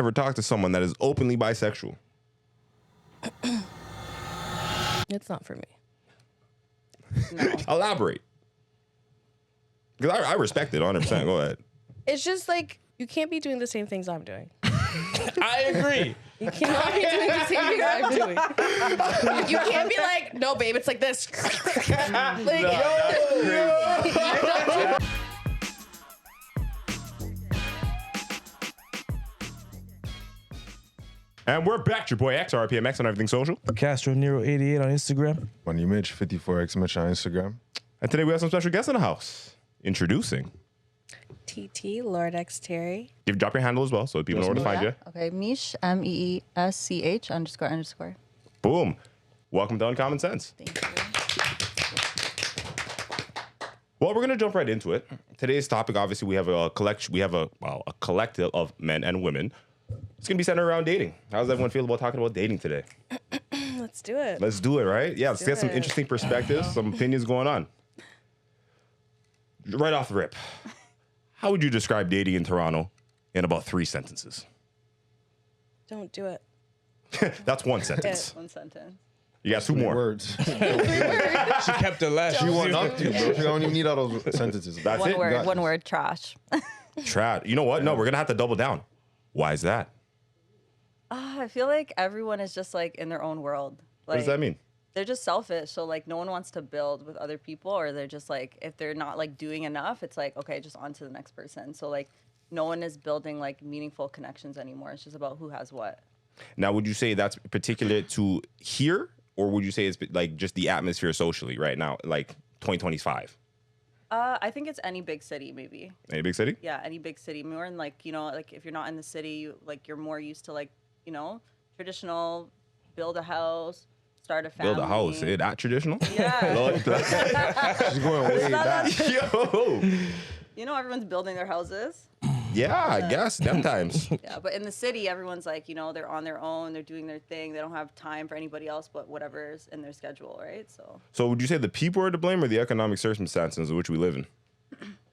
ever talked to someone that is openly bisexual? It's not for me. No. Elaborate. Because I respect it 100%. Go ahead. It's just like you can't be doing the same things I'm doing. I agree. You cannot be doing the same things I'm doing. You can't be like, no, babe, it's like this. Like, And we're back. Your boy X, RPMX on everything social. Castro Nero 88 on Instagram. Money Mitch, 54X Mitch on Instagram. And today we have some special guests in the house. Introducing. TT, Lord X Terry. Drop your handle as well so people know where to find you. Okay, Mish, MEESCH __. Boom. Welcome to Uncommon Sense. Thank you. Well, we're going to jump right into it. Today's topic, obviously, we have a collective of men and women. It's going to be centered around dating. How does everyone feel about talking about dating today? Let's do it. Let's do it, right? Yeah, let's get some interesting perspectives, some opinions going on. Right off the rip, how would you describe dating in Toronto in about 3 sentences? Don't do it. That's one sentence. One sentence. You got 2 more. Words. She kept it last. She want up to, bro. She don't even need all those sentences. That's One it? word. got One this. word. Trash. Trad. You know what? No, we're going to have to double down. Why is that? I feel like everyone is just like in their own world. Like, What does that mean? They're just selfish. So like no one wants to build with other people, or they're just like, if they're not like doing enough, it's like, okay, just on to the next person. So like no one is building like meaningful connections anymore. It's just about who has what. Now, would you say that's particular to here, or would you say it's like just the atmosphere socially right now, like 2025? I think it's any big city, maybe. Any big city? Yeah, any big city. More in like, you know, like if you're not in the city, you're more used to like, you know, traditional, build a house, start a family. Build a house. Is that traditional? Yeah. Lord. She's going way back. Yo. You know, everyone's building their houses. Yeah, I guess. Them times. Yeah, but in the city, everyone's like, you know, they're on their own, they're doing their thing, they don't have time for anybody else but whatever's in their schedule, right? So would you say the people are to blame or the economic circumstances in which we live in?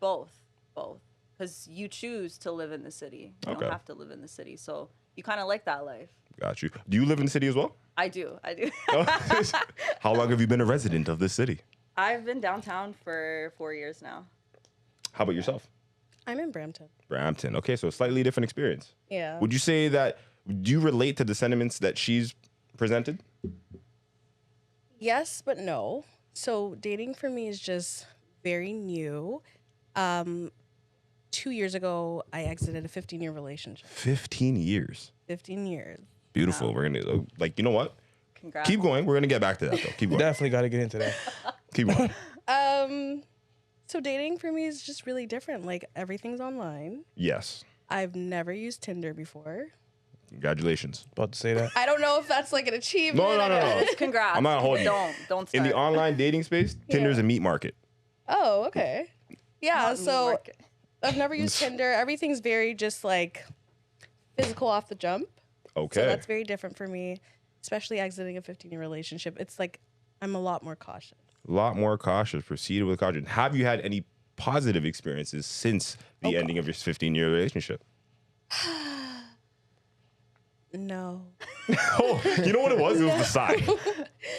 Both. Because you choose to live in the city. You Okay. don't have to live in the city. So you kind of like that life. Got you. Do you live in the city as well? I do. How long have you been a resident of this city? I've been downtown for 4 years now. How about yourself? I'm in Brampton. Brampton. Okay, so a slightly different experience. Yeah. Would you say that, do you relate to the sentiments that she's presented? Yes, but no. So dating for me is just very new. 2 years ago, I exited a 15-year relationship. 15 years. 15 years. Beautiful. Wow. We're going to, like, you know what? Congrats. Keep going. We're going to get back to that, though. Keep going. Definitely got to get into that. Keep going. So dating for me is just really different. Like everything's online. Yes. I've never used Tinder before. Congratulations. About to say that. I don't know if that's like an achievement. No. Congrats. I'm not holding you. Don't start. In the online dating space, Tinder's a meat market. Oh, okay. Yeah, Not so market. I've never used Tinder. Everything's very just like physical off the jump. Okay. So that's very different for me, especially exiting a 15-year relationship. It's like I'm a lot more cautious. A lot more cautious. Proceed with caution. Have you had any positive experiences since the ending of your 15-year relationship? No. Oh, you know what it was? It was the sigh.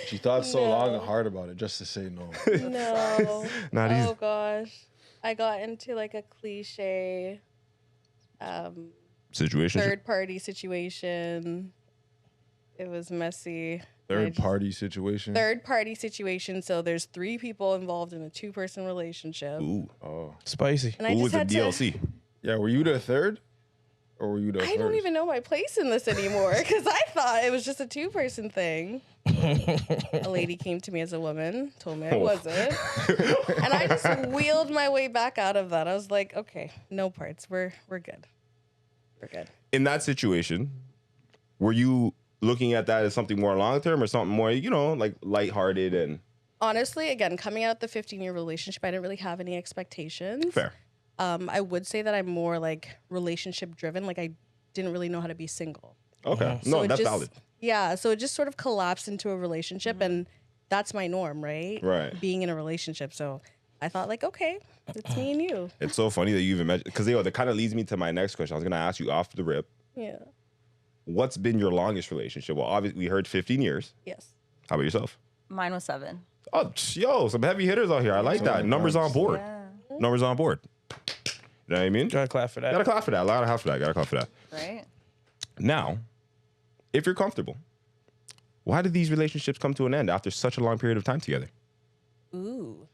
She thought so long and hard about it just to say no. No. Not easy. Oh gosh. I got into like a cliche Situation. third party situation. It was messy. Third party situation. Third party situation. So there's 3 people involved in a 2-person relationship. Ooh. Oh. Spicy. And I Who was just the had DLC? Yeah, were you the third? Or were you the I don't first? even know my place in this anymore because I thought it was just a 2-person thing. A lady came to me as a woman, told me I wasn't. And I just wheeled my way back out of that. I was like, okay, no parts. We're good. We're good. In that situation, were you looking at that as something more long-term or something more, you know, like lighthearted and... Honestly, again, coming out of the 15-year relationship, I didn't really have any expectations. Fair. I would say that I'm more like relationship driven. Like I didn't really know how to be single. Okay. So No, it that's just- valid. Yeah, so it just sort of collapsed into a relationship, and that's my norm, right? Right. Being in a relationship. So I thought, like, okay, it's me and you. It's so funny that you even mentioned, because that kind of leads me to my next question. I was going to ask you off the rip. Yeah. what's been your longest relationship? Well, obviously we heard 15 years. Yes. How about yourself? Mine was 7. Oh, yo, some heavy hitters out here. I like that. Numbers on board. Yeah. Numbers on board. You know what I mean? Gotta clap for that. Gotta clap for that. Gotta clap for that. Right? Now, if you're comfortable, why did these relationships come to an end after such a long period of time together? Ooh.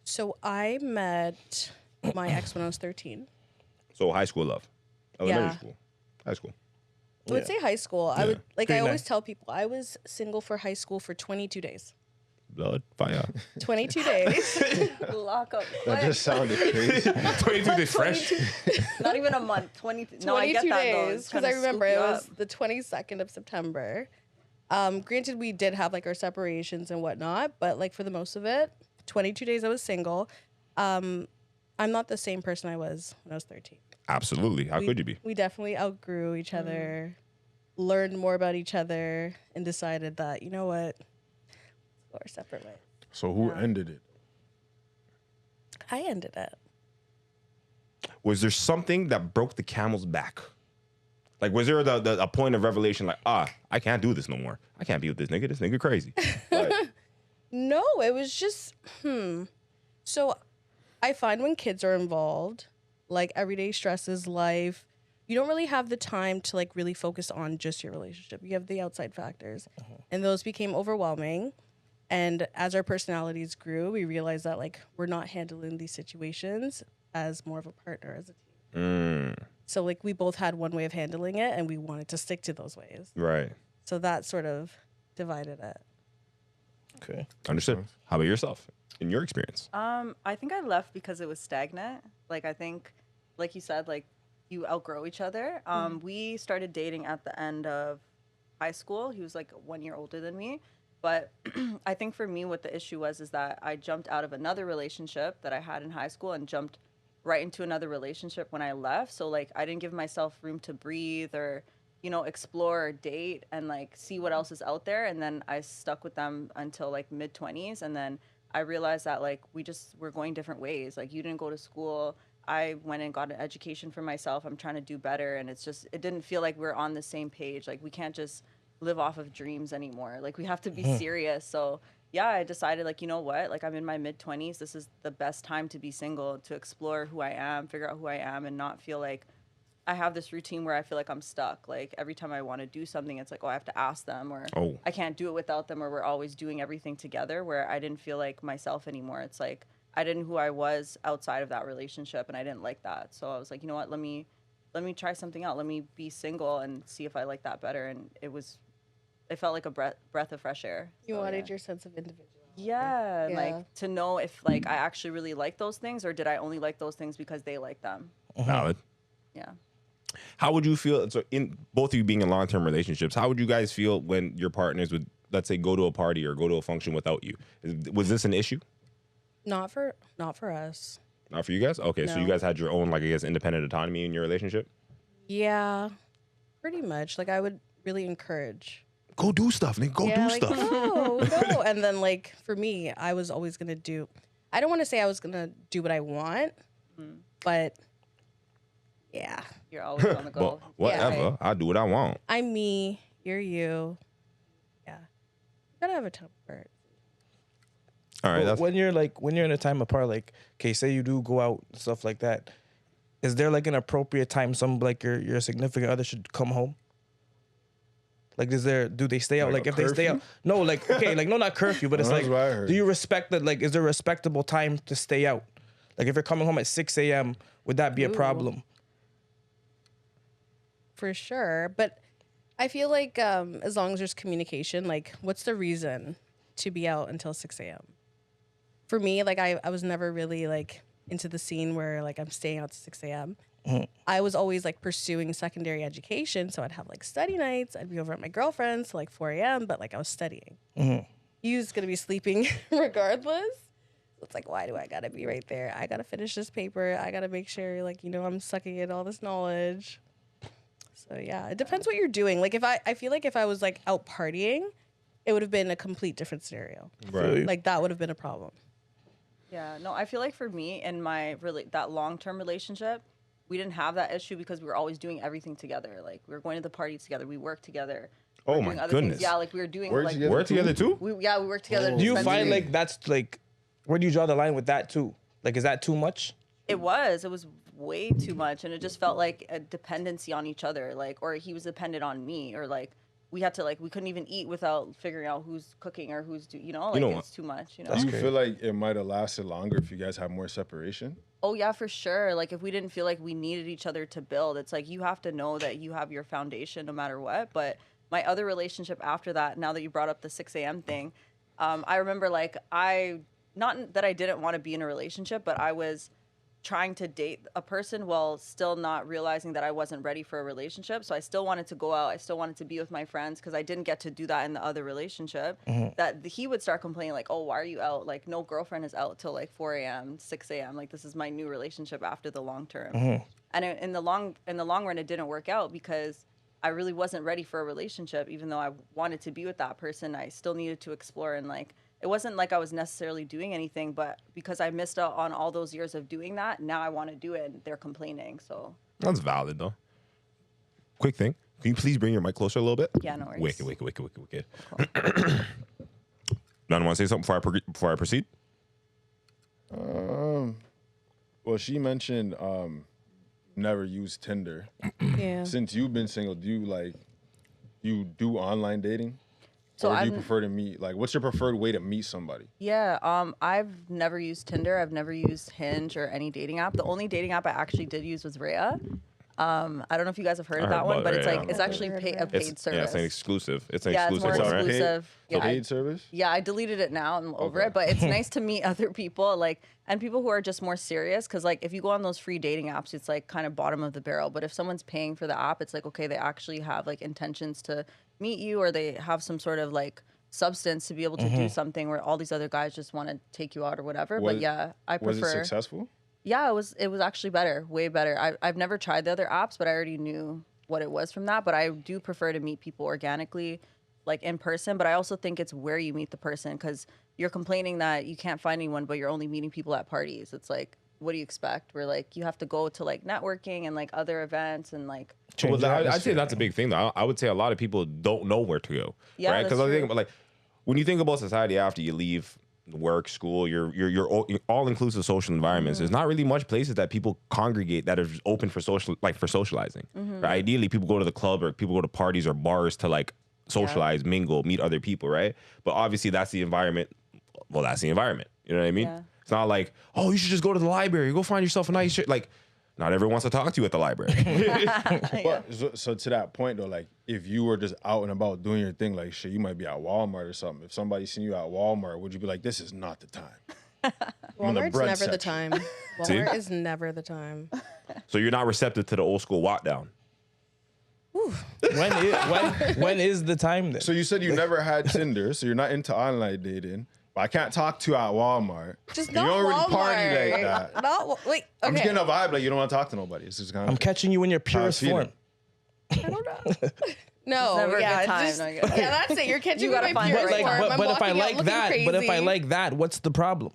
So I met my ex when I was 13. So high school love, elementary Yeah. school, high school. I would say high school. I would I Pretty always nice. tell people I was single for high school for 22 days. Blood, fire. 22 days. Lock up. That just sounded crazy. 22 days fresh. Not even a month. 22. No, I get 22 that though. days It's because kinda I remember scoop it you was up. the 22nd of September. Granted, we did have like our separations and whatnot, but like for the most of it, 22 days I was single. I'm not the same person I was when I was 13. Absolutely. How could you be? We definitely outgrew each other, learned more about each other, and decided that, you know what, let's go our separate ways. So who ended it? I ended it. Was there something that broke the camel's back? Like, was there a point of revelation like, I can't do this no more. I can't be with this nigga. This nigga crazy. Like, No, it was just, So I find when kids are involved, like everyday stresses, life, you don't really have the time to like really focus on just your relationship. You have the outside factors, and those became overwhelming. And as our personalities grew, we realized that like we're not handling these situations as more of a partner, as a team. So like we both had one way of handling it, and we wanted to stick to those ways. right. So that sort of divided it. Okay. Understood. How about yourself? In your experience? I think I left because it was stagnant. Like I think, like you said, like you outgrow each other. We started dating at the end of high school. He was like 1 year older than me. But I think for me, what the issue was is that I jumped out of another relationship that I had in high school and jumped right into another relationship when I left. So like I didn't give myself room to breathe or, explore or date and like see what else is out there. And then I stuck with them until like mid-20s. And then I realized that like we're going different ways. Like you didn't go to school. I went and got an education for myself. I'm trying to do better. And it didn't feel like we're on the same page. Like we can't just live off of dreams anymore. Like we have to be serious. So yeah, I decided like, you know what? Like I'm in my mid-20s. This is the best time to be single, to explore who I am, figure out who I am, and not feel like I have this routine where I feel like I'm stuck. Like every time I want to do something, it's like, I have to ask them, or I can't do it without them, or we're always doing everything together, where I didn't feel like myself anymore. It's like I didn't who I was outside of that relationship, and I didn't like that. So I was like, you know what? Let me try something out. Let me be single and see if I like that better. And it felt like a breath of fresh air. You So, wanted yeah. your sense of individuality. Yeah, Yeah. like to know if like I actually really like those things, or did I only like those things because they like them? Valid. Yeah. How would you feel? So, in both of you being in long-term relationships, how would you guys feel when your partners would, let's say, go to a party or go to a function without you? Was this an issue? Not for us. Not for you guys? Okay, so you No. guys had your own, like, I guess, independent autonomy in your relationship? Yeah, pretty much. Like I would really encourage. Go do stuff, nigga. Go do like, stuff. No. And then like for me, I was always gonna do. I don't want to say I was gonna do what I want, but yeah, You're always on the But go. whatever. I do what I want. I'm me. You're you. Yeah, you gotta have a temper. All right. But That's, when you're in a time apart, like, okay, say you do go out, stuff like that, is there like an appropriate time some like your significant other should come home? Like, do they stay out? Like Like, a if they stay curfew? out, no, like, okay, like, no, not curfew, but it's That's like, what I heard. do you respect that? Like, is there a respectable time to stay out? Like, if you're coming home at 6 a.m., would that be a Ooh. problem? For sure, but I feel like as long as there's communication, like what's the reason to be out until 6 a.m.? For me, like I was never really like into the scene where like I'm staying out to 6 a.m. I was always like pursuing secondary education, so I'd have like study nights. I'd be over at my girlfriend's till like 4 a.m., but like I was studying. He was gonna be sleeping regardless. So it's like, why do I gotta be right there? I gotta finish this paper. I gotta make sure like I'm sucking in all this knowledge. So yeah, it depends what you're doing. Like if I feel like if I was like out partying, it would have been a complete different scenario. right. Like that would have been a problem. Yeah, no, I feel like for me in my that long-term relationship, we didn't have that issue because we were always doing everything together. Like we were going to the parties together, we worked together. We Oh were my doing other goodness. things. Yeah, like we were doing Work like together We're together too? we worked together. Do you spend find time. like that's like, where do you draw the line with that too? Like, is that too much? It was way too much, and it just felt like a dependency on each other, like, or he was dependent on me, or like we had to like we couldn't even eat without figuring out who's cooking or who's like know it's what? too much, you know. Do you feel like it might have lasted longer if you guys had more separation? Oh yeah, for sure. Like if we didn't feel like we needed each other to build, it's like you have to know that you have your foundation no matter what. But my other relationship after that, now that you brought up the 6 a.m. thing, I remember like not that I didn't want to be in a relationship, but I was trying to date a person while still not realizing that I wasn't ready for a relationship. So I still wanted to go out. I still wanted to be with my friends because I didn't get to do that in the other relationship. That he would start complaining like, oh, why are you out? Like no girlfriend is out till like 4 a.m., 6 a.m. Like this is my new relationship after the long term. And in the long run, it didn't work out because I really wasn't ready for a relationship. Even though I wanted to be with that person, I still needed to explore, and like it wasn't like I was necessarily doing anything, but because I missed out on all those years of doing that, now I want to do it, and they're complaining. So That's valid though. Quick thing. Can you please bring your mic closer a little bit? Yeah, no worries. Wicked. None want to say something before I proceed? Well, she mentioned never use Tinder. Yeah. Since you've been single, do you do online dating? So Or do you I'm- prefer to meet? Like, what's your preferred way to meet somebody? Yeah, I've never used Tinder. I've never used Hinge or any dating app. The only dating app I actually did use was Rhea. I don't know if you guys have heard of heard that one, about but it's Rhea. like it's actually a paid It's service. yeah, it's an exclusive. It's an Yeah, it's exclusive more one, right? exclusive. Yeah, Paid service? Yeah, I deleted it now. I'm over it, but it's nice to meet other people, like, and people who are just more serious. Because like, if you go on those free dating apps, it's like kind of bottom of the barrel. But if someone's paying for the app, it's like okay, they actually have like intentions to meet you, or they have some sort of like substance to be able to do something where all these other guys just want to take you out or whatever. But yeah, I Was prefer. it successful? Yeah, it was actually better, way better. I've never tried the other apps, but I already knew what it was from that. But I do prefer to meet people organically, like in person. But I also think it's where you meet the person, because you're complaining that you can't find anyone, but you're only meeting people at parties. It's like, what do you expect? Where like you have to go to like networking and like other events and like. Well, Change your I'd say atmosphere. that's a big thing though. I would say a lot of people don't know where to go. Yeah, right? that's Because I think true. about like when you think about society after you leave work, school, your all inclusive social environments. There's not really much places that people congregate that are open for socializing. Right? Ideally, people go to the club or people go to parties or bars to like socialize, mingle, meet other people, right? But obviously, that's the environment. Well, that's the environment. You know what I mean? Yeah. It's not like, oh, you should just go to the library, go find yourself a nice shit. Like, not everyone wants to talk to you at the library. But so to that point though, like if you were just out and about doing your thing, like shit, you might be at Walmart or something. If somebody seen you at Walmart, would you be like, this is not the time? in the Walmart's bread never the section. time. See? Walmart is never the time. So you're not receptive to the old school walk down. When is the time then? So you said you never had Tinder, so you're not into online dating. But I can't talk to you at Walmart. Just You not don't really Walmart. party like that. Wait. Okay. I'm just getting a vibe like you don't want to talk to nobody. It's just kind I'm of catching you in your purest feeling. form. I don't know. No, never a yeah, good time. just, No, yeah, that's it. You're catching You me gotta my find the purest right form. time. I'm But if I walking out like looking that, but if I crazy. like that, what's the problem?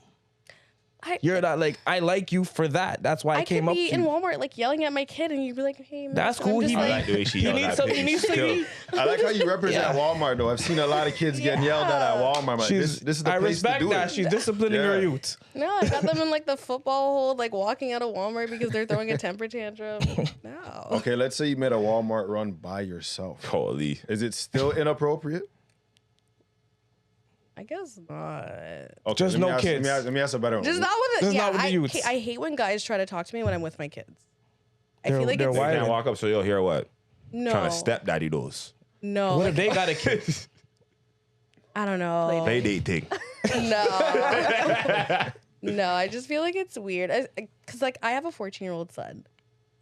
You're not like I like you for that. That's why I I came could up be to in you. Walmart like yelling at my kid, and you'd be like, "Hey, man." That's and I'm cool. just He like, I like the way she He yelled needs at some. me. He needs some. Still. I like how you represent Yeah. Walmart though. I've seen a lot of kids getting yelled at Walmart. I'm like, this is the I place to respect do that. it. She's disciplining her Yeah. youth. No, I got them in like the football hold, like walking out of Walmart because they're throwing a temper tantrum. No. Okay, let's say you made a Walmart run by yourself. Holy. Is it still inappropriate? I guess not. Okay, Just let me no ask- kids. Let me ask a better one. Just not with Just it. Yeah, not with the youths. I hate when guys try to talk to me when I'm with my kids. I They're- feel like they're it's You wild. can't walk up so you'll hear what? no, Trying to stepdaddy those. no. What Like, if they got a kid? I don't know. Play date thing. No. No, I just feel like it's weird. Because, like, I have a 14-year-old son.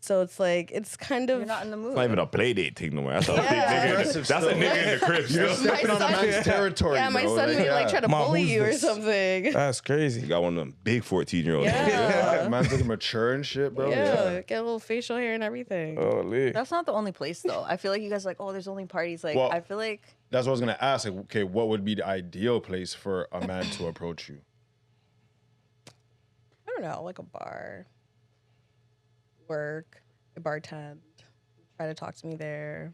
So it's like, it's kind of. You're not in the mood. It's not even a play date thing no more. That's a big Yeah. nigga. Aggressive That's a still. nigga in the crib. You're Still. stepping on a son- man's territory. Yeah, my bro. son may like try to Mom, bully who's you or this? something. That's You crazy. got one of them big 14-year-olds. Yeah. Man's looking mature and shit, bro. Yeah, get a little facial hair and everything. Holy. That's not the only place though. I feel like you guys are like, oh, there's only parties. Like, Well- I feel like That's what I was gonna ask. Like, okay, what would be the ideal place for a man to approach you? I don't know, like a bar, work. I bartend. Try to talk to me there.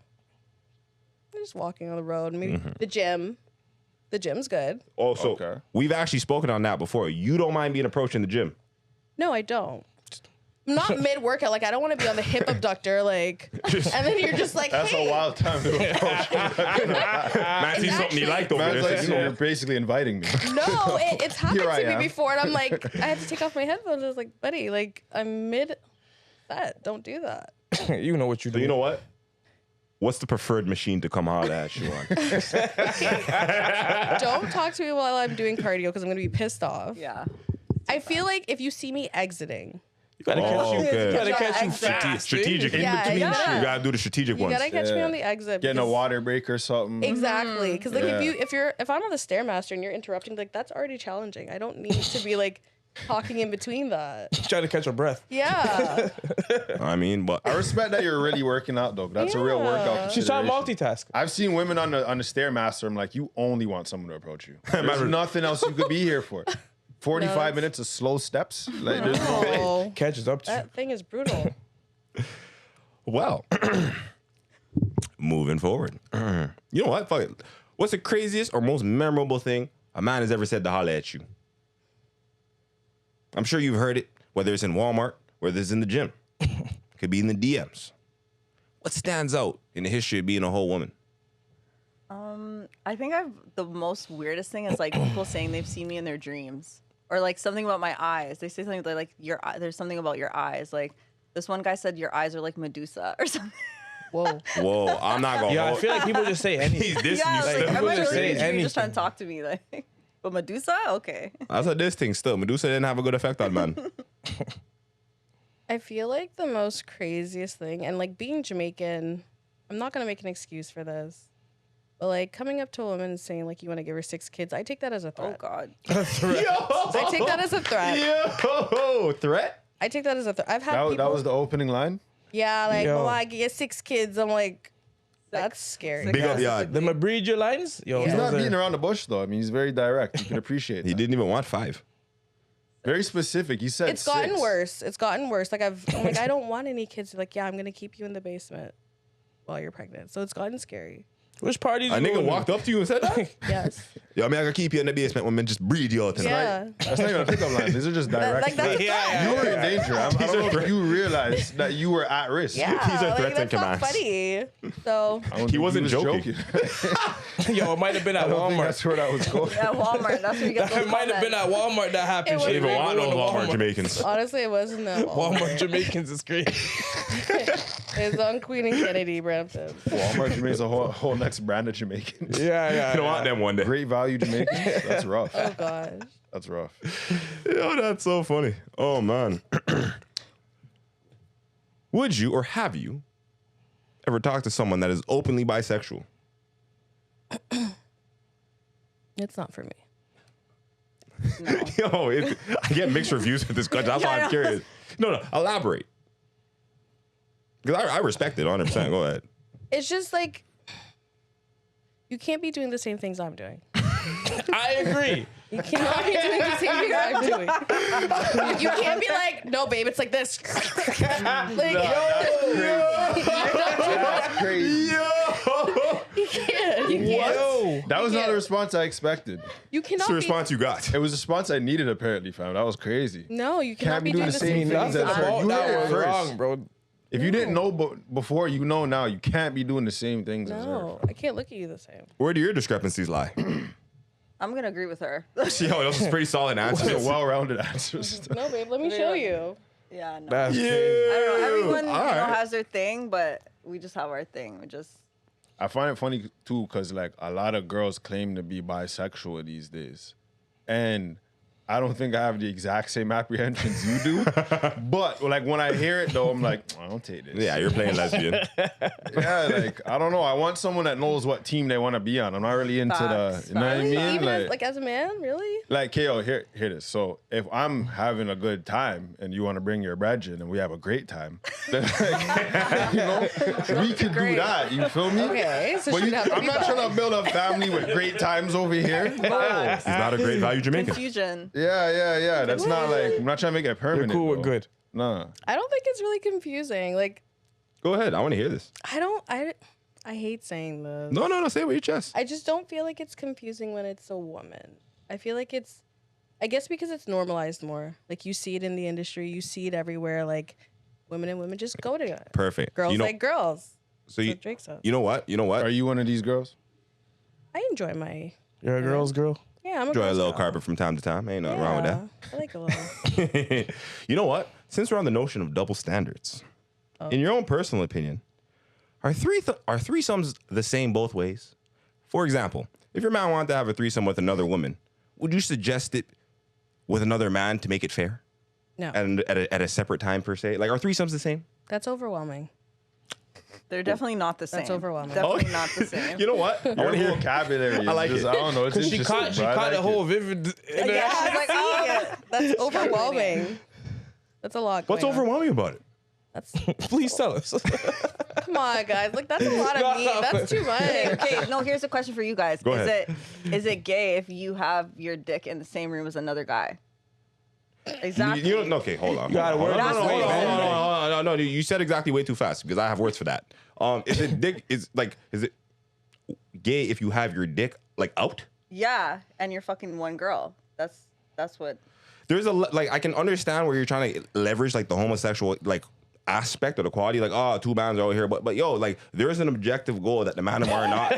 I'm just walking on the road. Maybe the gym. The gym's good. Also, Okay. we've actually spoken on that before. You don't mind being approached in the gym. No, I don't. I'm not mid workout. Like I don't want to be on the hip abductor. Like, and then you're just like, That's hey. a wild time to approach. Man, see something you liked over Man's there. like, so you you're know. basically inviting me. No, it's happened Here I to me am. before, and I'm like, I had to take off my headphones. I was like, buddy, like I'm mid set. Don't do that. You know what you So do. you know what? What's the preferred machine to come holler at you on? Don't talk to me while I'm doing cardio because I'm gonna be pissed off. Yeah. I feel like if you see me exiting, You gotta catch Oh, you. okay. You gotta catch you Exactly. fast. Strategic. In Yeah, between yeah. shit. You gotta do the strategic you ones. gotta catch me Yeah. on the exit. Getting a because- water break or something. Exactly, because like Yeah. if I'm on the stairmaster and you're interrupting, like that's already challenging. I don't need to be like talking in between that. Trying to catch your breath. Yeah, I mean, but I respect that you're really working out though. That's a real Yeah. workout. She's trying to consideration. multitask. I've seen women on the Stairmaster. I'm like, you only want someone to approach you. There's nothing else you could be here for. 45 that's- minutes of slow steps. Like, there's no way. oh, Catches up to you. that thing is brutal. well, moving forward. You know what? Fuck it. What's the craziest or most memorable thing a man has ever said to holler at you? I'm sure you've heard it, whether it's in Walmart, whether it's in the gym. Could be in the DMs. What stands out in the history of being a whole woman? I think the most weirdest thing is like people saying they've seen me in their dreams, or like something about my eyes. They say something like there's something about your eyes. Like this one guy said your eyes are like Medusa or something. Whoa. Whoa, I'm not gonna. Yeah, I hold- feel like people just say anything. He's dissing Yeah, you like still. am People I just really say in a dream just trying anything. to talk to me? Like, but Medusa, okay. That's a diss thing still. Medusa didn't have a good effect on man. I feel like the most craziest thing, and like being Jamaican, I'm not gonna make an excuse for this, but like coming up to a woman and saying like you want to give her 6 kids, I take that as a Oh threat. God. I take that as a threat. Yo, threat? I take that as a threat. I've had people. That was the opening line. Yeah, like, Yo. well, I get 6 kids. I'm like, that's scary. Big up, yeah. Them a breed your lines? Yo, He's He's Yeah. not those beating are- around the bush though. I mean, he's very direct. You can appreciate He that. didn't even want 5. Very specific. He said It's gotten 6. worse. It's gotten worse. Like I'm like, I don't want any kids. Like, yeah, I'm gonna keep you in the basement while you're pregnant. So it's gotten scary. Which parties A you nigga going to? walked up to you and said that? Yes. Yo, I mean, I can keep you in the basement when men just breed you out tonight. Yeah. That's not even a pickup line. These are just direct. Like that's a Yeah, threat. yeah, You were in danger. I don't know threat. if you realized that you were at risk. Yeah. These are like, threats and that's not commands. funny. So I don't He think wasn't was joking. Yo, it might have been at I don't think Walmart. that's where that was going. Yeah, Walmart. That's where you get It those might have been comments. at Walmart that happened. It was Shit, They even really want going those to Walmart Jamaicans. honestly, it wasn't that Walmart Jamaicans is crazy. It's on Queen and Kennedy, Brampton. Walmart Jamaican's a whole next brand of Jamaicans. Yeah. You don't want them one day. Great value Jamaicans. That's rough. Oh gosh. That's rough. Yo, that's so funny. Oh, man. Would you or have you ever talked to someone that is openly bisexual? It's not for me. Yo, I get mixed reviews with this question. That's why Yeah, I I'm know. curious. No, elaborate. Because I respect it 100%. Go ahead. It's just like you can't be doing the same things I'm doing. I agree. You cannot be doing the same things I'm doing. You can't be like, no, babe, it's like this. Like, That's crazy. you can't. You can't. Yo. That was not Yeah. the response I expected. You What's cannot the be. response you got? It was the response I needed apparently, fam. That was crazy. No, you cannot Can't be doing the same things things. that Nothing hurt. about You that heard it was first. wrong, bro. If you didn't know before, you know now. You can't be doing the same things as her. No, I can't look at you the same. Where do your discrepancies lie? I'm gonna agree with her. Yo, those are pretty solid Those answers. are well-rounded answers. No, babe, let me show you. Yeah, no. That's Yeah. crazy. I don't know. Everyone All right. has their thing, but we just have our thing. We just I find it funny too, because like a lot of girls claim to be bisexual these days, and I don't think I have the exact same apprehensions you do. But like when I hear it though, I'm like, I don't take this. Yeah, you're playing lesbian. Yeah, like I don't know. I want someone that knows what team they want to be on. I'm not really into Facts. the, you know what I Really? mean? Even like as a man, really? Like, KO, hear this. So if I'm having a good time and you want to bring your brethren and we have a great time, then like, you know, we can do Great. that. You feel me? Okay, so But she'd have to I'm be not bi. trying to build a family with great times over here. No. Facts. He's not a great value Jamaican. Confusion. Yeah. That's not like, I'm not trying to make it You're permanent. cool with though. good. Nah. I don't think it's really confusing. Like Go ahead. I want to hear this. I hate saying this. No. Say it with your chest. I just don't feel like it's confusing when it's a woman. I feel like I guess because it's normalized more. Like you see it in the industry, you see it everywhere. Like women and women just go together. Perfect. Girls like girls. So That's what Drake said. You know what? Are you one of these girls? I enjoy my. You're a girl's girl. Yeah, I'm a Enjoy a girl's little girl. carpet from time to time. Ain't nothing wrong with that. I like a little. You know what? Since we're on the notion of double standards, in your own personal opinion, are threesomes the same both ways? For example, if your man wanted to have a threesome with another woman, would you suggest it with another man to make it fair? No, And at a separate time per se? Like, are threesomes the same? that's overwhelming. They're definitely not the same. That's overwhelming. Definitely not the same. You know what? I want to hear. Vocabulary. I like just, it. I don't know. It's She interesting. caught a whole vivid. Yeah, I was like, oh, that's overwhelming. That's a lot. What's going on. overwhelming about it? That's Please tell us. come on, guys. Like that's a lot of meat. That's too much. Okay, no, here's a question for you guys. Go ahead. Is it gay if you have your dick in the same room as another guy? Exactly. You don't. Okay, hold on. You gotta hold on. word No, this no, way, hold on, man. hold on, hold on. No, you said exactly way too fast because I have words for that. Is it dick? Is it gay if you have your dick like out? Yeah, and you're fucking one girl. That's what. There's I can understand where you're trying to leverage like the homosexual like aspect of the quality, like two mans are over here, but yo, like there's an objective goal that the man and are not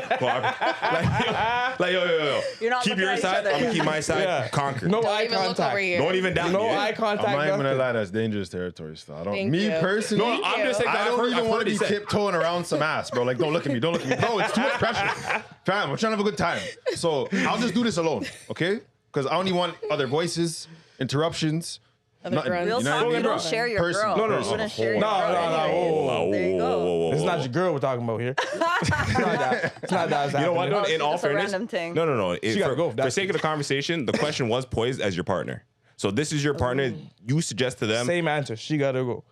like yo. You're not keep looking your at each side. other. I'm gonna keep my side. Yeah. Conquer. No Don't eye even look over contact. here. Don't even doubt No me. eye contact. I'm not even gonna nothing. lie. That's dangerous territory still. I don't. Thank me you. personally. No, I'm just saying. I don't even want to be said. tiptoeing around some ass, bro. Like, don't look at me. Don't look at me. Bro, it's too much pressure. Fam, I'm trying to have a good time. So I'll just do this alone, okay? Because I don't even want other voices, interruptions. Other nothing. grunts. Real You know what I talk, mean? you don't share your Person. girl. No, no, You no. wouldn't share your No, girl no, no. anyways. Whoa, There you go. It's not your girl we're talking about here. It's not that. It's not that. You know what? No, In all it's a fairness, random thing. no. She gotta go. For sake of the conversation, the question was posed as your partner. So this is your partner. You suggest to them. Same answer. She gotta go.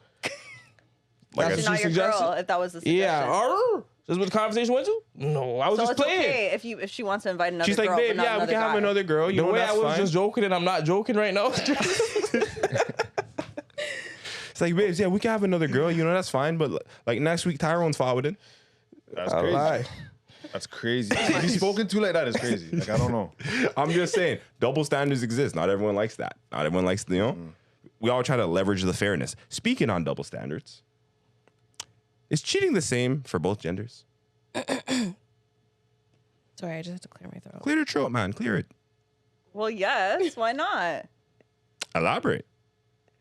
Like That's She's what not she your suggested? girl if that was the suggestion. Yeah. Arr. This is what the conversation went to? No, I was So just it's playing. okay if she wants to invite another She's girl. like, babe, but not yeah, we can have guy. another girl. You The know, way that's I was fine. just joking and I'm not joking right now. It's like, babes, yeah, we can have another girl. You know, that's fine. But like next week, Tyrone's forwarding. That's I crazy. lie. That's crazy. To be spoken to like that is crazy. Like, I don't know. I'm just saying, double standards exist. Not everyone likes that. Not everyone likes, you know. We all try to leverage the fairness. Speaking on double standards, is cheating the same for both genders? Sorry, I just have to clear my throat. Clear the throat, man. Clear it. Well, yes. Why not? Elaborate.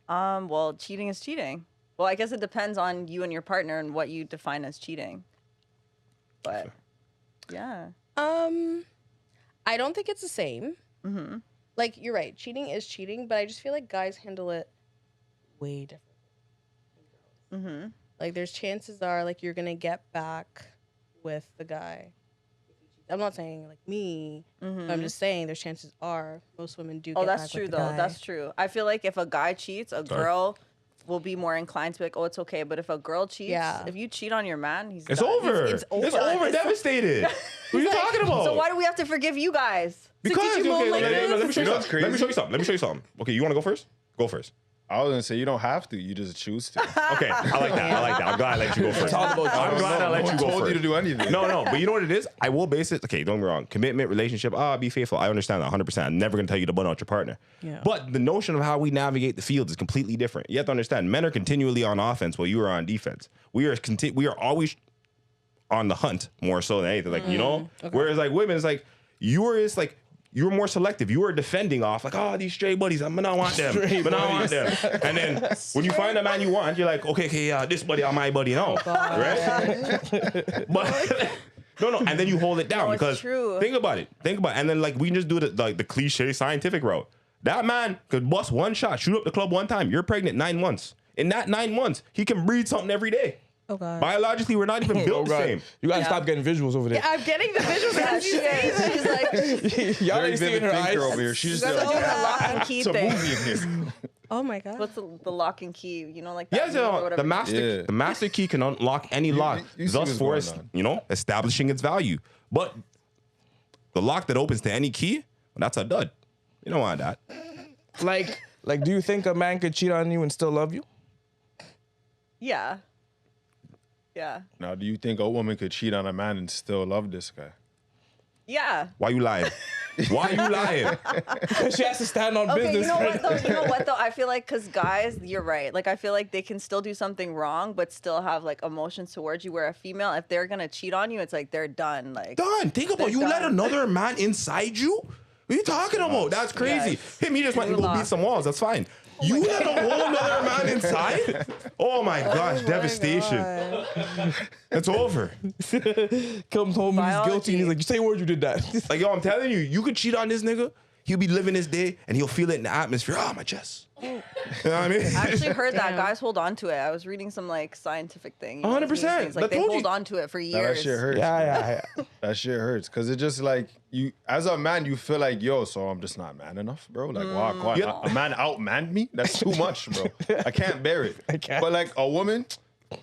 Well, cheating is cheating. Well, I guess it depends on you and your partner and what you define as cheating. But yeah. I don't think it's the same. Mm-hmm. Like you're right, cheating is cheating, but I just feel like guys handle it way different. Mm-hmm. Like there's chances are like you're gonna get back with the guy. I'm not saying like me, but I'm just saying there's chances are most women do. Oh, get that's back true with the though. guy. That's true. I feel like if a guy cheats, a girl will be more inclined to be like, oh, it's okay. But if a girl cheats, Yeah. if you cheat on your man, he's It's done. over. It's over. It's over. Devastated. What are you talking about? So why do we have to forgive you guys? Because did you moan like let this? me show You you know what's something. Let me crazy? show you something. Let me show you something. Okay, you want to go first? Go first. I was gonna say you don't have to. You just choose to. Okay, I like that. I like that. I'm glad I let you go first. all about I'm glad I let No you one go told first. you to do anything. No, but you know what it is? I will base it. Okay, don't get me wrong. Commitment, relationship. Be faithful. I understand that 100%. I'm never gonna tell you to bun out your partner. Yeah. But the notion of how we navigate the field is completely different. You have to understand. Men are continually on offense while you are on defense. We are always on the hunt more so than anything. Like you know. Okay. Whereas like women, it's like you're more selective. You are defending off like, oh, these stray buddies, I'm gonna want them. But I want them. And then when you find a man you want, you're like, okay, this buddy or my buddy, no. Right? But no. And then you hold it down No, it's because true. think about it. And then like we can just do the cliche scientific route. That man could bust one shot, shoot up the club one time. You're pregnant 9 months. In that 9 months, he can breed something every day. Oh god. Biologically, we're not even built the same. You gotta Yeah. stop getting visuals over there. Yeah, I'm getting the visuals Yeah, as she you say is. this. She's like, Y'all Very ain't seeing vivid her eyes. thinker over here. She's she's just doing like, the lock and key it's a thing. movie in here. Oh my god. What's the lock and key? You know, like that Yeah, movie or so whatever. Yeah. the master key can unlock any lock, you see thus what's for going on. establishing its value. But the lock that opens to any key, that's a dud. You don't want that. Like, do you think a man could cheat on you and still love you? Yeah. Yeah. Now, do you think a woman could cheat on a man and still love this guy? Yeah. Why you lying? Why you lying? She has to stand on Okay, business. you know what though? You know what though? I feel like because guys, you're right. Like I feel like they can still do something wrong, but still have like emotions towards you. Where a female, if they're gonna cheat on you, it's like they're done. Like Done. Think about you let done. another man inside you? What are you talking about? That's crazy. Yes. Him, he just went and You go beat lost. some walls. That's fine. You let a whole other man inside? Oh my gosh, my devastation. God. It's over. Comes home and he's guilty. And he's like, you say a word, you did that. Like, yo, I'm telling you could cheat on this nigga. He'll be living his day and he'll feel it in the atmosphere. Oh, my chest. You know what I mean? I actually heard that Damn. guys hold on to it. I was reading some like scientific thing. 100%. Like That they told hold you. on to it for Nah, years. that shit hurts. yeah. That shit hurts because it's just like you, as a man, you feel like, yo, so I'm just not man enough, bro. Like, wow, Yeah. a man outmanned me? That's too much, bro. I can't bear it. I can't. But like a woman,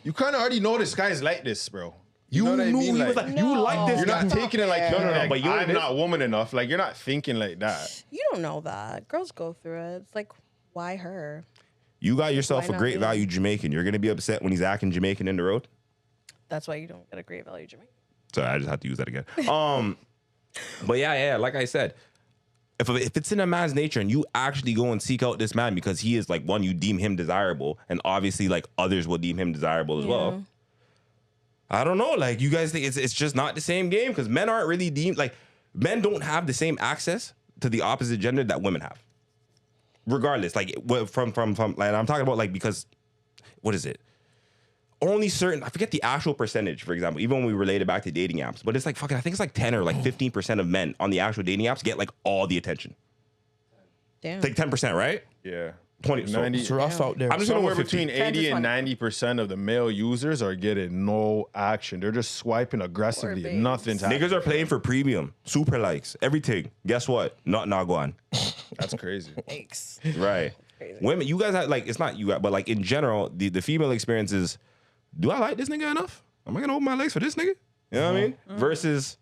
you kind of already know this guy's like this, bro. You know what I knew mean? he was like, you like this You're guy. not taking it like, fair. no, but you I'm did. not woman enough. Like, you're not thinking like that. You don't know that. Girls go through it. It's like, why her? You got yourself Why a not great me? value Jamaican. You're going to be upset when he's acting Jamaican in the road? That's why you don't get a great value Jamaican. Sorry, I just have to use that again. But yeah, like I said, if it's in a man's nature and you actually go and seek out this man because he is like one, you deem him desirable, and obviously like others will deem him desirable as well. I don't know, like you guys think it's just not the same game because men aren't really deemed like men don't have the same access to the opposite gender that women have. Regardless, like from like I'm talking about like because what is it? Only certain, I forget the actual percentage, for example, even when we relate it back to dating apps, but it's like fucking, I think it's like 10 or like 15% of men on the actual dating apps get like all the attention. Damn. It's like 10%, right? Yeah. 20, so 90 It's rough out there. I'm just gonna Somewhere go 15. between 80 and 90% of the male users are getting no action. They're just swiping aggressively. babes. Nothing's happening. Niggas are playing for premium, super likes, everything. Guess what? Not go on. That's crazy. Yikes. Right. Women, you guys have like, it's not you, but like in general, the female experience is, do I like this nigga enough? Am I gonna open my legs for this nigga? You know what I mean? Versus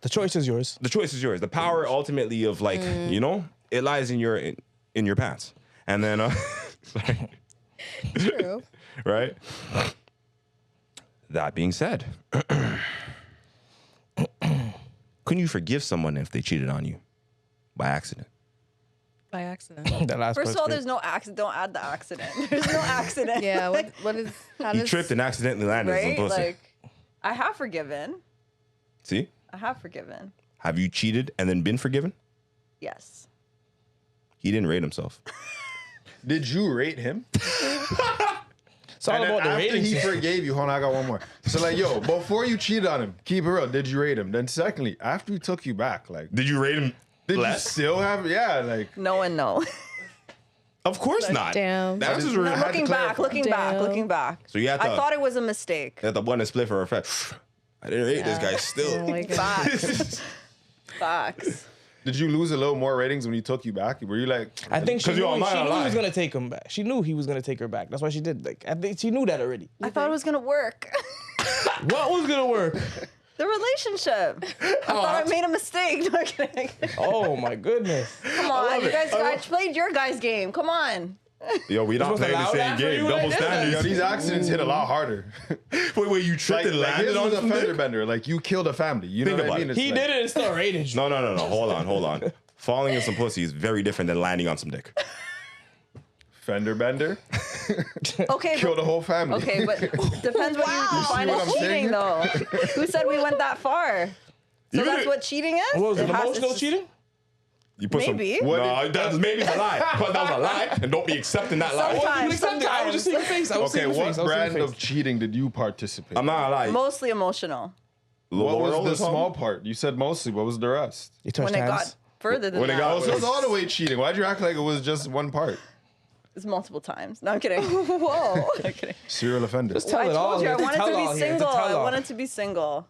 The choice is yours. the choice is yours. The power ultimately of like, you know, it lies in your pants. And then True. right? That being said, couldn't you forgive someone if they cheated on you by accident? By accident. That last First of part's all, great. there's no accident. Don't add the accident. There's no accident. Yeah. What is? How You does? tripped and accidentally landed on Right? some pussy. Like, I have forgiven. See? I have forgiven. Have you cheated and then been forgiven? Yes. He didn't rate himself. Did you rate him? It's all And then about the after ratings. he forgave you, hold on, I got one more. So like, yo, before you cheated on him, keep it real. Did you rate him? Then secondly, after he took you back, like, Did you rate him did less? you still have? Yeah, like, No and no. Of course not. Damn. That was just- just had to looking back, clarify. Damn. looking back. So you had to- I thought it was a mistake. That the one that split for a fact. I didn't rate this guy Oh still. my God. Facts. Facts. did you lose a little more ratings when he took you back? Were you like, I think she 'Cause yo, knew, I'm not she gonna knew he lie. was gonna take him back. She knew he was gonna take her back. That's why she did. Like I think she knew that already. I thought it was gonna work. What was gonna work? The relationship. I thought I made a mistake. No, I'm kidding. Oh my goodness. Come on, you guys played your guys' game. Come on. Yo, we not supposed to playing the allow same that for game. you Double like that? standards. yo, these accidents hit a lot harder. Wait, you tripped and Like landed his on was a some fender dick? bender. Like you killed a family. You Think know what about I mean? it. It's He like, did it and still rated you. No. Hold on. Falling in some pussy is very different than landing on some dick. Fender bender. Okay, Kill the but, whole family. okay, but depends what you define what as I'm saying cheating, here? though. Who said we went that far? So You that's did- what cheating is? What was it? has- Emotional it's- cheating? You put Maybe. some. What No, that's maybe it's a lie. But that was a lie, and don't be accepting that lie. Sometimes. I was just seeing your face. I was Okay, seeing your what face. I was seeing brand your of face. cheating did you participate? I'm not gonna lie. Mostly emotional. What was Laurel the or something? small part? You said mostly. What was the rest? You touched When it hands. got further than When it that. got- Oh, so it's all the way cheating. Why'd you act like it was just one part? It's multiple times. No, I'm kidding. Whoa. I'm kidding. Serial offender. Just tell I it all. told you I It's a wanted to tell-all be here. It's a single. I tell-all. wanted to be single.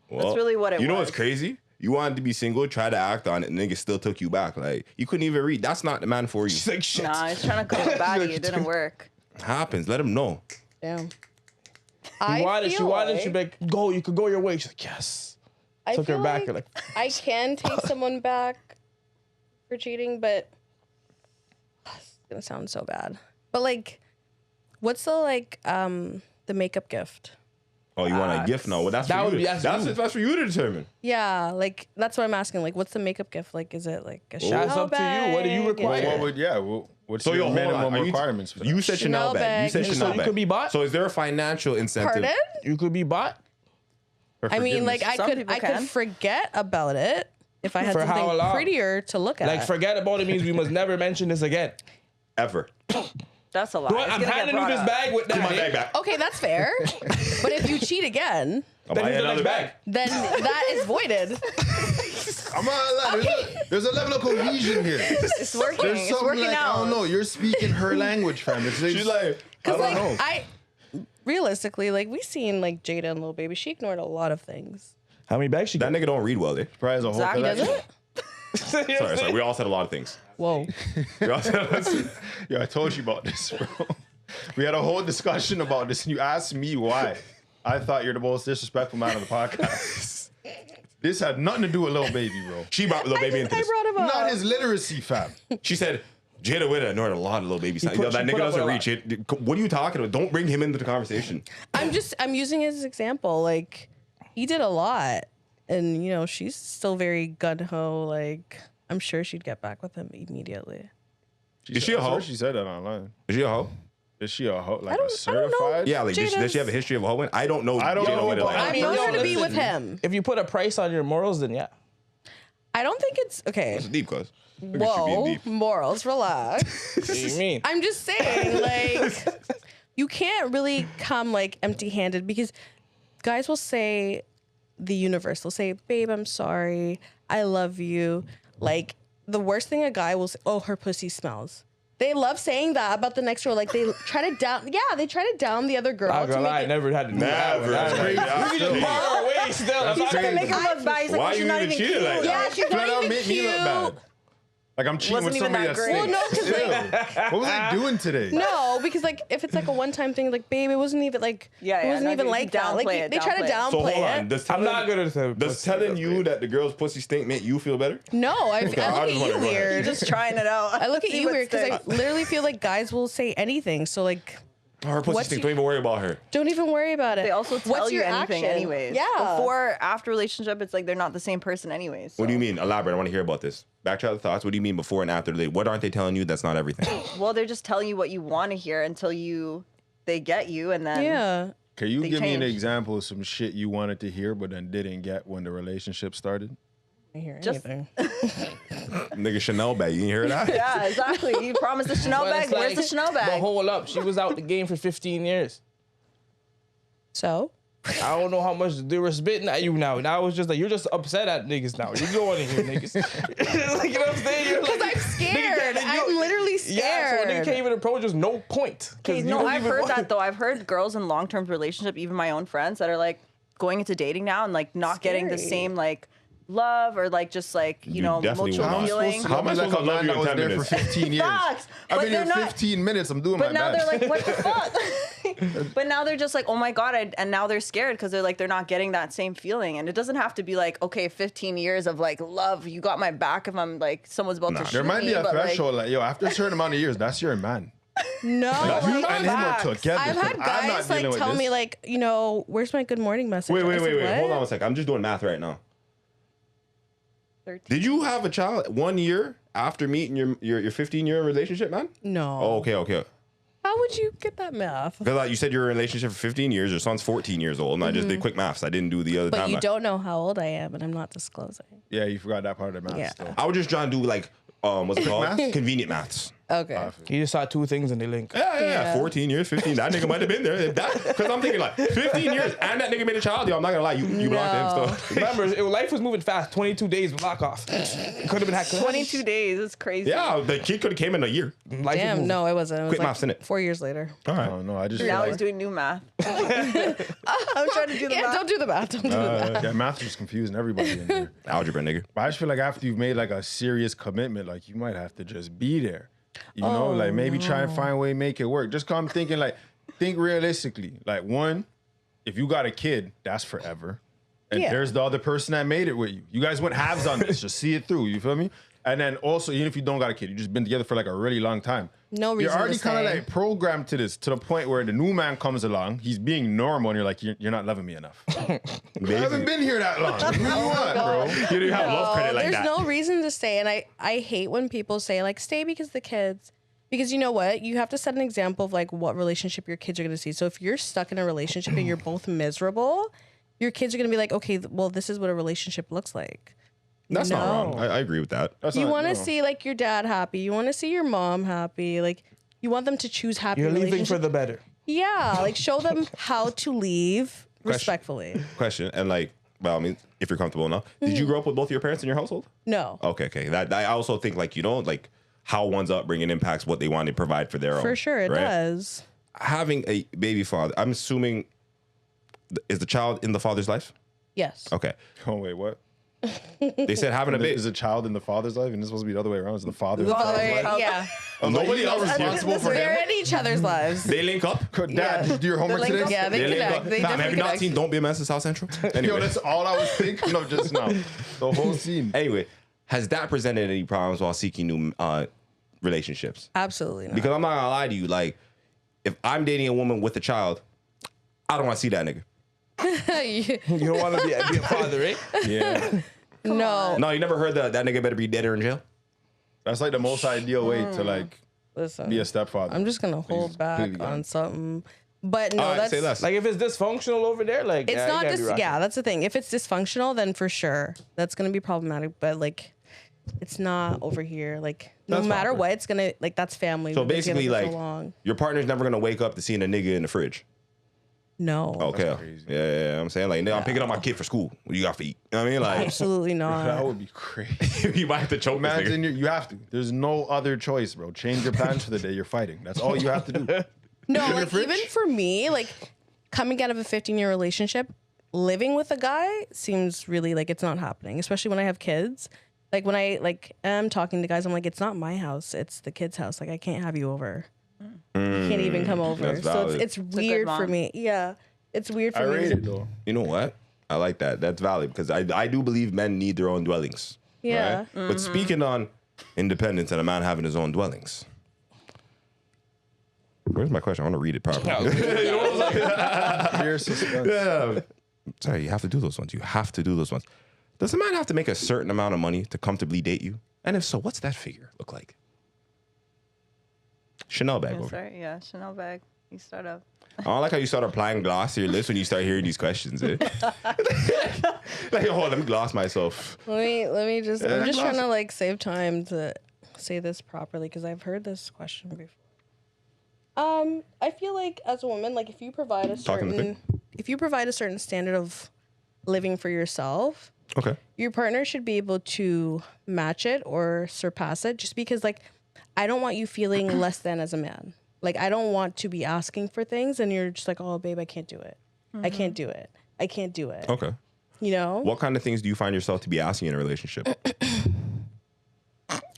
Well, really what it You know was. what's crazy? You wanted to be single, try to act on it, and niggas still took you back. Like you couldn't even read. That's not the man for you. She's like, shit. Nah, I was trying to call a baddie. It didn't work. Happens. Let him know. Damn. She wanted, like, she'd be like, go, you could go your way. She's like, yes. I Took her feel back. like Like, I can take someone back for cheating, but it's gonna sound so bad. But like, what's the makeup gift? Oh, you want a gift? No, well, that's That for would you. be- That's for you to determine. Yeah, like that's what I'm asking. Like, what's the makeup gift? Like, is it like a Chanel That's up to you. What do you bag? require? What would what's So your hold on. minimum Are you- requirements for that? You said Chanel bag. You said bag. Chanel So you bag. could be bought? So is there a financial incentive? Pardon? You could be bought For I mean, like forgiveness? I Some people could can. forget about it if I had For how something long? prettier to look at. like forget about it means we must never mention this again. Ever. That's a lot. Bro, It's I'm gonna get handing you brought this up. bag with that. Give my bag back. Okay, that's fair. But if you cheat again, I'll Then buy here's you the another next bag. bag. then that is voided. I'm not lying. There's a level of cohesion here. It's working. There's It's something working like, out. I don't know. You're speaking her language, fam. It's She's like, I Because don't like know. I realistically, like we seen like Jada and Lil Baby, she ignored a lot of things. How many bags she That got? nigga don't read well, eh? probably has a whole Exactly. Does collection. it? Sorry. We all said a lot of things. Whoa. We all said, Yeah, I told you about this, bro. We had a whole discussion about this, and you asked me why. I thought you're the most disrespectful man on the podcast. This had nothing to do with Lil Baby, bro. she brought Lil Baby into I this. brought him up. Not his literacy, fam. She said, Jada Witta ignored a lot of Lil Baby sounds. put- Yo, that she nigga put up doesn't with a reach it. What are you talking about? Don't bring him into the conversation. I'm using his example. Like he did a lot, and you know she's still very gun ho. Like I'm sure she'd get back with him immediately. Is she a I swear hoe? She said that online. Is she a hoe? Is she a hoe? Like I don't a know. certified? Yeah, like does she have a history of hoeing? I don't know. I don't Jada know, Witta but like I that. mean, want yo, her to be listen. with him. If you put a price on your morals, then yeah. I don't think it's okay. It's deep, cuz. Whoa, deep. morals, relax. What do you mean? I'm just saying, like, you can't really come like empty-handed because guys will say the universe. They'll say, "Babe, I'm sorry. I love you." Like the worst thing a guy will say, "Oh, her pussy smells." They love saying that about the next girl. Like they try to down. Yeah, they try to down the other girl. I'm to gonna lie, I make it, never had to do that. Never. That's crazy. That's We can just bar our way still. I'm He's not gonna crazy. make her look bad. He's like, Why well, she's you not even even cheated cute. like yeah, that? she's Flat not out even make me look cute. bad. Like I'm cheating Wasn't with even somebody that that's great. Well, no, 'cause, Ew. What was I doing today? No, because like if it's like a one-time thing, like babe, it wasn't even like Yeah, it yeah, wasn't no, even you like that. Like downplay it, they try to downplay it. So downplay hold on. it. Does I'm telling, not good at the does telling you that the girl's pussy stink make you feel better? No, I I look just at wanna you go ahead. weird. Just trying it out. I look at See you what weird because I sticks. literally feel like guys will say anything. So like, Oh, her pussy What's stink. you- Don't even worry about her. don't even worry about it. They also tell What's you your anything action? anyways. Yeah. Before, after relationship, it's like they're not the same person anyways. What do you mean? Elaborate. I want to hear about this. Backtrack the thoughts. What do you mean before and after? What aren't they telling you? That's not everything. Well, they're just telling you what you want to hear until they get you, and then Yeah. Can you They give me an change. example of some shit you wanted to hear but then didn't get when the relationship started? I hear Just- anything. Nigga Chanel bag. You didn't hear that? yeah, exactly. You promised the Chanel But bag. it's Where's like, the Chanel But bag? hold up, she was out the game for 15 years. So I don't know how much they were spitting at you now. Now it's just like you're just upset at niggas now. You're going in here, niggas. Like, you know what I'm saying? You're because like, I'm scared. Nigga, I'm literally scared. yeah, so a nigga can't even approach. There's no point. 'Cause Okay, you no, don't I've even heard want- that though. I've heard girls in long-term relationship, even my own friends, that are like going into dating now and like not getting the Scary. same like love or like just like you know definitely mutual will not. feeling. How am I supposed to love you in 10 there minutes? for 15 years? Facts, I've but been they're here not- 15 minutes. I'm doing But my now best. they're like, what the fuck? But now they're just like, oh my God. And now they're scared because they're like, they're not getting that same feeling. And it doesn't have to be like, okay, 15 years of like love. You got my back if I'm like, someone's about to shoot there might me. be a but, like, threshold like, yo, after a certain amount of years, that's your man. No, You like, and him are facts. together. I've had I'm not guys like dealing with tell this. me like, you know, where's my good morning message? Wait. I said, what? Hold on a sec. I'm just doing math right now. 13. Did you have a child 1 year after meeting your 15-year relationship, man? No. Oh, okay. How would you get that math? Because like you said, you're in a relationship for 15 years. Your son's 14 years old, and I just did quick maths. I didn't do the other But time. you don't know how old I am, and I'm not disclosing. Yeah, you forgot that part of the math Yeah. still. I was just trying to do like what's it called? maths? Convenient maths. Okay. You just saw two things and they link. Yeah. Yeah. 14 years, 15. That nigga might have been there. Because I'm thinking like 15 years and that nigga made a child. Yo, I'm not gonna lie. You belong to him still. Remember, life was moving fast. 22 days block off. Could have been hacked. 22 days. It's crazy. Yeah, the kid could have came in a year. Life was Damn, moving. no, it wasn't. It was Quick like maths, innit? 4 years later. All I right. don't know. I just feel Now like, he's doing new math. I'm trying to do the Yeah, math. don't do the math. Don't do the math. yeah, math is confusing everybody in there. Algebra, nigga. But I just feel like after you've made like a serious commitment, like you might have to just be there. You know, like maybe try and find a way to make it work. Just come thinking like, think realistically. Like one, if you got a kid, that's forever. And Yeah. there's the other person that made it with you. You guys went halves on this. Just see it through. You feel me? And then also, even if you don't got a kid, you just been together for like a really long time. No reason You're already to kind of stay. like programmed to this, to the point where the new man comes along, he's being normal, and you're like, you're not loving me enough. I haven't been here that long. What do you want, bro? You didn't have love credit like There's that. no reason to stay. And I hate when people say, like, stay because the kids. Because you know what? You have to set an example of, like, what relationship your kids are going to see. So if you're stuck in a relationship and you're both miserable, your kids are going to be like, okay, well, this is what a relationship looks like. That's not wrong. No. I agree with that. That's You not- want to no. see, like, your dad happy. You want to see your mom happy. Like, you want them to choose happy You're leaving relationships. for the better. Yeah, like, show them how to leave respectfully. Question, and like, well, I mean, if you're comfortable enough, did you grow up with both of your parents in your household? No. Okay. That I also think, like, you know, like how one's upbringing impacts what they want to provide for their own. For sure, it right? does. Having a baby father, I'm assuming, is the child in the father's life? Yes. Okay. Oh, wait, what? They said having a baby. Is a child in the father's life, and this is supposed to be the other way around? Is the father in the Father, father's life? yeah. Nobody else is That's- responsible for They're him. in each other's lives. They link up. Dad, Yeah. did you do your homework link today? up? Yeah, they link connect. up. They Fam, have definitely you not connect. seen Don't Be a Menace to South Central? Yo, Anyway. that's all I was thinking of just now. The whole scene. Anyway, has that presented any problems while seeking new relationships? Absolutely not. Because I'm not gonna lie to you, like, if I'm dating a woman with a child, I don't want to see that nigga. You don't want to be a father, eh? Yeah. no. No, you never heard that nigga better be dead or in jail? That's like the most ideal way to like Listen, be a stepfather. I'm just gonna hold He's back completely on gone. something. But no, All right, that's say less. Like if it's dysfunctional over there, like it's yeah, not you gotta be just rocking. yeah, that's the thing. If it's dysfunctional, then for sure that's gonna be problematic. But like it's not over here. Like no That's matter proper. what, it's gonna like that's family. So We've been basically, together for like, so long. your partner's never gonna wake up to seeing a nigga in the fridge. No. Okay. crazy. Yeah, I'm saying, like, nigga, I'm picking up my kid for school. What do you got for eat? You know what I mean? Like, Absolutely That not. would be crazy. you might have to choke this nigga. Imagine you have to. There's no other choice, bro. Change your plans for the day you're fighting. That's all you have to do. No, your like fridge? even for me, like coming out of a 15-year relationship, living with a guy seems really like it's not happening, especially when I have kids. Like when I like am talking to guys, I'm like, it's not my house, it's the kid's house. Like I can't have you over. You can't even come over. That's So valid. it's good weird for mom. me. Yeah. It's weird for I me. rate it though. You know what? I like that. That's valid because I do believe men need their own dwellings. Yeah. Right? But speaking on independence and a man having his own dwellings. Where's my question? I want to read it properly. Pure suspense. Yeah. Sorry, you have to do those ones. You have to do those ones. Does a man have to make a certain amount of money to comfortably date you? And if so, what's that figure look like? Chanel bag Yes, over. sir. Yeah, Chanel bag. You start up. I don't like how you start applying gloss to your lips when you start hearing these questions. Eh? Like, hold on, let me gloss myself. Let me just I'm just Lots trying to of- like save time to say this properly because I've heard this question before. I feel like as a woman, like if you provide a Talking to certain standard of living for yourself, Okay. your partner should be able to match it or surpass it just because like I don't want you feeling less than as a man. Like I don't want to be asking for things and you're just like, oh babe, I can't do it. I can't do it. I can't do it. Okay. You know? What kind of things do you find yourself to be asking in a relationship?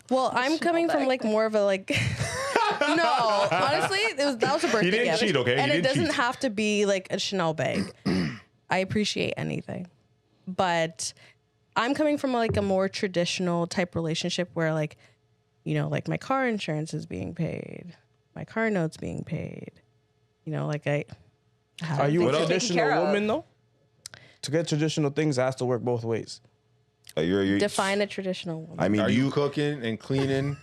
Well, I'm coming from like more of a like no, honestly, that was a birthday didn't gift. cheat, okay? And You it didn't doesn't cheat. have to be like a Chanel bag. I appreciate anything. But I'm coming from like a more traditional type relationship where like, you know, like my car insurance is being paid, my car note's being paid. You know, like I have Are you a What else? Taken care traditional of. woman though? To get traditional things, it has to work both ways. You're define a traditional woman. I mean, Are do you you cooking and cleaning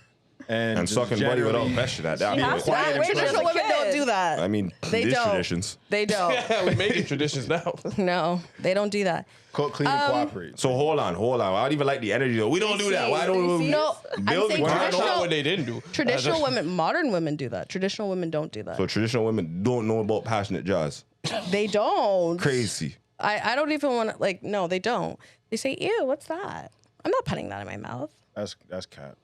and and just sucking buddy without generally- question at that? She point. has to. quiet and Traditional present? women don't do that. I mean, They these don't. traditions. They don't. Yeah, we made it traditions now. No, they don't do that. Cook, clean, and cooperate. So hold on. I don't even like the energy though. We don't do that. Why don't we? No, I'm Building saying car That's not traditional, what they didn't do. traditional women, modern women do that. Traditional women don't do that. So traditional women don't know about passionate jazz. They don't. Crazy. I don't even want to, like, no, they don't. They say, ew, what's that? I'm not putting that in my mouth. That's cat.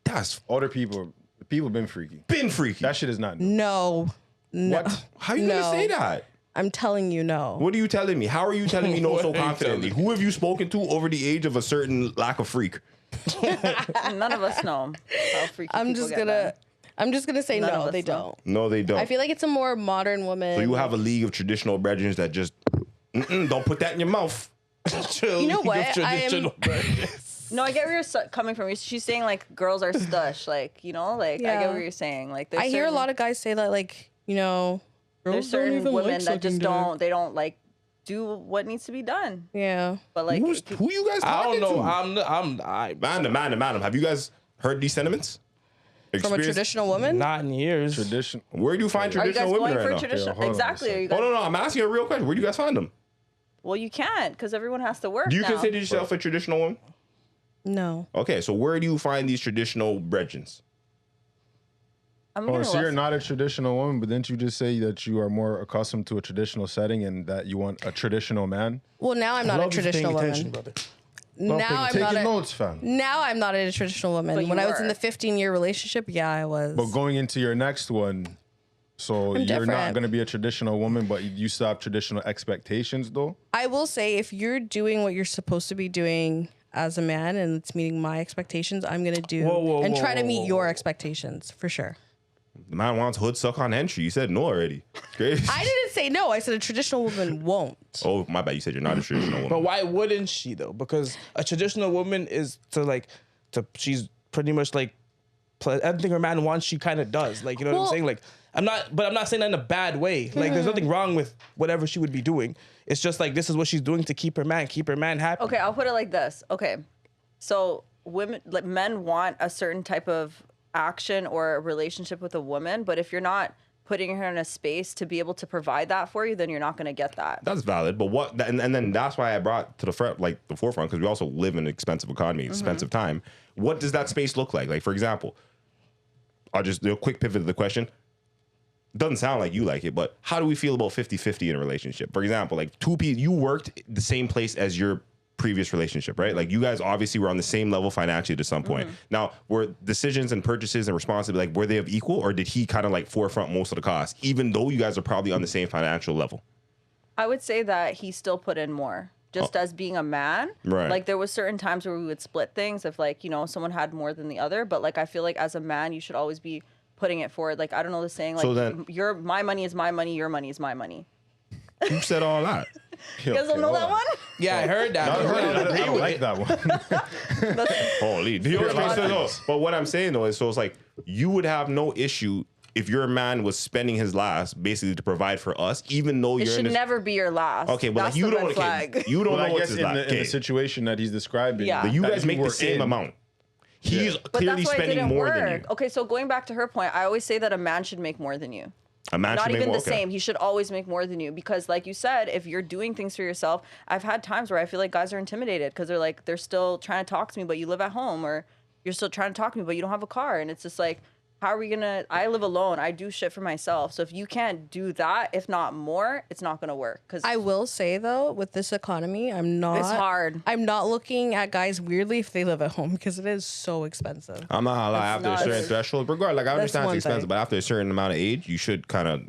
That's Older people been freaky. been freaky. That shit is not new. No. No. What? How you No. gonna say that? I'm telling you no. What are you telling me? How are you telling me no What so are you confidently? telling Who have you spoken to over the age of a certain lack of freak? None of us know how freaky I'm people just get gonna down. I'm just gonna say None of no, us they know. don't. No, they don't. I feel like it's a more modern woman. so you have a league of traditional brethren that just don't put that in your mouth. You know what? I am- No, I get where you're coming from. She's saying like girls are stush, like I get what you're saying. Like I hear a lot of guys say that, like there's girls don't certain even women like that just sucking they don't like do what needs to be done. Yeah, but like who you guys I talking don't know. to? Madam, have you guys heard these sentiments? From a traditional woman? Not in years. Where do you find Are you guys traditional women going right for now? traditional? hold on a Exactly. Are you Oh guys? no, I'm asking a real question. Where do you guys find them? Well, you can't because everyone has to work. Do you now. consider yourself a traditional woman? No. Okay, so where do you find these traditional brethrens? I'm Oh, gonna so you're listen. not a traditional woman, but didn't you just say that you are more accustomed to a traditional setting and that you want a traditional man? Well, now I'm not a Love you for paying traditional attention, woman. brother. Now I'm Take not your a. notes, fam. Now I'm not a traditional But woman. you When I was in were. the 15-year relationship, yeah, I was. But going into your next one, so I'm you're not different. going to be a traditional woman, but you still have traditional expectations, though? I will say, if you're doing what you're supposed to be doing as a man and it's meeting my expectations, I'm gonna do and try to meet your expectations for sure. The man wants hood suck on entry. You said no already. It's crazy. I didn't say no. I said a traditional woman won't. Oh, my bad. You said you're not a traditional woman. But why wouldn't she though? Because a traditional woman is she's pretty much like everything her man wants. She kind of does. Like, you know what I'm Well- saying? Like, I'm not saying that in a bad way. Like, there's nothing wrong with whatever she would be doing. It's just like this is what she's doing to keep her man happy. Okay, I'll put it like this. Okay, so men want a certain type of action or a relationship with a woman, but if you're not putting her in a space to be able to provide that for you, then you're not going to get that. That's valid, but and then that's why I brought to the front, like the forefront, because we also live in an expensive economy, expensive time. What does that space look like? Like, for example, I'll just do a quick pivot to the question. Doesn't sound like you like it, but how do we feel about 50-50 in a relationship? For example, like two people, you worked the same place as your previous relationship, right? Like you guys obviously were on the same level financially to some point. Now, were decisions and purchases and responsibility, like were they of equal, or did he kind of like forefront most of the costs, even though you guys are probably on the same financial level? I would say that he still put in more. Just as being a man, Right. like there was certain times where we would split things if like, someone had more than the other. But like, I feel like as a man, you should always be putting it forward. Like, I don't know the saying, like, So then- my money is my money, your money is my money. Who said all that? You guys don't know that one? Yeah, I heard that. I don't like that one. Holy. But what I'm saying though is, so it's like you would have no issue if your man was spending his last basically to provide for us, even though It you're in should this. never be your last. Okay, but that's like you the don't. red flag. You don't Well, know I what's guess his in last. the situation that he's describing, Yeah. You that guys make were the same in. amount. He's But clearly that's why it spending didn't more work. than you. Okay, so going back to her point, I always say that a man should make more than you. A man Not should make even more, the okay. same. He should always make more than you because, like you said, if you're doing things for yourself, I've had times where I feel like guys are intimidated because they're still trying to talk to me, but you live at home, or you're still trying to talk to me, but you don't have a car, and it's just like, how are we gonna? I live alone. I do shit for myself. So if you can't do that, if not more, it's not gonna work. Because I will say though, with this economy, I'm not. It's hard. I'm not looking at guys weirdly if they live at home because it is so expensive. I'm not gonna lie. It's After a not- certain threshold, regardless, like I That's understand one it's expensive, thing. but after a certain amount of age, you should kind of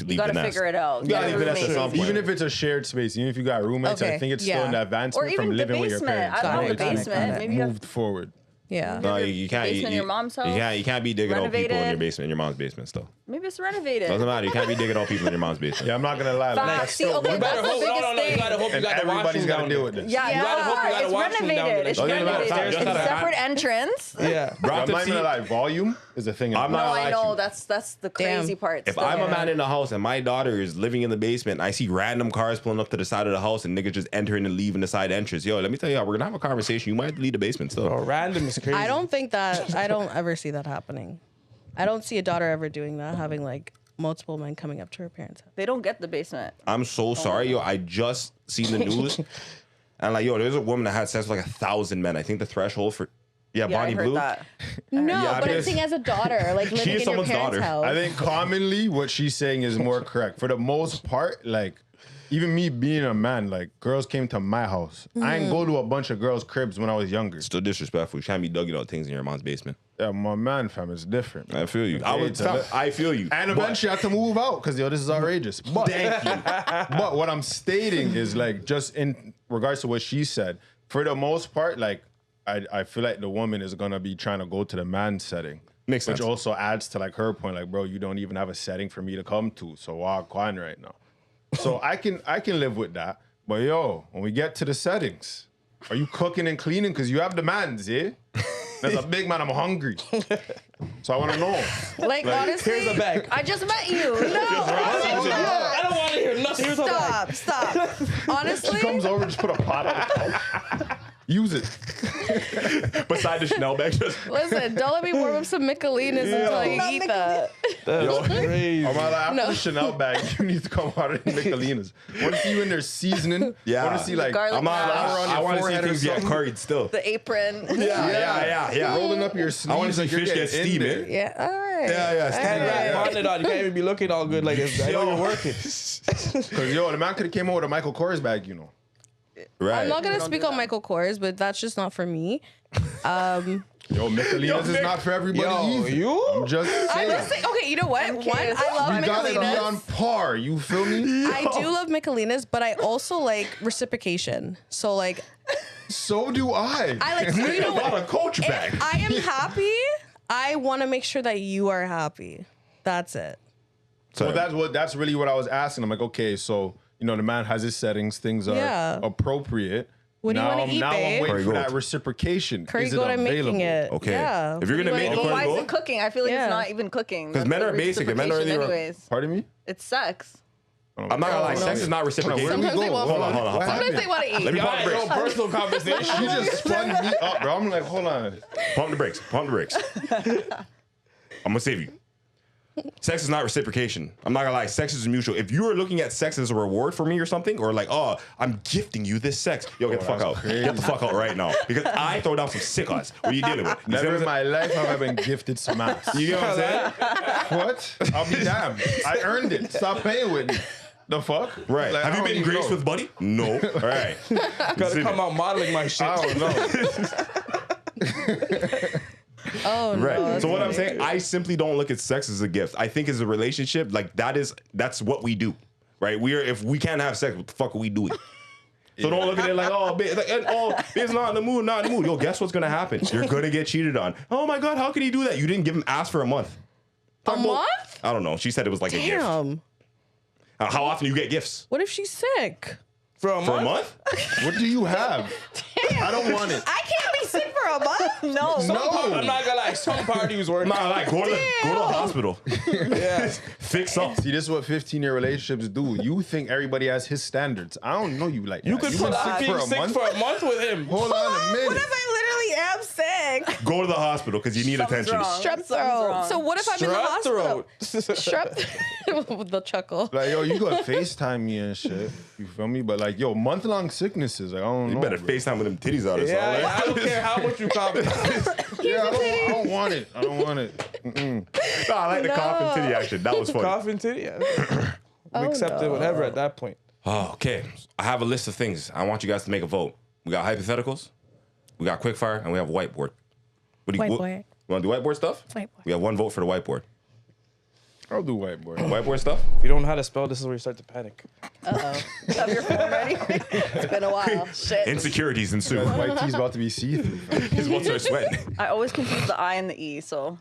leave you gotta the nest. figure it out. You gotta You leave the gotta nest at roommate. some point. Even if it's a shared space, even if you got roommates, I Okay, think it's yeah. still an Or advancement even from the living with your basement. parents. I don't have a Got it. basement. Maybe you have Moved forward. Yeah. No, you can't. basement in your mom's house? You can't be digging out people in your Renovated? basement, in your mom's basement still. maybe it's renovated. Doesn't matter. You can't be digging out people in your mom's basement. Yeah, I'm not gonna lie. Like, Facts. that's See, still okay, one that's thing. the hope, biggest no, you thing. gotta hope you And got the everybody's washroom got down to deal there. with this. Yeah, You gotta hope you got a it's washroom down renovated. there. It's Don't even renovated. gotta- It's just gotta- separate entrance. Yeah. Bro, I'm to not see- even gonna lie. Volume is a thing. I'm No, not I like know. you. That's the Damn. crazy part. If still. I'm a man in the house and my daughter is living in the basement, and I see random cars pulling up to the side of the house and niggas just entering and leaving the side entrance. Yo, let me tell you, we're gonna have a conversation. You might have to leave the basement still. Bro, random is crazy. I don't think that. I don't ever see that happening. I don't see a daughter ever doing that, having like multiple men coming up to her parents' house. They don't get the basement. I'm so sorry, yo. I just seen the news, and like, yo, there's a woman that had sex with like 1,000 men. I think the threshold for, Yeah, Bonnie I heard Blue. that. No, Yeah, but I'm because saying as a daughter, like living is in your someone's parents' daughter. house. I think commonly what she's saying is more correct. For the most part, like even me being a man, like girls came to my house. I ain't go to a bunch of girls' cribs when I was younger. Still disrespectful. You can't be dugging out things in your mom's basement. Yeah, my man, fam, is different. I feel you. Okay, I feel you. And But- eventually I had to move out because, yo, this is outrageous. But, Thank you. but what I'm stating is, like, just in regards to what she said, for the most part, like, I feel like the woman is going to be trying to go to the man setting. Makes sense. Which also adds to, like, her point, like, bro, you don't even have a setting for me to come to. So walk on right now. So I can live with that. But, yo, when we get to the settings, Are you cooking and cleaning? Because you have demands, yeah? As a big man, I'm hungry. So I want to know. Like, honestly, Here's a bag. I just met you. I don't want to hear nothing. Here's a bag. Stop. Honestly, She comes over, just put a pot on the couch. Use it. Beside the Chanel bag, just listen, don't let me warm up some Michelinas until you eat that. That's crazy. I'm like, after No. the Chanel bag, you need to come out of the Michelinas. Want to see you in there seasoning. Yeah. Want to see like Garlic I'm not. mash. on I your want to see forehead or things get something. curried still. The apron. Yeah. rolling up your sleeves. I want to see like you're fish get getting in steam, there. eh? Yeah, all right. Yeah, steam All it. right. Pound it on. You can't even be looking all good like this. I know you're working. Because the man could have came over with a Michael Kors bag, you know. Right. I'm not gonna don't speak do on that. Michael Kors, but that's just not for me. Yo, Michelinas is not for everybody Yo, either. you? I'm just I saying. must say, okay, you know what? One, curious. I love You gotta be on Michelinas. par. You feel me? I do love Michelinas, but I also like reciprocation. So like, So do I. I like. You know Not what? a coach bag. If I am happy, I want to make sure that you are happy. That's it. Well, that's really what I was asking. I'm like, okay, so you know, the man has his settings, things are Yeah. appropriate. What do you now, wanna eat, now babe? I'm waiting Curry for goat. that reciprocation. Curry Is it goat, I'm available? making it. Okay. Yeah. If you're gonna What do you make wanna the eat? Why is Go? it cooking? I feel like Yeah. it's not even cooking. 'Cause That's men the are basic and men are reciprocation really- anyways. Pardon me? It's sex. I'm not gonna lie. No. Sex is not reciprocated. Where do we Sometimes they go? want Hold on, food. hold on. What Sometimes happened? they want to eat. Let me pump the Yo, brakes. personal conversation. You just spun me up, bro. I'm like, hold on. Pump the brakes. Pump the brakes. I'm gonna save you. Sex is not reciprocation. I'm not gonna lie. Sex is mutual. If you are looking at sex as a reward for me or something, or like, oh, I'm gifting you this sex, yo, get the fuck out. Get the fuck out right now. Because I throw down some sick ass. What are you dealing with? You see Never what in I'm my life have I been gifted some ass. saying? You get what I'm saying? What? I'll be damned. I earned it. Stop playing with me. The fuck? Right. Like, Have I you don't been even graced know. with Buddy? No. All right. Gotta come out modeling my shit. I don't know. Oh no. Right. that's So what I'm funny. saying, I simply don't look at sex as a gift. I think as a relationship, like that's what we do. Right? If we can't have sex, what the fuck are we doing? So don't look at it like, oh, babe, it's not in the mood, not in the mood. Yo, guess what's gonna happen? You're gonna get cheated on. Oh my god, how could he do that? You didn't give him ass for a month. A month? I don't know. She said it was like a gift. Damn. How often do you get gifts? What if she's sick? For a For a month? month? What do you have? I don't want it. I can't be sick for a month. No. I'm not gonna lie. Some parties work. Nah, like go to the hospital. Yeah. Fix up. See, this is what 15-year relationships do. You think everybody has his standards. I don't know you like You that. could been put being sick for a month with him. Hold on a minute. What if I literally am sick? Go to the hospital because you need Something's attention. wrong. Strep Something's throat. wrong. So what if I'm in the Strep hospital? throat. Strep. With the chuckle. Like, yo, you gotta FaceTime me and shit. You feel me? But like, yo, month-long sicknesses, like, I don't know. You better bro. FaceTime with them titties out or Yeah, something. I don't care how much you compromise. Yeah, I don't want it. I don't want it. Mm-mm. Nah, I like the cough and No. titty action. That was funny. Coughing titty. Yeah. I'm accepting whatever at that point. Oh, okay. I have a list of things. I want you guys to make a vote. We got hypotheticals, we got Quickfyre, and we have whiteboard. What do you Whiteboard. You want to do whiteboard stuff? Whiteboard. We have one vote for the whiteboard. I'll do whiteboard. Whiteboard stuff? If you don't know how to spell, this is where you start to panic. Uh-oh. Have your phone ready? It's been a while. Shit. Insecurities ensue. White tea's about to be see-through. His what's are sweating. I always confuse the I and the E, so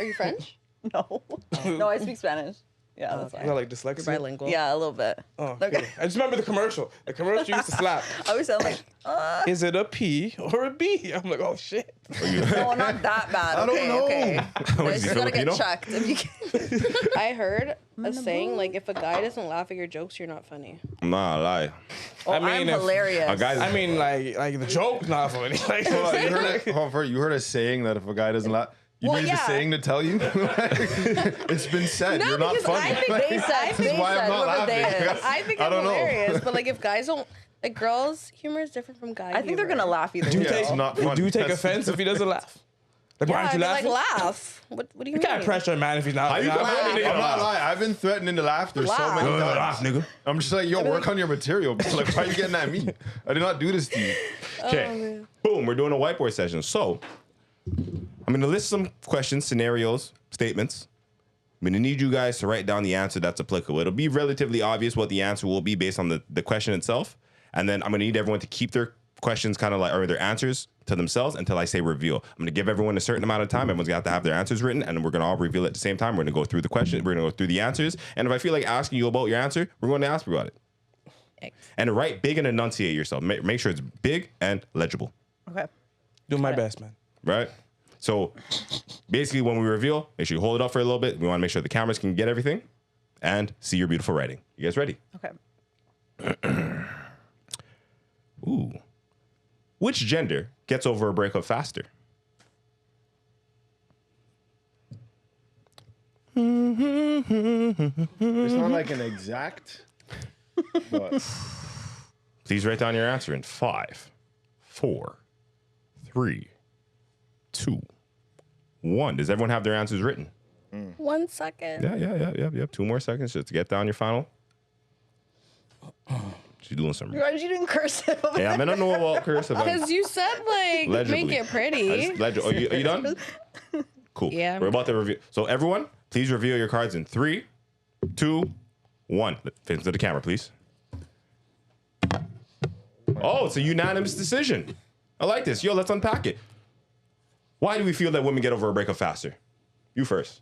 Are you French? no. No, I speak Spanish. Yeah, that's Is fine. that like dyslexia? Bilingual. Yeah, a little bit. Oh, Okay. okay. I just remember the commercial. The commercial used to slap. I always sound like, Is it a P or a B? I'm like, oh shit. no, not that bad. I don't Okay, know. okay. What is You he, gotta Filipino? get checked. If you can. I heard a saying like, if a guy doesn't laugh at your jokes, you're not funny. I'm not gonna lie. Oh, I mean, I'm if- hilarious. A guy, I mean, like the joke's not funny. Like, Hold on, you heard a saying that if a guy doesn't laugh, you Well, need yeah. the saying to tell you? It's been said. No, You're not because funny. I think they said, This is why I'm not whoever they laughing. is. I think I I'm don't know. hilarious, but like if guys don't, like girls' humor is different from guys. I think they're gonna laugh either do you way. it's take, not funny. do you take That's- offense if he doesn't laugh? Like, why Yeah, aren't I you mean, laughing? like laugh. What do you You mean? can't pressure a man if he's not. How you not come laughing. out and I'm not lying. I've been threatening to laughter so Laugh. many laugh, times. nigga. I'm just like, yo, work on your material. Like, why are you getting at me? I did not do this to you. Okay. Boom, we're doing a whiteboard session. So, I'm going to list some questions, scenarios, statements. I'm going to need you guys to write down the answer that's applicable. It'll be relatively obvious what the answer will be based on the question itself. And then I'm going to need everyone to keep their questions kind of like, or their answers to themselves until I say reveal. I'm going to give everyone a certain amount of time. Everyone's going to have their answers written, and we're going to all reveal at the same time. We're going to go through the question. We're going to go through the answers. And if I feel like asking you about your answer, we're going to ask you about it. And write big and enunciate yourself. Make sure it's big and legible. Okay. Do my best, man. Right? So basically, when we reveal, make sure you hold it up for a little bit. We want to make sure the cameras can get everything and see your beautiful writing. You guys ready? Okay. Ooh. Which gender gets over a breakup faster? It's not like an exact, but Please write down your answer in 5, 4, 3, 2, 1. Does everyone have their answers written? 1 second. Yeah. 2 more seconds just to get down your final. She's doing some. Why are you doing cursive? Yeah, I mean, I don't know about cursive. Because you said, like, Legibly. make it pretty. Are you done? Cool. Yeah. We're about to review. So everyone, please reveal your cards in 3, 2, 1. Face into the camera, please. Oh, it's a unanimous decision. I like this. Yo, let's unpack it. Why do we feel that women get over a breakup faster? You first.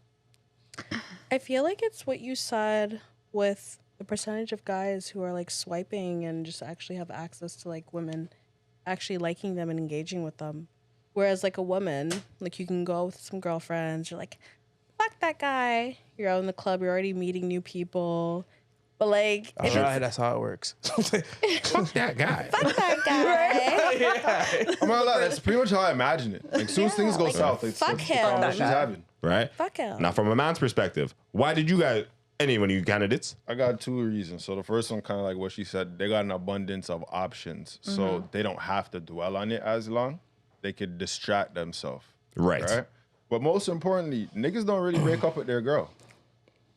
I feel like it's what you said with the percentage of guys who are like swiping and just actually have access to like women actually liking them and engaging with them. Whereas like a woman, like you can go with some girlfriends, you're like, fuck that guy. You're out in the club, you're already meeting new people. But like, All right, that's how it works. Fuck that guy. fuck that guy. I'm not lie, that's pretty much how I imagine it. Like, soon as things go south, it's fuck that's him. what she's having. Right? Fuck him. Now, from a man's perspective, why did you guys, anyone of you candidates? I got 2 reasons. So the first one, kind of like what she said, they got an abundance of options, so they don't have to dwell on it as long. They could distract themselves. Right. But most importantly, niggas don't really break up with their girl.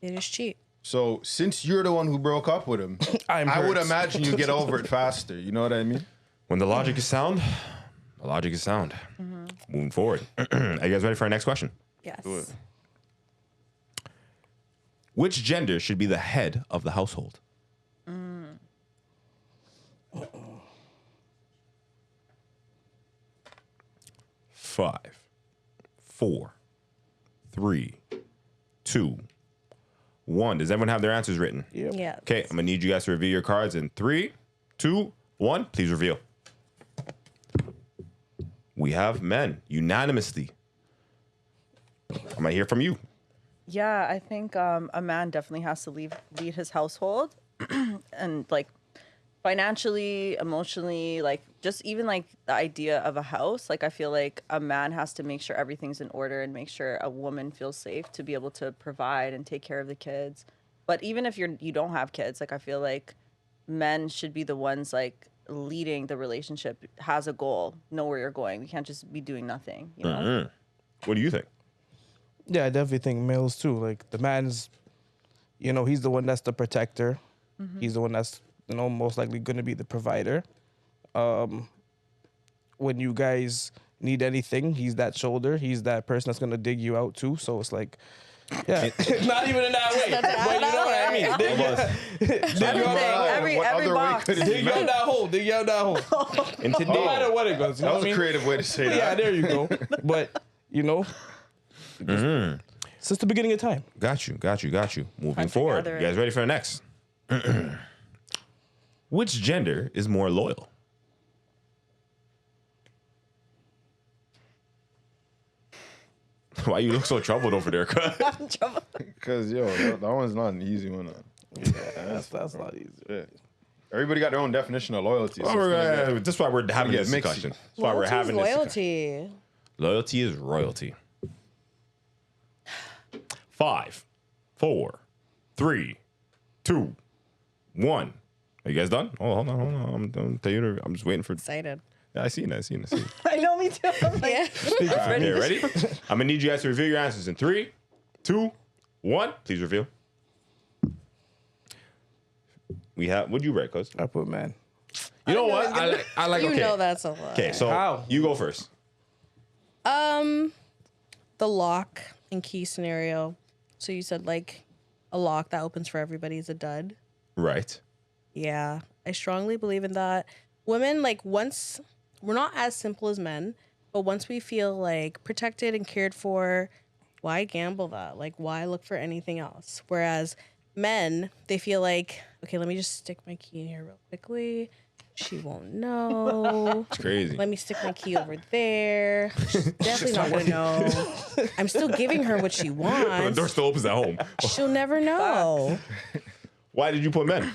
They just cheat. So since you're the one who broke up with him, I'm I would hurt. imagine you get over it faster. You know what I mean? When the logic is sound, the logic is sound. Moving forward. Are you guys ready for our next question? Yes. Do it. Which gender should be the head of the household? Five, 4, 3, 2, 1. Does everyone have their answers written? Yeah. Okay, I'm gonna need you guys to reveal your cards in 3, 2, 1. Please reveal. We have men unanimously. I might hear from you. Yeah, I think a man definitely has to lead his household, and like financially, emotionally, like just even like the idea of a house. Like I feel like a man has to make sure everything's in order and make sure a woman feels safe to be able to provide and take care of the kids. But even if you don't have kids, like I feel like men should be the ones like leading the relationship, has a goal, know where you're going. We can't just be doing nothing, you know? What do you think? Yeah, I definitely think males too. Like the man's, he's the one that's the protector. He's the one that's, most likely going to be the provider. When you guys need anything, he's that shoulder. He's that person that's going to dig you out too. So it's like, yeah, not even in that way, but you know what I mean. Dig you out that hole. Every other box. way could it Dig you out that hole. Dig you out that hole. And today, No matter what it goes. You That know was what I a mean? creative way to say that. Yeah, there you go. But since the beginning of time. got you. Moving to forward. gather You guys ready for the next? Which gender is more loyal? Why you look so troubled over there? Because, that one's not an easy one. That's not easy. Yeah. Everybody got their own definition of loyalty. So Oh, it's gonna right. That's why we're having get this mixy. discussion. That's why we're Loyalty is having this discussion. loyalty. Loyalty is royalty. 5, 4, 3, 2, 1. Are you guys done? Oh, hold on. I'm just waiting for. Excited. Yeah, I seen it. I know, me too. I'm like, Yeah. All right, ready? I'm gonna need you guys to reveal your answers in 3, 2, 1. Please reveal. We have. What'd you write, cuz? I put man. You know what? I like. You Okay. know that's a lot. Okay, so How? you go first. The lock and key scenario. So you said like a lock that opens for everybody is a dud. Right. Yeah, I strongly believe in that. Women, like once we're not as simple as men, but once we feel like protected and cared for, why gamble that? Like why look for anything else? Whereas men, they feel like, okay, let me just stick my key in here real quickly. She won't know. It's crazy. Let me stick my key over there. She's definitely not gonna know. I'm still giving her what she The wants. door still opens at home. She'll never know. Why did you put men?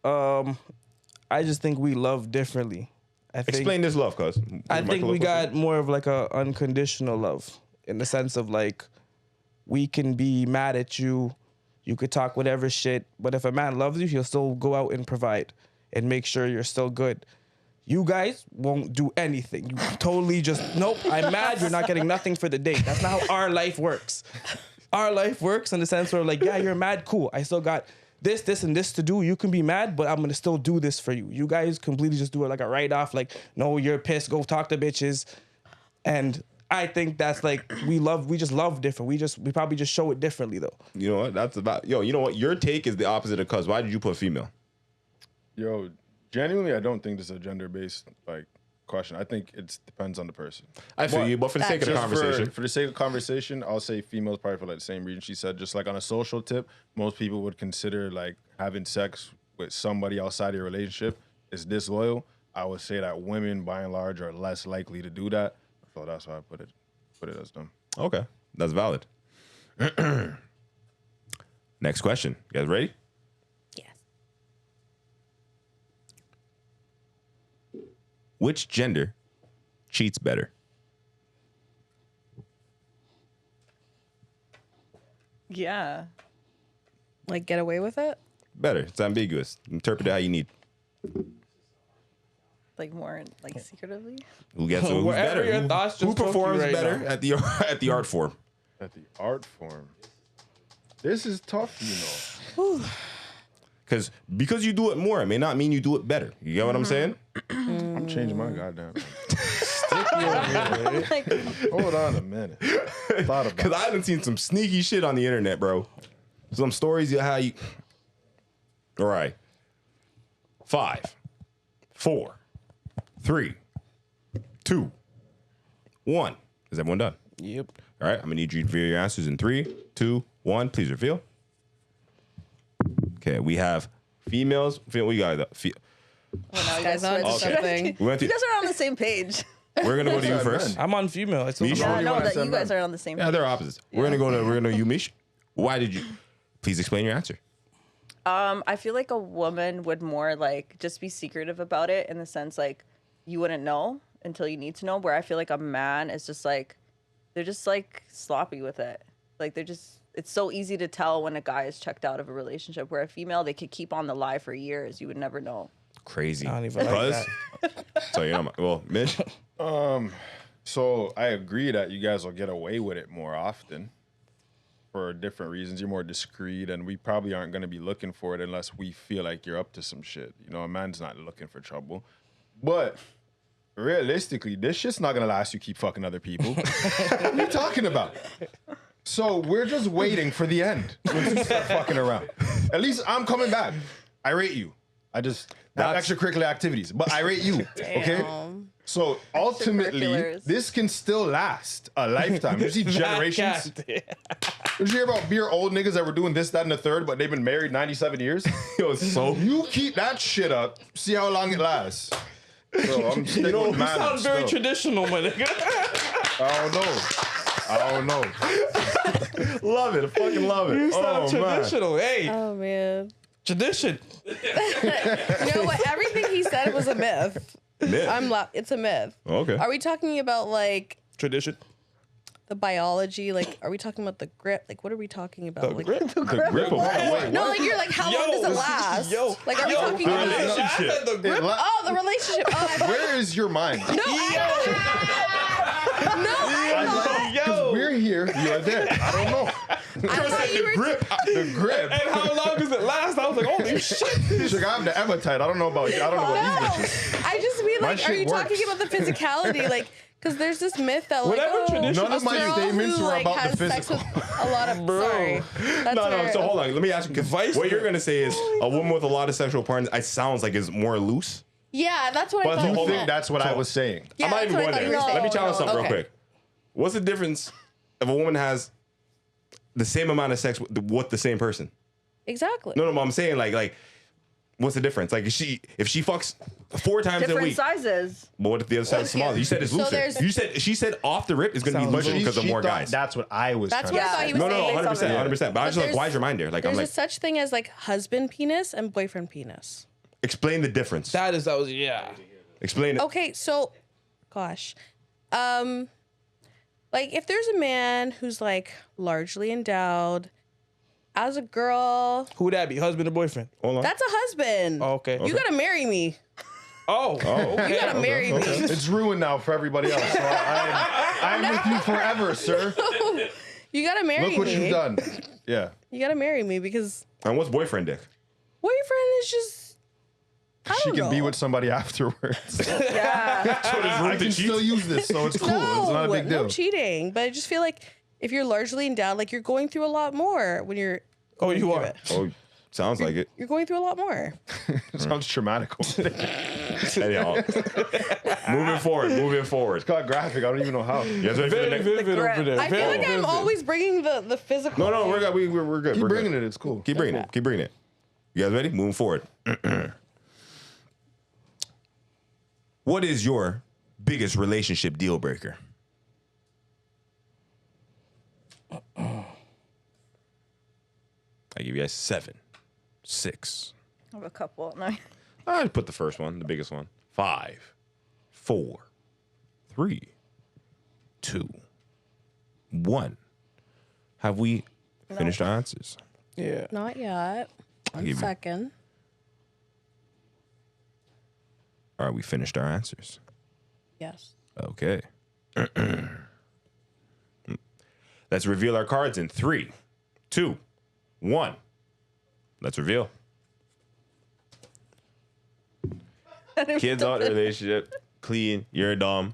I just think we love differently. I think, Explain this love, cuz. I think we got more of like a unconditional love in the sense of like we can be mad at you. You could talk whatever shit, but if a man loves you, he'll still go out and provide and make sure you're still good. You guys won't do anything. You totally just, nope, I'm mad, you're not getting nothing for the day. That's not how our life works. Our life works in the sense where like, yeah, you're mad, cool. I still got this, and this to do. You can be mad, but I'm gonna still do this for you. You guys completely just do it like a write-off, like, no, you're pissed, go talk to bitches. And I think that's like, we just love different. We probably just show it differently though. You know what? That's about, you know what? Your take is the opposite of cuz. Why did you put female? Yo, genuinely, I don't think this is a gender-based like question. I think it depends on the person. I feel you, but for the sake of the Just conversation. For the sake of conversation, I'll say females probably for like the same reason she said. Just like on a social tip, most people would consider like having sex with somebody outside of your relationship is disloyal. I would say that women, by and large, are less likely to do that. So that's why I put it as them. Okay, that's valid. Next question. You guys ready? Yes. Which gender cheats better? Yeah. Like, get away with it? Better. It's ambiguous. Interpret it how you need. Like more like secretively. Who gets who's Wherever better? your thoughts Who just took you performs right better now. at the art form? At the art form, this is tough, you know. Because you do it more, it may not mean you do it better. You get what I'm saying? I'm changing my goddamn. Sticky over here. Like, Hold on a minute. Thought about Because I haven't seen some sneaky shit on the internet, bro. Some stories of how you. All right. 5, 4, 3, 2, 1. Is everyone done? Yep. All right. I'm gonna need you to reveal your answers in 3, 2, 1. Please reveal. Okay. We have females. We got well, now you Guys guys on to switched. something. We went You to, guys are on the same page. we're gonna go to you first. I'm on female. It's Me? Yeah, I Sure. know when I that said you guys men. are on the same Yeah, page. they're opposites. We're gonna go to you, Mish. Why did you? Please explain your answer. I feel like a woman would more like just be secretive about it in the sense like you wouldn't know until you need to know. Where I feel like a man is just like they're just like sloppy with it. Like it's so easy to tell when a guy is checked out of a relationship. Where a female, they could keep on the lie for years. You would never know. Crazy. I don't even like Buzz? So you know, well, Mish. So I agree that you guys will get away with it more often for different reasons. You're more discreet, and we probably aren't going to be looking for it unless we feel like you're up to some shit. You know, a man's not looking for trouble. But realistically, this shit's not going to last. You keep fucking other people. What are you talking about? So we're just waiting for the end when you start fucking around. At least I'm coming back. I rate you. I just have extracurricular activities, but I rate you. Okay. So ultimately, Extracurriculars. this can still last a lifetime. You see generations. Did you hear about beer old niggas that were doing this, that, and the third, but they've been married 97 years? Yo, so You keep that shit up, see how long it lasts. So I'm sticking with You man sound very still. traditional, my nigga. I don't know. love it. I fucking love it. You sound man. traditional. Hey, Oh, man. tradition. You know what? Everything he said was a myth. Myth. It's a myth. Okay. Are we talking about like Tradition. the biology? Like, are we talking about the grip? Like, what are we talking about? Like, The grip of Wait, no, what? like you're like, how long does it last? Yo, Like, are we talking the about? relationship. I said the grip. Oh, the relationship. Oh, I thought, Where is your mind? no, I thought, Yo. We're here, you're there. I don't know. I thought you were. The grip. And how long does it last? I was like, holy shit. Shit, I have the appetite. I don't know about you. I don't know about these bitches. I just mean My like, are shit you talking works. about the physicality? Like, because there's this myth that like, Whatever oh, tradition- None of my girl statements who, were like, about the has sex physical. with a lot of. Bro. Sorry. That's No, where- so hold on. Let me ask you. 'Cause Vice what you're grip. gonna say is a woman with a lot of sexual partners. It sounds like is more loose. Yeah, that's what I But thought. you you I think meant. that's what I was saying. Yeah, I'm not that's even what I going thought you there. were saying. Let me challenge something real Okay. quick. What's the difference if a woman has the same amount of sex with the same person? Exactly. No, I'm saying like, what's the difference? Like, if she fucks 4 times a Different week, sizes. but what if the other side is smaller? You said it's So looser. She said off the rip is gonna be looser because of more guys. That's what I was. That's trying what to I thought say. he was No, saying. 100%. But I was just like, there's- why is your mind there? Like, I'm There's like, a such thing as like husband penis and boyfriend penis. explain the difference. That was yeah. Explain it. Okay, so, gosh, like if there's a man who's like largely endowed, as a girl, Who that be? Husband or boyfriend? Hold on. that's a husband. Oh, okay. You gotta marry me. Oh. You gotta marry me. It's ruined now for everybody else. So I'm with you forever, sir. You gotta marry Look what me. you've done. Yeah. You gotta marry me because And what's boyfriend dick? boyfriend is just. I She don't can be know. with somebody afterwards. Yeah. I can still use this, so it's cool. It's not a big deal. No cheating. But I just feel like if you're largely endowed, like you're going through a lot more when you're. Oh, you through are. it. Oh, sounds like it. You're going through a lot more. It sounds traumatic. Anyhow, moving forward. It's got graphic. I don't even know how. You guys ready for the Very next? vivid over there. I feel Very like I'm vivid. always bringing the physical. No, we're good. We're good. Keep We're bringing good. it. It's cool. Keep bringing it. Keep bringing it. You guys ready? Moving forward. What is your biggest relationship deal breaker? I give you guys 7, 6. I have a couple. No. I'd put the first one, the biggest one. 5, 4, 3, 2, 1. Have we finished our answers? Yeah. Not yet. I'll One give you- second. All right, we finished our answers. Yes. Okay. Let's reveal our cards in 3, 2, 1. Let's reveal. Kids out the relationship, clean, you're dumb,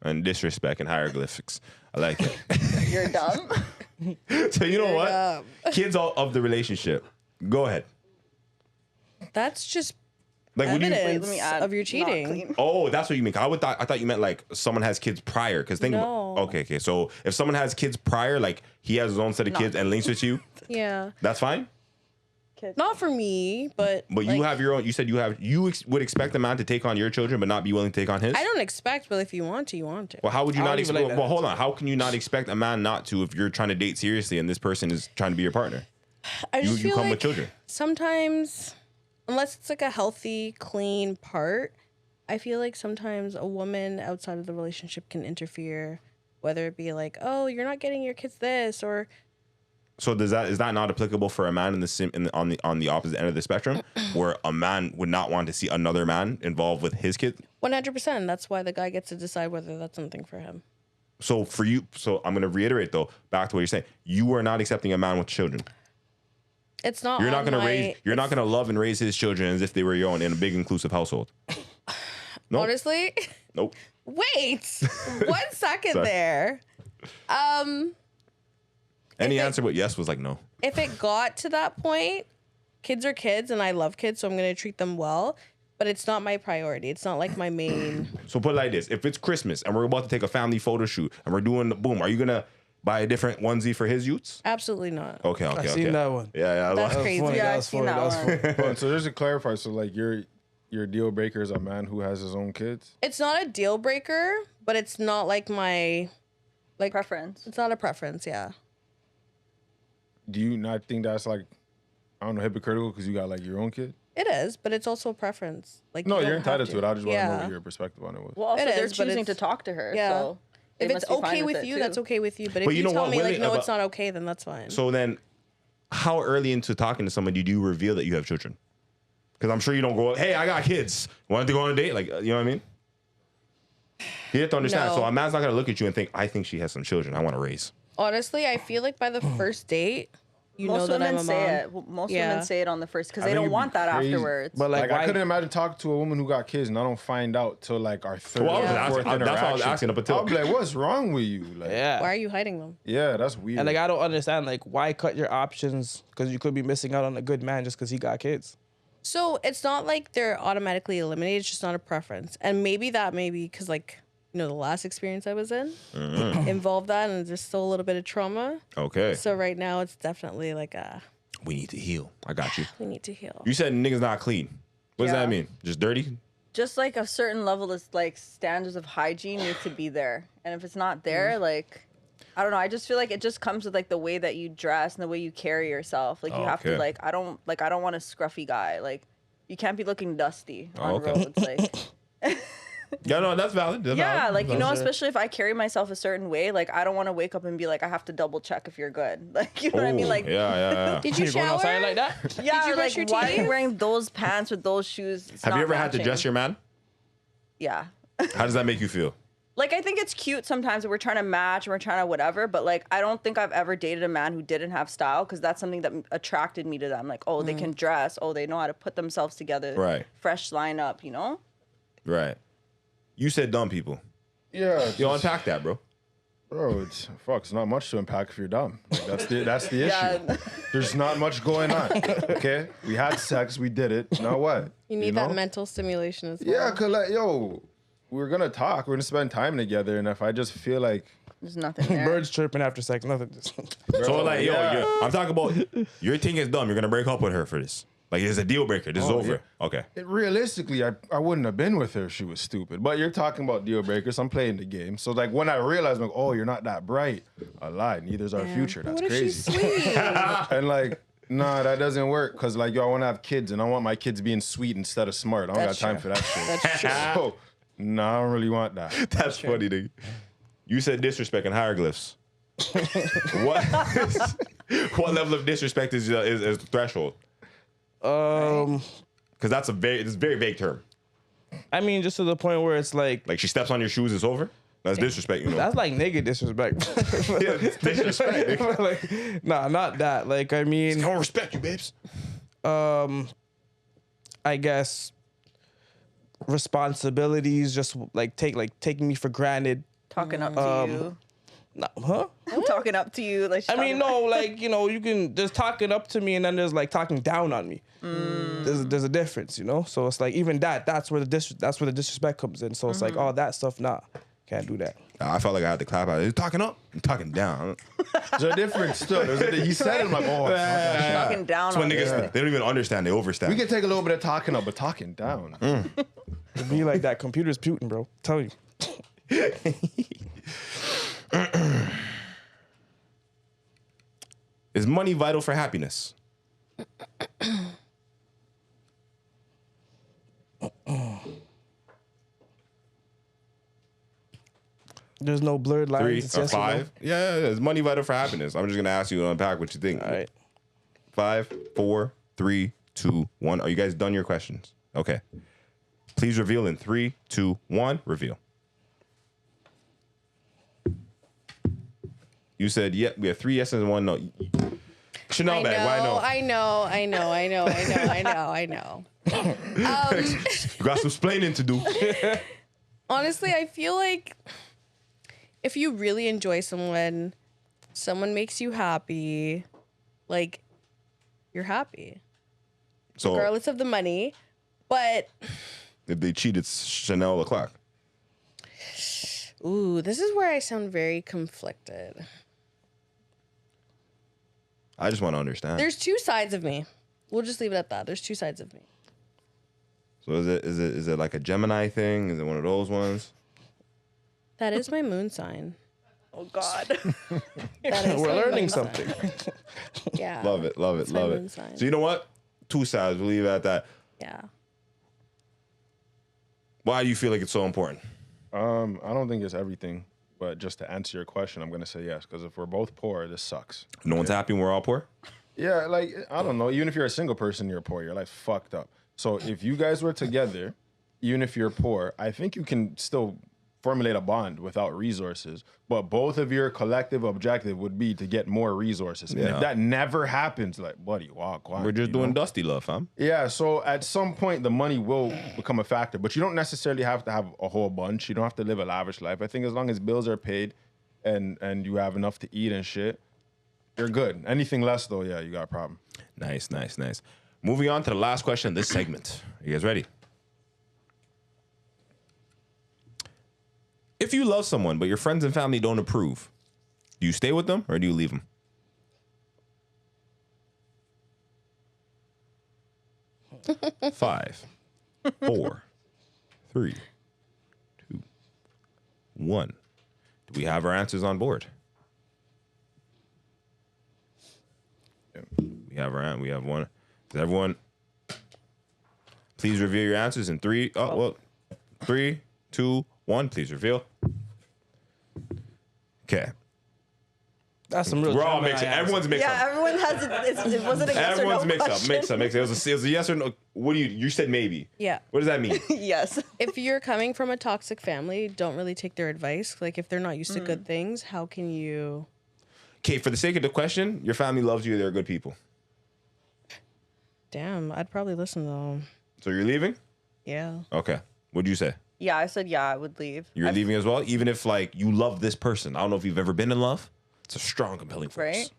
and disrespect and hieroglyphics. I like it. You're dumb. So you know what? dumb. Kids out of the relationship. Go ahead. That's just Like, would you? evidence Let me add. of your not cheating. clean. Oh, that's what you mean. I thought you meant like someone has kids prior. Because think No. about. Okay. So if someone has kids prior, like he has his own set of kids and links with you, Yeah. that's fine. Not for me, but But you have your own. You said you would expect a man to take on your children, but not be willing to take on his. I don't expect, but if you want to, you want to. Well, how would you I not don't even expect? like Well, that. hold on. How can you not expect a man not to if you're trying to date seriously and this person is trying to be your partner? I You just feel come like with children. sometimes, unless it's like a healthy, clean part, I feel like sometimes a woman outside of the relationship can interfere, whether it be like, oh, you're not getting your kids this, or So is that not applicable for a man on the opposite end of the spectrum, where a man would not want to see another man involved with his kid? 100%. That's why the guy gets to decide whether that's something for him. So for you, so I'm going to reiterate though, back to what you're saying. You are not accepting a man with children. It's not. You're not on going to my- raise. You're not going to love and raise his children as if they were your own in a big inclusive household. Nope. Honestly, Nope. wait 1 second Sorry. there. Any If it- answer but yes was like no. If it got to that point, kids are kids, and I love kids, so I'm gonna treat them well. But it's not my priority. It's not like my main. So put it like this: if it's Christmas and we're about to take a family photo shoot and we're doing the boom, are you gonna buy a different onesie for his youths? Absolutely not. Okay. I seen that one. Yeah. That's Well, crazy. Funny, Yeah, that I've was seen funny. that That was one. funny. But, so just to clarify, so like your deal breaker is a man who has his own kids. It's not a deal breaker, but it's not like my Preference. It's not a preference. Yeah. Do you not think that's like, I don't know, hypocritical because you got like your own kid? It is, but it's also a preference. Like No, you you're don't have entitled to it. I just want to know Yeah. what your perspective on it was. Well, also It they're is, but choosing to it's- talk to her. Yeah. So they If it's must be fine okay with it, you, too. that's okay with you. But But if you you know tell what, me like, Willie, no, about- it's not okay, then that's fine. So then, how early into talking to somebody do you reveal that you have children? Because I'm sure you don't go, hey, I got kids. Want to go on a date? Like, you know what I mean? You have to understand. No. So a man's not going to look at you and think, I think she has some children I want to raise. Honestly, I feel like by the first date, you Most know that I'm women a say mom. it. Well, most Yeah. women say it on the first because I they think don't it'd want be that crazy. afterwards. But Like, like, I why- couldn't imagine talking to a woman who got kids and I don't find out till like our third Well, I or was asking- fourth that's interaction. what I was asking up until- I'll be like, what's wrong with you? Like, yeah. Why are you hiding them? yeah, that's weird. And like, I don't understand, like, why cut your options? Because you could be missing out on a good man just because he got kids. So it's not like they're automatically eliminated. It's just not a preference. And maybe because like, you know, the last experience I was in involved that, and there's still a little bit of trauma. Okay. So right now it's definitely like We need to heal. I got you. We need to heal. You said niggas not clean. What does Yeah. that mean? Just dirty? Just like a certain level of like standards of hygiene need to be there. And if it's not there, like I don't know, I just feel like it just comes with like the way that you dress and the way you carry yourself. Like you have to Okay. like I don't want a scruffy guy. Like you can't be looking dusty on Okay. roads. Like Yeah, no, that's valid. That's yeah, valid. like you know, That's- especially if I carry myself a certain way, like I don't want to wake up and be like I have to double check if you're good. Like you know what I mean? Ooh, Like yeah. Did you You going shower? outside like that? yeah, you brush like your why are you teeth? wearing those pants with those shoes? It's Have you not ever had to matching. dress your man? Yeah. How does that make you feel? Like I think it's cute sometimes that we're trying to match and we're trying to whatever, but like I don't think I've ever dated a man who didn't have style because that's something that attracted me to them. Like, oh, they can dress, oh, they know how to put themselves together, Right. Fresh lineup, you know? Right. You said dumb people. Yeah, it's Yo, just- unpack that, bro. bro. It's not much to unpack if you're dumb. Like, that's the issue. Yeah. There's not much going on. Okay, we had sex, we did it. Now what? You need that know? mental stimulation as well. Yeah, cause like yo, we're gonna talk. We're gonna spend time together, and if I just feel like, There's nothing there. Birds chirping after sex, nothing. So like, yo, yeah. I'm talking about your thing is dumb. You're gonna break up with her for this. Like, it's a deal breaker. This is Oh, over. Okay. realistically, I wouldn't have been with her if she was stupid. But you're talking about deal breakers. I'm playing the game. So like when I realized, like, oh, you're not that bright. I lied. Neither's our future. That's What if crazy. she's sweet? And like, nah, that doesn't work. Cause like, yo, I want to have kids, and I want my kids being sweet instead of smart. I don't That's got time true. for that shit. That's true. So, nah, I don't really want that. That's funny, nigga. You said disrespect and hieroglyphs. What? What level of disrespect is the threshold? Because that's it's a very vague term. I mean, just to the point where it's like Like she steps on your shoes, it's over. That's disrespect, you know. that's like nigga disrespect. Yeah, it's disrespect. nigga. like, nah, not that. Like, I mean, I don't respect you, babes. I guess responsibilities, just like taking me for granted. Talking up to you. Nah, huh? I'm talking up to you. Like I mean, no, like, you know, you can there's talking up to me and then there's like talking down on me. There's a difference, you know. So it's like even that's where the disrespect comes in. So it's like all that stuff, nah, can't do that. I felt like I had to clap out. Are you talking up? I'm talking down. There's a difference still. He said it. I'm like, oh, talking down That's when on niggas, you. they don't even understand. They overstand. we can take a little bit of talking up, but talking down. It'd be like that. Computer's Putin, bro. Tell you. Is money vital for happiness? There's no blurred lines. 3 It's or yes or no. 5? Yeah, is money vital for happiness? I'm just gonna ask you to unpack what you think. All right. 5, 4, 3, 2, 1. Are you guys done your questions? Okay. Please reveal in 3, 2, 1. Reveal. You said, yeah, we have 3 yeses and 1 no. Chanel bag, why no? I know. You got some splaining to do. Honestly, I feel like if you really enjoy someone makes you happy, like you're happy, So regardless of the money. But if they cheat, it's Chanel o'clock. ooh, this is where I sound very conflicted. I just want to understand. There's two sides of me. We'll just leave it at that. There's two sides of me. So is it like a Gemini thing? Is it one of those ones? That is my moon sign. Oh God. That is We're my learning moon sign. something. Yeah. Love it, love it, That's my love moon it. sign. So you know what? 2 sides. We'll leave it at that. Yeah. Why do you feel like it's so important? I don't think it's everything, but just to answer your question, I'm gonna say yes. Because if we're both poor, this sucks. No one's happy when we're all poor? Yeah, like I don't know. Even if you're a single person, you're poor. Your life's fucked up. So if you guys were together, even if you're poor, I think you can still formulate a bond without resources. But both of your collective objective would be to get more resources. And Yeah. if that never happens, like buddy, walk on. We're just you doing know? dusty love, fam. Yeah, so at some point the money will become a factor, but you don't necessarily have to have a whole bunch. You don't have to live a lavish life. I think as long as bills are paid and you have enough to eat and shit, you're good. Anything less though, yeah, you got a problem. Nice, nice, nice. Moving on to the last question of this segment. Are you guys ready? If you love someone but your friends and family don't approve, do you stay with them or do you leave them? 5, 4, 3, 2, 1. Do we have our answers on board? We have one. Is everyone? Please reveal your answers in 3. Oh, well, 3, 2, 1. Please reveal. Okay. That's some real. We're all Gemini mixing. answers. Everyone's mixed Yeah, up. everyone has it wasn't a yes or no Everyone's mixed question. up. It was a yes or no. What do you said maybe. Yeah. What does that mean? Yes. If you're coming from a toxic family, don't really take their advice. Like if they're not used to good things, how can you? Okay, for the sake of the question, your family loves you. They're good people. Damn, I'd probably listen to them. So you're leaving? Yeah. Okay. What'd you say? Yeah, I said I would leave. You're leaving as well? Even if like you love this person. I don't know if you've ever been in love. It's a strong, compelling force. Right?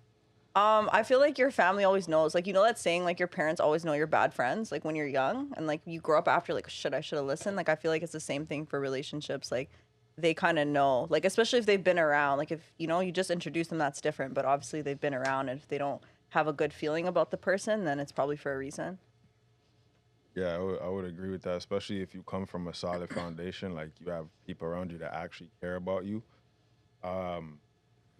I feel like your family always knows. Like, you know that saying, like, your parents always know you're bad friends, like, when you're young? And, like, you grow up after, like, shit, I should have listened. Like, I feel like it's the same thing for relationships. Like, they kind of know. Like, especially if they've been around. Like, if, you know, you just introduce them, that's different. But obviously they've been around. And if they don't have a good feeling about the person, then it's probably for a reason. Yeah, I would agree with that, especially if you come from a solid foundation, like you have people around you that actually care about you.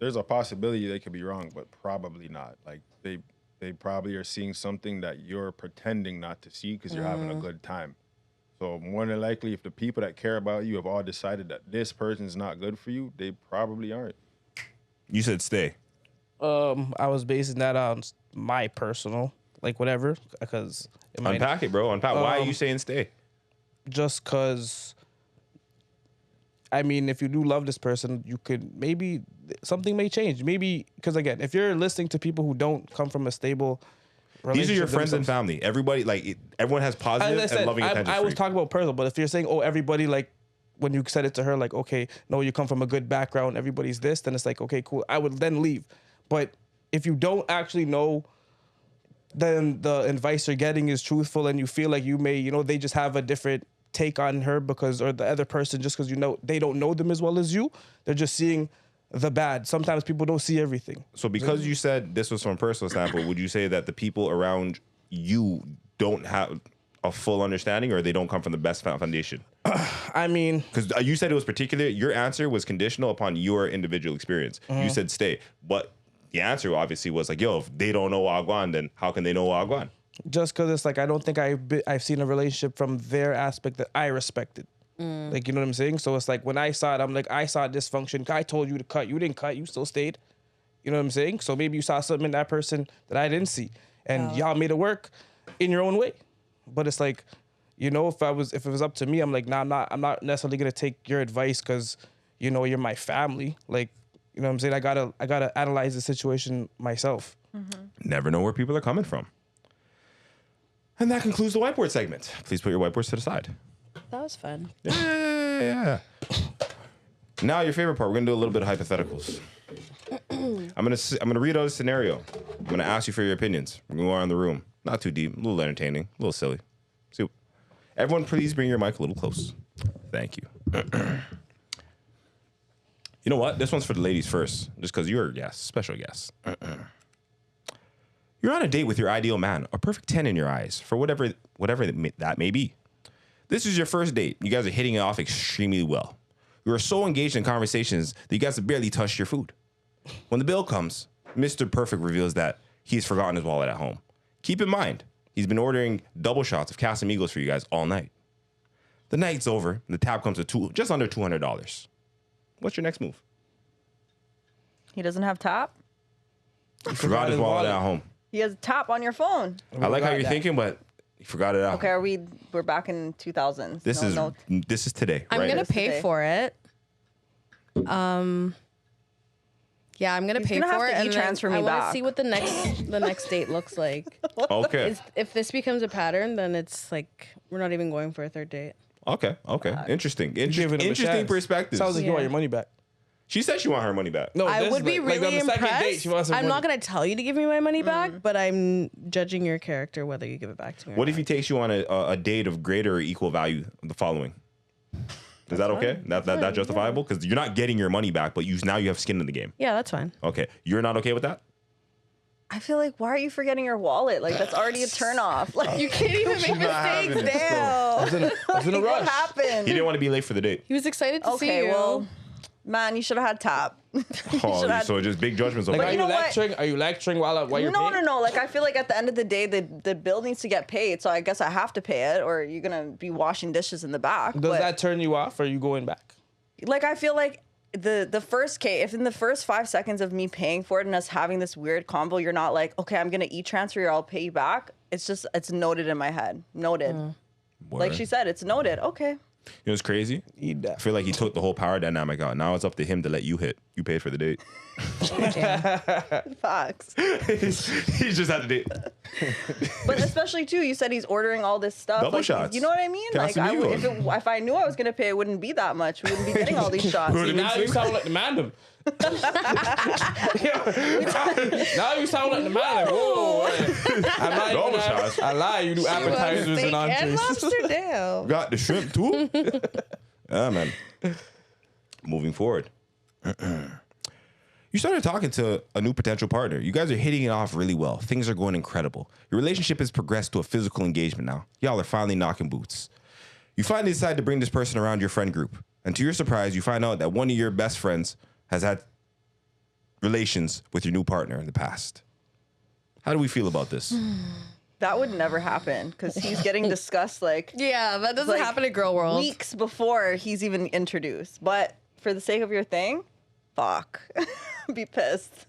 There's a possibility they could be wrong, but probably not. Like they probably are seeing something that you're pretending not to see because you're having a good time. So more than likely, if the people that care about you have all decided that this person's not good for you, they probably aren't. You said stay. I was basing that on my personal, like whatever, because Unpack it, bro. Unpack. Why are you saying stay? just because. I mean, if you do love this person, you could maybe something may change. Maybe because again, if you're listening to people who don't come from a stable These are your relationship friends and themselves- family. Everybody, like, everyone has positive As I said, and loving intentions. I for was you. talking about personal, but if you're saying, oh, everybody, like, when you said it to her, like, okay, no, you come from a good background, everybody's this, then it's like, okay, cool. I would then leave. But if you don't actually know, then the advice you're getting is truthful and you feel like you may, you know, they just have a different take on her because, or the other person, just because, you know, they don't know them as well as you. They're just seeing the bad. Sometimes people don't see everything. So because you said this was from a personal standpoint, would you say that the people around you don't have a full understanding or they don't come from the best foundation? I mean, Because you said it was particular. Your answer was conditional upon your individual experience. You said stay. But the answer obviously was like, yo, if they don't know Wagwan, then how can they know Wagwan? just because it's like I don't think I've seen a relationship from their aspect that I respected. Like, you know what I'm saying? So it's like when I saw it, I'm like, I saw dysfunction. I told you to cut. You didn't cut. You still stayed. You know what I'm saying? So maybe you saw something in that person that I didn't see. And y'all made it work in your own way. But it's like, you know, if it was up to me, I'm like, nah, I'm not necessarily gonna take your advice because, you know, you're my family. Like, you know what I'm saying? I gotta analyze the situation myself. Never know where people are coming from. And that concludes the whiteboard segment. Please put your whiteboards to the side. That was fun. Yeah. Now your favorite part. We're gonna do a little bit of hypotheticals. I'm gonna read out a scenario. I'm gonna ask you for your opinions. We're gonna go around the room. Not too deep. A little entertaining. A little silly. So, everyone, please bring your mic a little close. Thank you. You know what? This one's for the ladies first, just because you're a guest, special guest. You're on a date with your ideal man, a perfect 10 in your eyes, for whatever that may be. This is your first date. You guys are hitting it off extremely well. You are so engaged in conversations that you guys have barely touched your food. When the bill comes, Mr. Perfect reveals that he's forgotten his wallet at home. Keep in mind, he's been ordering double shots of Casamigos for you guys all night. The night's over, and the tab comes to just under $200. What's your next move? He doesn't have tap. He forgot his wallet at home. He has tap on your phone. I like how you're thinking, but he forgot it out. Okay, we're back in 2000s. This is today, I'm right? gonna This pay today. for it. Yeah, I'm gonna He's pay gonna have for to it, and then e-transfer me I want to back. see what the next date looks like. Okay. If this becomes a pattern, then it's like we're not even going for a third date. Okay. Interesting. Giving him a Interesting chance. perspective. Sounds like you want Yeah. your money back. She said she want her money back. No, I this would is be like really on the second date, she wants impressed. her I'm money. not gonna tell you to give me my money back, but I'm judging your character whether you give it back to me. Or What if not. he takes you on a date of greater or equal value of the following? Is that okay? That justifiable? Because you're not getting your money back, but now you have skin in the game. Yeah, that's fine. Okay. You're not okay with that? I feel like, why are you forgetting your wallet? Like, that's already a turnoff. Like, You can't even make not having mistakes. it still. I was in a what rush. happened? He didn't want to be late for the date. He was excited to see Okay, you. well, man, you should have had tap. Oh, so just big judgments. Like, Over are there. you know what? lecturing? Are you lecturing while you're No, paying? no. Like, I feel like at the end of the day, the bill needs to get paid. So I guess I have to pay it, or you're gonna be washing dishes in the back. Does But, that turn you off, or are you going back? like, I feel like the first case, if in the first 5 seconds of me paying for it and us having this weird combo, you're not like, okay, I'm gonna e-transfer or I'll pay you back. It's noted in my head. Noted. Like Word. she said, it's noted. Okay. You know what's crazy? Eat I that. feel like he took the whole power dynamic out. Now it's up to him to let you hit. You paid for the date. Facts. He's just had the date. But especially too, you said he's ordering all this stuff. Double like, shots. You know what I mean? Like, Casamigos. if I knew I was gonna pay, it wouldn't be that much. We wouldn't be getting all these shots. Would've been Now you sound like the mandem. Now you sound like the man. Like, whoa, I lie, Double shots. I lie. You do appetizers Steak and and entrees. lobster, damn. Got the shrimp too. Yeah, man. Moving forward. You started talking to a new potential partner. You guys are hitting it off really well. Things are going incredible. Your relationship has progressed to a physical engagement now. Y'all are finally knocking boots. You finally decide to bring this person around your friend group. And to your surprise, you find out that one of your best friends has had relations with your new partner in the past. How do we feel about this? That would never happen because he's getting discussed like Yeah, that doesn't like, happen in girl world. weeks before he's even introduced. But for the sake of your thing, fuck. Be pissed.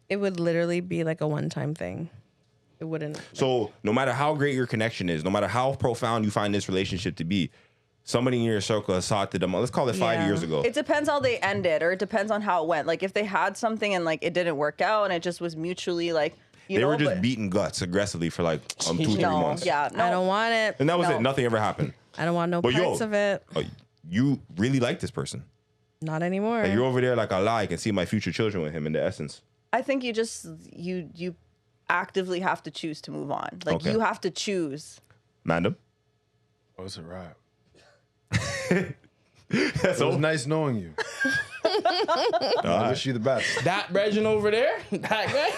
It would literally be like a one-time thing. It wouldn't. So no matter how great your connection is, no matter how profound you find this relationship to be, somebody in your circle has sought to them. Let's call it 5 Yeah. years ago. It depends how they ended, or it depends on how it went. Like if they had something and like it didn't work out and it just was mutually like They were just beating guts aggressively for like 2-3 no, months. yeah, no. I don't want it. And that was No. it. Nothing ever happened. I don't want no But yo- parts of it. You really like this person. Not anymore. Like you're over there like Allah, I can see my future children with him in the essence. I think you just you actively have to choose to move on. Like Okay. you have to choose. Mandem? Oh, it's a wrap. That's It was all. nice knowing you. I wish you the best. That Regin over there, that guy.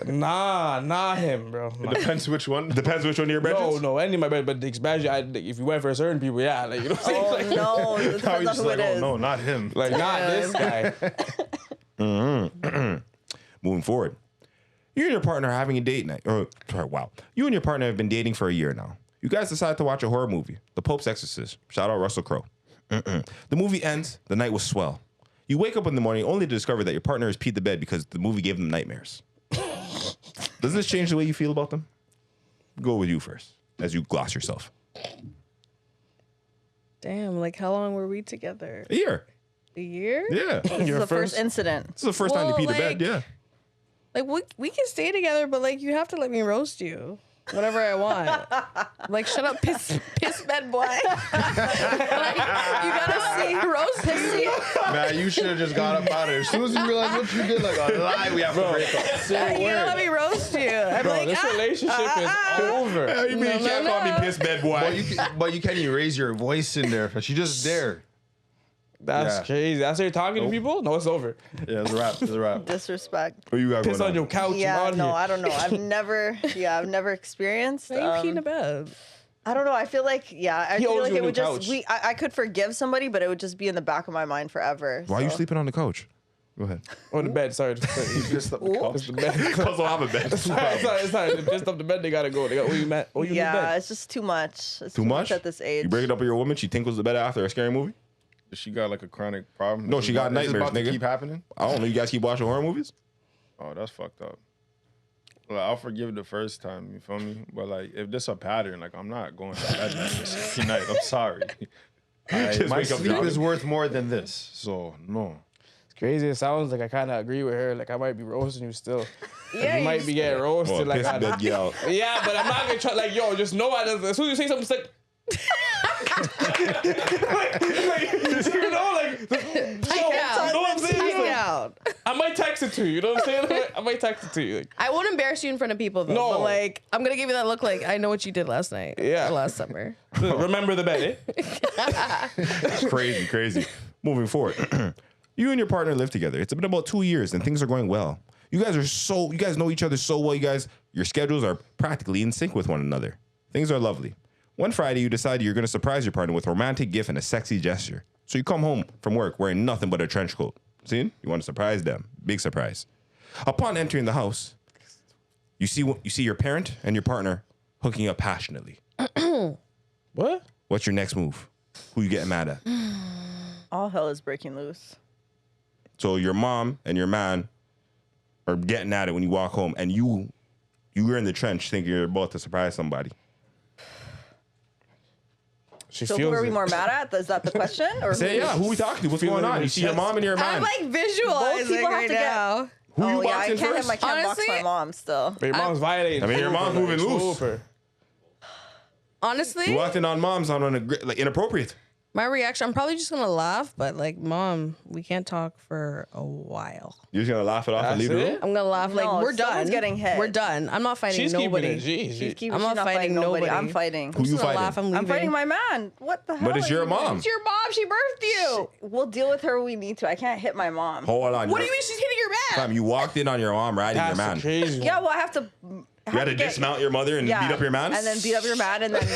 Yo. Nah, him, bro. Nah. Depends which one. Depends which one of your brethren. No, any of my bed, but especially if you went for certain people, yeah, like you know what I'm saying. Oh Like, no, it How depends you on just who like, it oh is. no, not him. like not this guy. Moving forward. You and your partner are having a date night. You and your partner have been dating for a year now. You guys decide to watch a horror movie, The Pope's Exorcist. Shout out Russell Crowe. The movie ends. The night was swell. You wake up in the morning only to discover that your partner has peed the bed because the movie gave them nightmares. Does this change the way you feel about them? Go with you first, as you gloss yourself. Damn, like how long were we together? A year. A year? Yeah. This is Your the first first- incident. This is the first time you Well, peed the bed. like- Yeah. Like we can stay together, but like you have to let me roast you whenever I want. Like shut up, piss bed boy. Like, you gotta see roast pissy. Man, you should have just got up out of there. As soon as you realize what you did, like a lie, we have to break up. You gotta let me roast you. I'm Bro, like, this relationship is over. You mean you can't call me piss bed boy? But you can't even raise your voice in there. She just there. That's Yeah. crazy. That's how you're talking to people? No, it's over. Yeah, it's a wrap. It's a wrap. Disrespect. What you got Piss going on your couch Yeah, and no, on I here. don't know. I've never experienced. why you pee in a bed? I don't know. I feel like I He feel owes like you it a would new just couch. I could forgive somebody, but it would just be in the back of my mind forever. Why are you so. sleeping on the couch? Go ahead. On the bed, sorry. You just up the It's couch. the bed. Because I have a bed. sorry. They pissed up the bed, they gotta go. They got, you in the Yeah, bed. it's just too much. It's Too much? at this age. You break it up with your woman, she tinkles the bed after a scary movie? Does she got like a chronic problem? No, Is she it got about- is it nightmares, about to nigga. keep happening? I don't know. You guys keep watching horror movies? Oh, that's fucked up. Like, I'll forgive the first time, you feel me? But like, if this a pattern, like I'm not going to bed every night. I'm sorry. Just My wake up sleep drunk. is worth more than this. So no. It's crazy. It sounds like I kind of agree with her. Like I might be roasting you still. Like, Yeah, you you might just- be getting roasted. Well, like piss I, bed, get out. yeah, but I'm not gonna try. Like yo, just know as soon as you say something, it's like. You know, like, Type out. you know what I'm saying? Type Like, out. I might text it to you. You know what I'm saying? Like, I might text it to you. Like, I won't embarrass you in front of people though. No. But like I'm gonna give you that look like I know what you did last night. Yeah. Or last summer. remember the bed, eh? Crazy. Moving forward. You and your partner live together. It's been about 2 years and things are going well. You guys know each other so well. Your schedules are practically in sync with one another. Things are lovely. One Friday, you decide you're going to surprise your partner with a romantic gift and a sexy gesture. So you come home from work wearing nothing but a trench coat. See? You want to surprise them. Big surprise. Upon entering the house, you see your parent and your partner hooking up passionately. What? What's your next move? Who you getting mad at? All hell is breaking loose. So your mom and your man are getting at it when you walk home, and you're in the trench thinking you're about to surprise somebody. She So feels who are we it. more mad at? Is that the question? Or Say, yeah, who we talking to? What's going on? You see your mom and your man. I'm like visualizing people have right to get- now. Who you Oh yeah, I boxing can't first? box Honestly, my mom still. But your mom's violating. I mean, your mom's moving loose. Super. Honestly, You walked in on mom's on like inappropriate. my reaction, I'm probably just gonna laugh, but like, Mom, we can't talk for a while. You're just gonna laugh it off and That's leave the it? room? I'm gonna laugh like No, we're someone's done. getting hit. We're done. I'm not fighting She's nobody. keeping it G. She's I'm not fighting nobody. nobody. I'm fighting. Who you Just gonna fighting? laugh, I'm leaving. I'm fighting my man. What the hell? But it's are your you doing? mom. It's your mom. She birthed you. We'll deal with her when we need to. I can't hit my mom. Hold on. What do you mean she's hitting your man? Fam, you walked in on your mom riding your That's man. the crazy one. Yeah, well, I have to. You had to dismount your mother and beat up your man? And then beat up your man, and then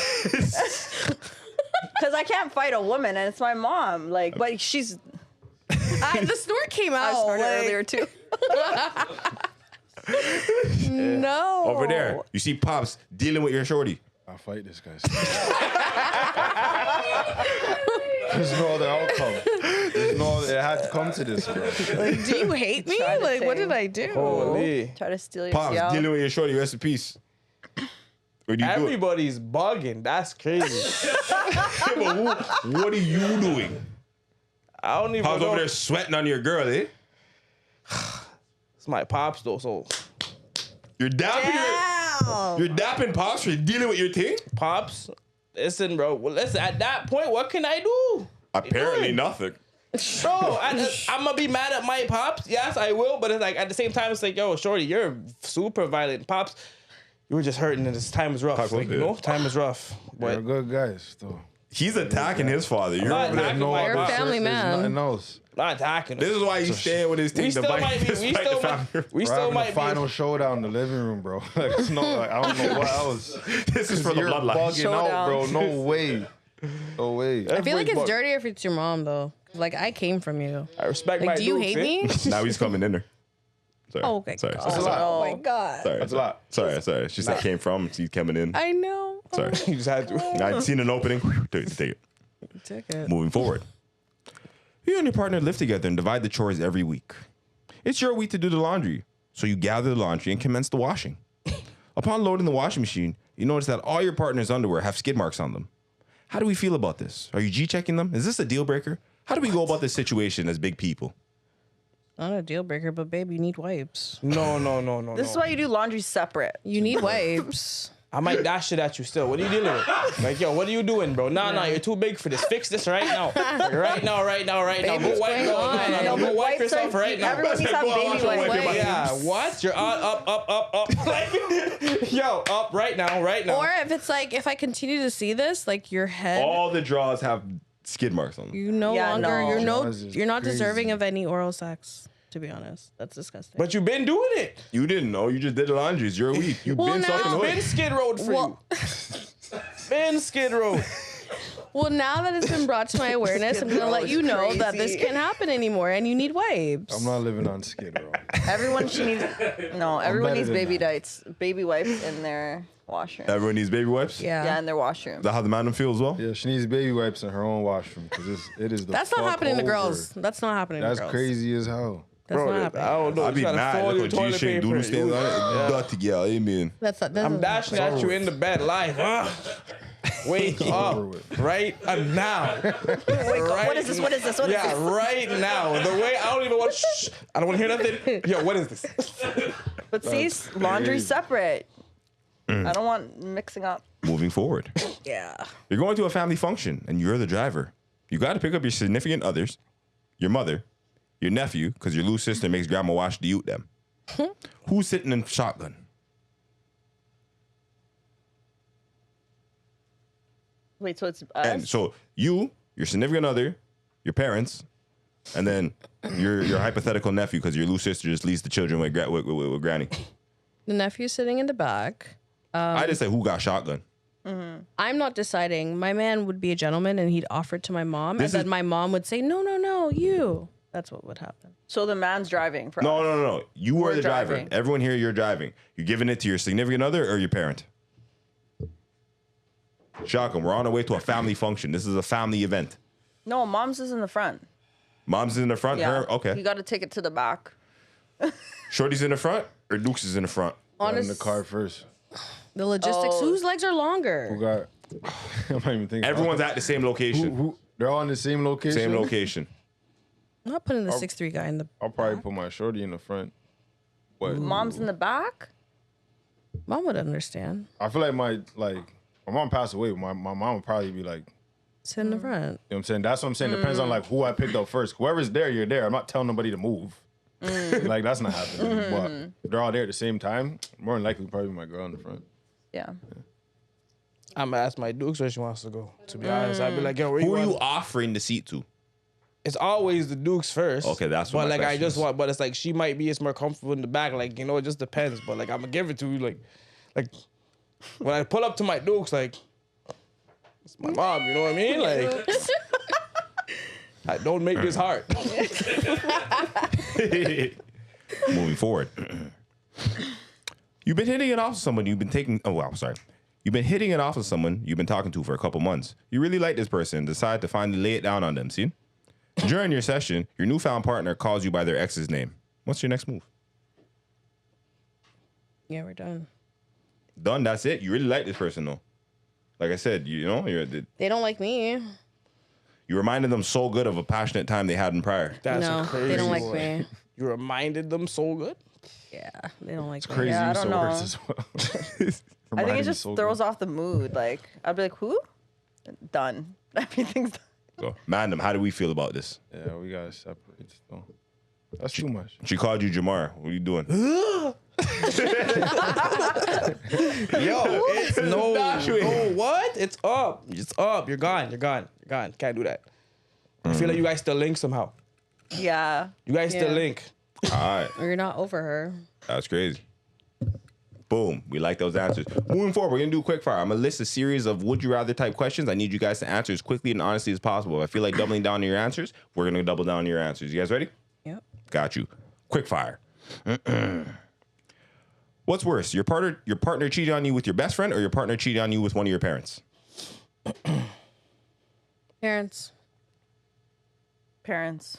because I can't fight a woman, and it's my mom. Like, but she's. The snort came I out. snorted like, earlier too. No. Over there, you see Pops dealing with your shorty. I'll fight this guy. There's no other outcome. It had to come to this, bro. Like, do you hate me? Try to Like, what tame. did I do? Holy. Try to steal your Pops CL. dealing with your shorty. Rest in peace. What do you do? Everybody's bugging. That's crazy. What are you doing? I don't even Pops know. over there sweating on your girl, eh? It's my pops though, so You're dapping You're dapping Pops for dealing with your thing? pops. Listen, bro. Well, listen. At that point, what can I do? Apparently doing? nothing. Bro, I'm gonna be mad at my pops. Yes, I will. But it's like at the same time, it's like, yo, shorty, you're super violent. Pops, you were just hurting, and this time is rough. Pops, Like, what you know, time is rough. They're But good guys, though. He's attacking his father. You're not over there. attacking No, my You're a pops. family there's man. nothing else. Not attacking. This is why he's staying with his we thing to still fight. might be. We despite still the might. family. We We're still having might a final be. showdown in the living room, bro. Like, it's no, like, I don't know what else. This is for the You're bloodline. bugging out, bro. Showdown. No way. No way. I feel like it's Everybody's dirtier if it's your mom, though. Like, I came from you. I respect my Like, do you dukes, hate eh? me? Now he's coming in there. Sorry. Oh, okay. Sorry. God. That's a lot. Oh, my God. Sorry. That's a lot. Sorry. She said came from. She's coming in. I know. Sorry. You just had to. I'd seen an opening. Take it. Took it. Moving forward. You and your partner live together and divide the chores every week. It's your week to do the laundry, so you gather the laundry and commence the washing. Upon loading the washing machine, you notice that all your partner's underwear have skid marks on them. How do we feel about this? Are you G-checking them? Is this a deal breaker? How do we go about this situation as big people? Not a deal breaker, but babe, you need wipes. No. This is why you do laundry separate. You need wipes. I might dash it at you still. What are you dealing with? Like, yo, what are you doing, bro? Nah, you're too big for this. Fix this right now. Right now. Babe, Go what's wipe. going No, on? go wipe Wipes yourself are- right now. Everyone needs to have Go on, baby wash your wipes. wipes. Yeah, what? You're on, up. Like, yo, up right now. Or if it's like, if I continue to see this, like your head, All the drawers have skid marks on them. you no Yeah, longer, no. you're not Crazy. deserving of any oral sex. To be honest, that's disgusting. But you've been doing it. You didn't know. You just did the laundry. It's your week. You've Well, been now- sucking Been hood. Skid Road for Well- you. Been Skid Road. Well, now that it's been brought to my awareness, I'm gonna let you know that this can't happen anymore, and you need wipes. I'm not living on Skid Row. Everyone should need. No, everyone better needs than baby that. baby wipes in their washroom. Everyone needs baby wipes? Yeah. Yeah, in their washroom. Is that how the man feels as well? Yeah, she needs baby wipes in her own washroom because it is the That's not fuck happening to over. girls. That's not happening That's to girls. crazy as hell. That's Bro, not I happening. don't know. I'd be You gotta mad. fold your Look at toilet G-Shake paper. doodle stains on it. Dirty, yeah, I mean. That's not. I'm dashing at you in the bed live. Wake Over up with. right now. What is this? What is this? What is Yeah, this? right now. The way I don't even want. Shh, I don't want to hear nothing. Yo, what is this? But see, laundry crazy. separate. I don't want mixing up. Moving forward. Yeah. You're going to a family function and you're the driver. You got to pick up your significant others, your mother, your nephew, because your little sister makes grandma wash the ute them. Who's sitting in shotgun? Wait, so it's us? And so you, your significant other, your parents, And then your hypothetical nephew, because your little sister just leaves the children with granny. The nephew sitting in the back. I just say who got shotgun. I'm not deciding. My man would be a gentleman and he'd offer it to my mom. This and is- then my mom would say, no, you. That's what would happen. So the man's driving for us. No. You were We're the driver. driving. Everyone here, you're driving. You're giving it to your significant other or your parent. Shotgun. We're on our way to a family function. This is a family event. No, mom's is in the front. Mom's in the front. Yeah. Her, okay. You got to take it to the back. Shorty's in the front or Dukes is in the front. Got in the Honest, car first. the logistics. Oh. Whose legs are Who longer? got? I'm not even thinking. Everyone's at the same location. Who? They're all in the same location. Same location. I'm not putting the 6'3" guy in the. I'll probably put my shorty in the front. But Mom's in the back. Mom would understand. I feel like my mom passed away. My mom would probably be like, Sit in the front. you know what I'm saying? That's what I'm saying. Depends on like who I picked up first. Whoever's there, you're there. I'm not telling nobody to move. Like that's not happening. But if they're all there at the same time, more than likely probably my girl in the front. Yeah. I'm gonna ask my Dukes where she wants to go. To be honest, I'd be like, yo, where Who you are want? you offering the seat to? It's always the Dukes first. Okay, that's what But my like I question just is. want, but it's like she might be it's more comfortable in the back. Like you know, it just depends. But like I'm gonna give it to you. Like when I pull up to my Dukes, like it's my mom. You know what I mean? Like I don't make this hard. Moving forward. You've been hitting it off with someone you've been taking. Oh, well, sorry. You've been hitting it off with someone you've been talking to for a couple months. You really like this person and decide to finally lay it down on them, see? During your session, your newfound partner calls you by their ex's name. What's your next move? Yeah, we're done. Done, that's it. You really like this person, though. Like I said, you know, They don't like me. you reminded them so good of a passionate time they had in prior. That's No, crazy. they don't like boy. me. You reminded them so good. Yeah, they don't like me. Crazy Yeah, I use don't of words know. as well. I think Reminded it me just so throws good. off the mood. Like I'd be like, who? Done. Everything's done. So, Mandem, how do we feel about this? Yeah, we gotta separate still. That's too much. She called you Jamar. What are you doing? Yo, it's no, what? It's up. It's up. You're gone. You're gone. You're gone. Can't do that. I feel like you guys still link somehow. Yeah. You guys still Yeah. link. All right. Or you're not over her. That's crazy. Boom. We like those answers. Moving forward, we're going to do Quickfire. I'm going to list a series of would you rather type questions. I need you guys to answer as quickly and honestly as possible. If I feel like doubling down on your answers, we're going to double down on your answers. You guys ready? Yep. Got you. Quickfire. What's worse, your partner cheated on you with your best friend or your partner cheated on you with one of your parents? Parents. Parents.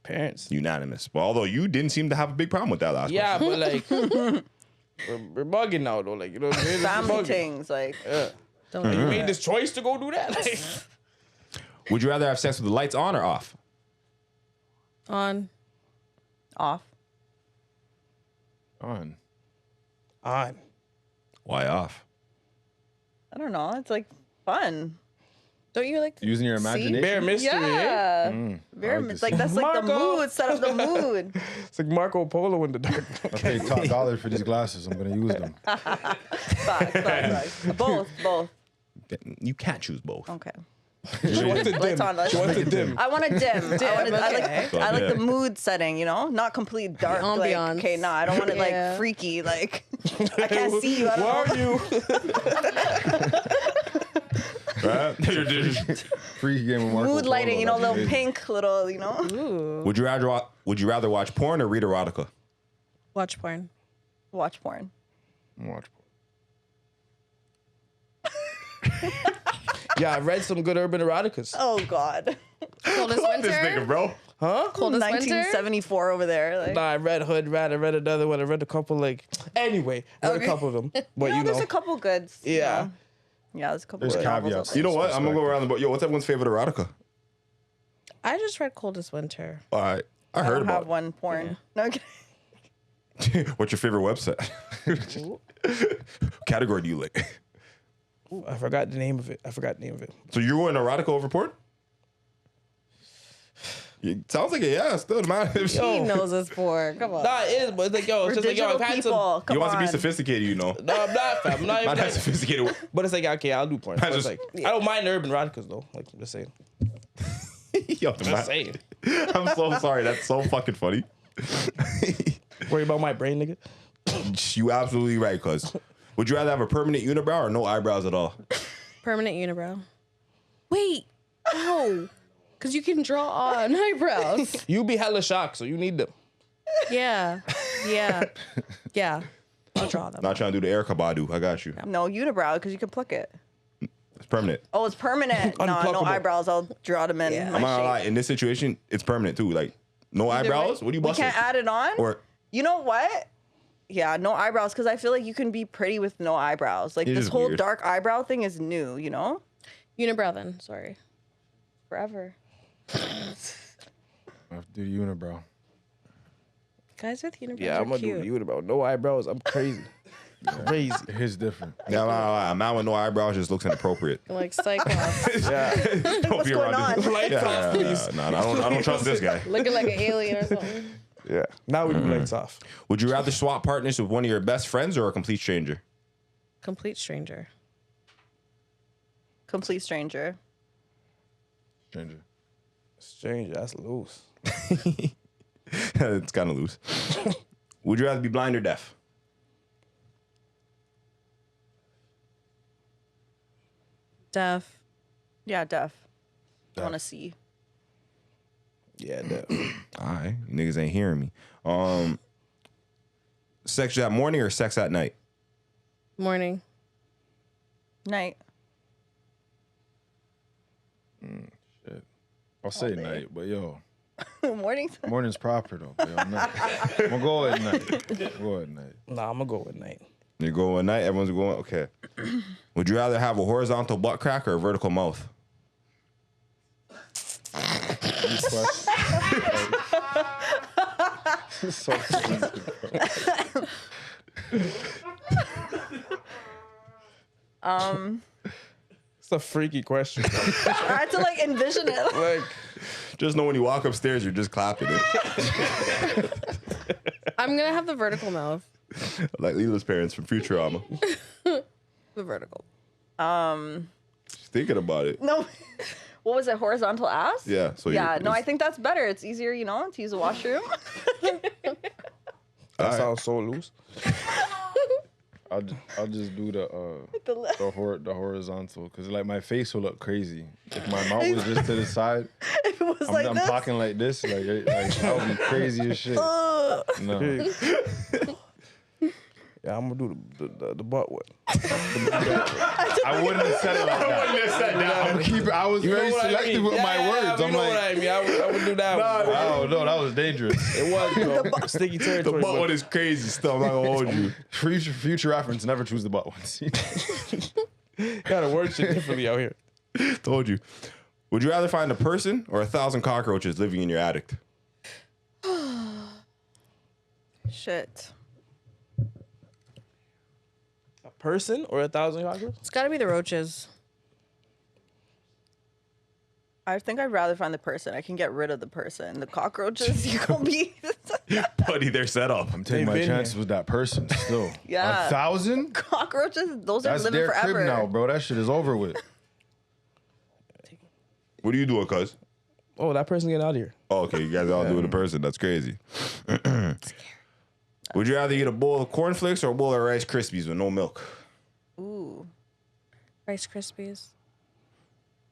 Parents. Unanimous. But although you didn't seem to have a big problem with that last Yeah, but like we're bugging now though. Like you know what I mean? We're Family bugging. things. Like Don't You like made this choice to go do that. Like, one. Would you rather have sex with the lights on or off? on. off. On. Why off? I don't know. It's like fun. Don't you like? Using your imagination. Bare mystery. Eh? Yeah. Very like it's this. like that's like the Marco. mood. Set up the mood. It's like Marco Polo in the dark. I paid top dollar for these glasses. I'm gonna use them. Facts. Both. You can't choose both. Okay. She wants to dim. Lights on, lights She wants on. to dim. I want to dim. okay. I like the mood setting, you know, not complete dark. Like, Ambiance. okay, nah, I don't want it Yeah. like freaky. Like I can't see you. I Where don't know. are you? Right? Free game of Marco Mood Polo, lighting, you know, that's little amazing. pink, little, you know. Ooh. Would you rather watch porn or read erotica? Watch porn. Watch porn. Watch. Yeah, I read some good urban eroticas. Oh God. Coldest This nigga, winter. bro. Huh? Coldest winter. 1974 over there. Like, Nah, I read Hood Rat. I read another one. I read a couple like. Anyway, I read Okay. a couple of them. But no, you there's know, a couple goods. you yeah. know. Yeah, there's a couple. There's good novels caveats. out You there. know what? I'm gonna go around the board. Yo, what's everyone's favorite erotica? I just read Coldest Winter. All right, I I heard don't about have one porn. No, okay. it. What's your favorite website? Category do you like? Ooh, I forgot the name of it. So you're going erotica over porn? It sounds like a yeah. Still, man. He knows it's porn. Come on. Nah, it is, but it's like yo, We're it's just like yo, digital I've had some. people. Come You want to be on. sophisticated, you know. No, I'm not, fam. I'm not even Not that that. sophisticated. But it's like okay, I'll do porn. But it's just- like I don't mind urban eroticas though. Like I'm just saying. Yo, Just saying. I'm so sorry. That's so fucking funny. Worry about my brain, nigga. You absolutely right, cuz. Would you rather have a permanent unibrow or no eyebrows at all? Permanent unibrow. Wait, no. Because you can draw on eyebrows. You be hella shocked, so you need them. Yeah. I'll draw them. Not trying to do the Erica Badu. I got you. No, unibrow, because you can pluck it. It's permanent. Oh, it's permanent. No, no Unpluckable. eyebrows. I'll draw them in Yeah. my I'm not gonna lie. shape. In this situation, it's permanent too. Like, no eyebrows? way. What do you We busting? can't add it on? Or You know what? Yeah, no eyebrows, because I feel like you can be pretty with no eyebrows. Like, It this is whole weird. dark eyebrow thing is new, you know? Unibrow then, sorry. Forever. I have to do the unibrow. Guys with unibrows Yeah, are I'm gonna cute. do you about no eyebrows. I'm crazy. Crazy. His different. yeah, a man with no eyebrows just looks inappropriate. Like Cyclops. Yeah. Don't What's be going around this- on? Lights Yeah, off, please. no, I don't trust this guy. Looking like an alien or something. Yeah. Now we do lights off. Would you rather swap partners with one of your best friends or a complete stranger? Complete stranger. Complete stranger. Stranger. Strange. That's loose. It's kind of loose. Would you rather be blind or deaf? Deaf. Yeah, deaf. I want to see. Yeah, that. All right, you niggas ain't hearing me. Sex at morning or sex at night? Morning. Night. Shit. I'll say day. night, but yo, Morning. morning's proper though. But yo, night. I'm gonna go at night. Go at night. Nah, I'm gonna go with night. You go at night, everyone's going, okay. Would you rather have a horizontal butt crack or a vertical mouth? These questions. So stupid, bro. It's a freaky question. I had to like envision it. Like, Just know when you walk upstairs, you're just clapping it. I'm going to have the vertical mouth. Like Lila's parents from Futurama. The vertical. She's thinking about it. No. What was it? Horizontal ass? Yeah. So Yeah, you- no, I think that's better. It's easier, you know, to use a washroom. that sounds so loose. I'll just do the horizontal because like my face will look crazy if my mouth was just to the side. If it was I'm, like I'm this. talking like this, like that would be crazy as shit. No, Yeah, I'm gonna do the butt one. I wouldn't have said it like that. I was very selective with my words. You I'm know what like, I mean? I would do that one. oh no, that was dangerous. It was, bro. Sticky The territory. butt but- one is crazy stuff. I'm not gonna hold you. Future reference, never choose the butt ones. Gotta word shit differently out here. Told you. Would you rather find a person or 1,000 cockroaches living in your attic? Shit. A person or 1,000 cockroaches? It's got to be the roaches. I think I'd rather find the person. I can get rid of the person. The cockroaches, you gonna be. Buddy, they're set up. I'm taking They've my been chances with that person still. Yeah. 1,000? Cockroaches, those That's are living their forever. crib now, bro. That shit is over with. What are you doing, cuz? Oh, that person getting out of here. Oh, okay, you guys all doing the person. That's crazy. Would you rather eat a bowl of cornflakes or a bowl of Rice Krispies with no milk? Ooh. Rice Krispies.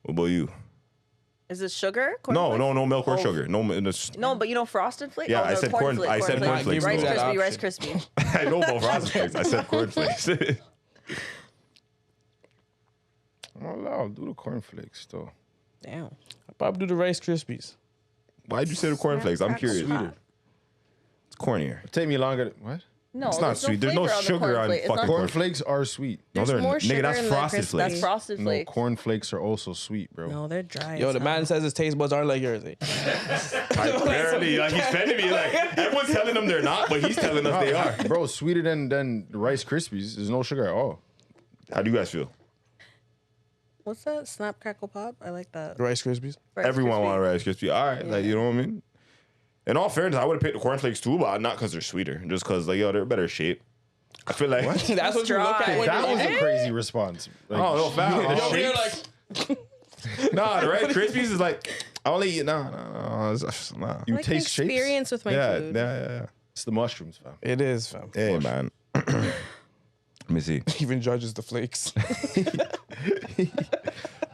What about you? Is it sugar? No Cornflakes? milk or Oh. sugar. No, No, but you know Frosted Flakes? Yeah, Oh, I no, said cornflakes. I said cornflakes. Rice Give me that Krispie, option. Rice Krispie. I know about Frosted Flakes. I said cornflakes. I'll do the cornflakes though. Damn. I'd probably do the Rice Krispies. Why'd you say the cornflakes? I'm curious. Sweeter. It's cornier. Take me longer. What? No, It's not there's sweet. There's no flavor on the sugar on cornflake. It's fucking not- corn- Cornflakes are sweet. No, There's they're more nigga. sugar That's in the Frosted Krispies. Flakes. That's Frosted No, Flakes. cornflakes are also sweet, bro. No, they're dry. Yo, as the hell. man says his taste buds aren't like yours. Eh? Apparently, like he's fending me. Like everyone's telling them they're not, but he's telling us they are. Bro, sweeter than the Rice Krispies. There's no sugar at all. How do you guys feel? What's that? Snap, crackle, pop? I like that. Rice Krispies. Rice Everyone Krispie. want Rice Krispies. All right, like you know what I mean. In all fairness, I would have picked the cornflakes too, but not because they're sweeter, just because like yo, they're better shape. I feel like That's what you look at when That you're was a crazy response. Like, oh no, foul. Yo, The you're shapes- like, Nah, the Rice Krispies is like I only eat nah. Nah. You like taste shapes. experience with my food. Yeah. It's the mushrooms, fam. It is, fam. Hey, man. Let me see. Even judges the flakes.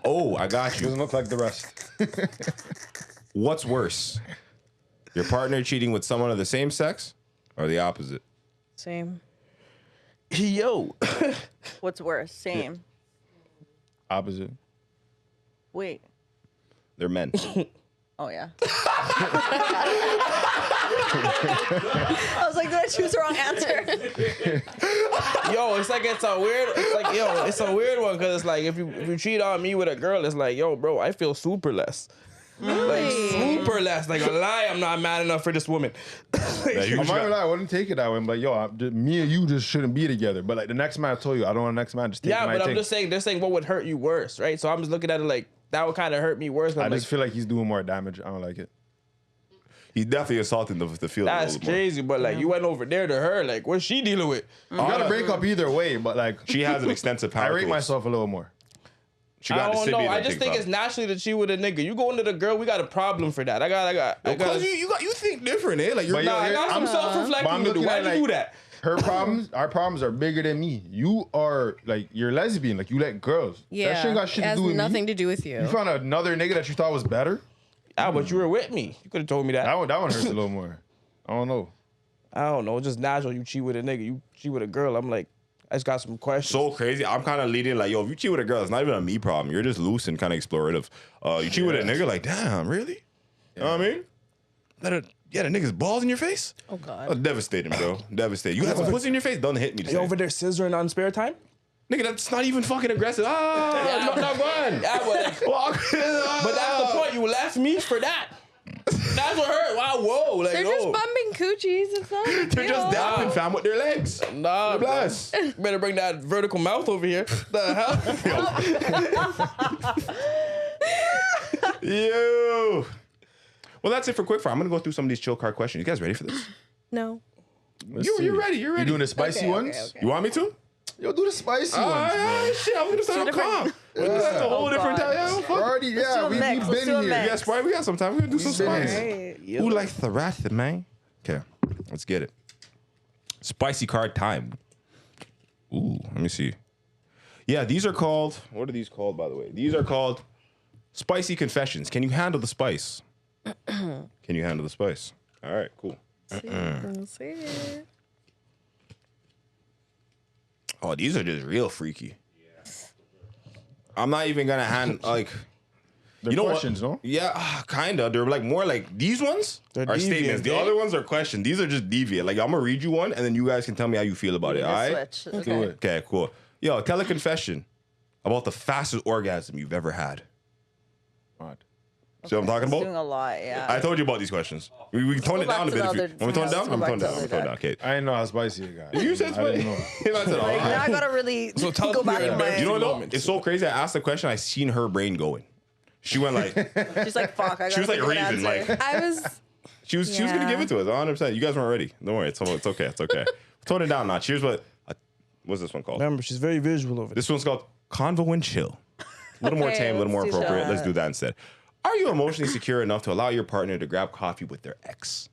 Oh, I got you. Doesn't look like the rest. What's worse? Your partner cheating with someone of the same sex or the opposite? Same. Yo. What's worse? Same. Opposite. Wait. They're men. Oh yeah. I was like, did I choose the wrong answer? Yo, it's like it's a weird one because it's like if you cheat on me with a girl, it's like, yo, bro, I feel super less. Like super less. Like a lie, I'm not mad enough for this woman. I'm not gonna lie, I wouldn't take it that way. I'm like, yo, me and you just shouldn't be together. But like the next man I told you, I don't want the next man just take Yeah, my but I'm thing. just saying, they're saying what would hurt you worse, right? So I'm just looking at it like that would kind of hurt me worse. I I'm just like, feel like he's doing more damage. I don't like it. He's definitely assaulting the field. that's crazy. But like you went over there to her, like what's she dealing with? You gotta break up either way, but like She has an extensive power. I rate tools. myself a little more. She I got don't the know. Sibian I to just think it's naturally to cheat with a nigga. You go into the girl, we got a problem for that. I got. Because you think different, eh? Like you're But not. yo, I got some But self-reflecting I'm to do. looking Why'd at you like do that? her problems, our problems are bigger than me. You are like you're lesbian, like you like girls. Yeah. That shit ain't got shit it to has do with nothing me. to do with you. You found another nigga that you thought was better. Ah, but you were with me. You could have told me that. That one hurts a little more. I don't know. I don't know. Just natural. You cheat with a nigga. You cheat with a girl. I'm like, I just got some questions. So crazy. I'm kind of leading like, yo, if you cheat with a girl, it's not even a me problem. You're just loose and kind of explorative. You cheat with a nigga, like, damn, really? You know what I mean? The nigga's balls in your face? Oh God. Oh, devastating, bro. Devastating. You had some pussy in your face? Don't hit me. you over there scissoring on spare time? Nigga, that's not even fucking aggressive. Ah, not one. Yeah, but that's the point. You left me for that. That's what hurt. Wow, whoa. Like, They're just bumping coochies. It's not a big They're just deal. dapping, fam, with their legs. Nah, They're blessed. better bring that vertical mouth over here. The hell? Yo. Well, that's it for Quickfire. I'm going to go through some of these chill card questions. You guys ready for this? No. You're ready. You're ready. You doing the spicy ones? Okay. You want me to? Yo, do the spicy All ones. right, shit. I'm going to sound calm. That's a whole different God. time. Bro. Already, yeah, do a we've mix. Let's been do a here. mix. Yeah, Sprite, we got some time. We're going to do some been spice. here. Who likes the wrath, man? Okay, let's get it. Spicy card time. Ooh, let me see. Yeah, these are called, what are these called, by the way? These are called spicy confessions. Can you handle the spice? Can you handle the spice? All right, cool. Let's see it. Oh, these are just real freaky. I'm not even gonna hand like. They're You know questions, what? no? Yeah, kinda. They're like more like these ones They're are deviant, statements. The eh? other ones are questions. These are just deviant. Like I'm gonna read you one, and then you guys can tell me how you feel about it. All right? Switch. Do it. Okay, cool. Yo, tell a confession about the fastest orgasm you've ever had. Odd. See what I'm talking It's about? doing a lot, yeah. I told you about these questions. We can tone it Go down a back bit. to If the you want me to tone it down? other- I'm go tone it back down. to I'm the tone it other down. Okay. I didn't know how spicy it got. You said I didn't know. spicy. I said, all Like, now I right. gotta really So tell go us back your in my. You know what though? moments. It's so crazy. I asked the question. I seen her brain going. She went like, She's like, fuck. I gotta she was like think of an Raven. answer. Like I was. she was gonna Yeah. give it to us 100%. You guys weren't ready. Don't worry. It's okay. It's okay. Tone it down now. Here's what's this one called? Remember, she's very visual over there. This one's called Convo and Chill. A little more Okay, tame, a little more let's do appropriate. that. Let's do that instead. Are you emotionally secure enough to allow your partner to grab coffee with their ex?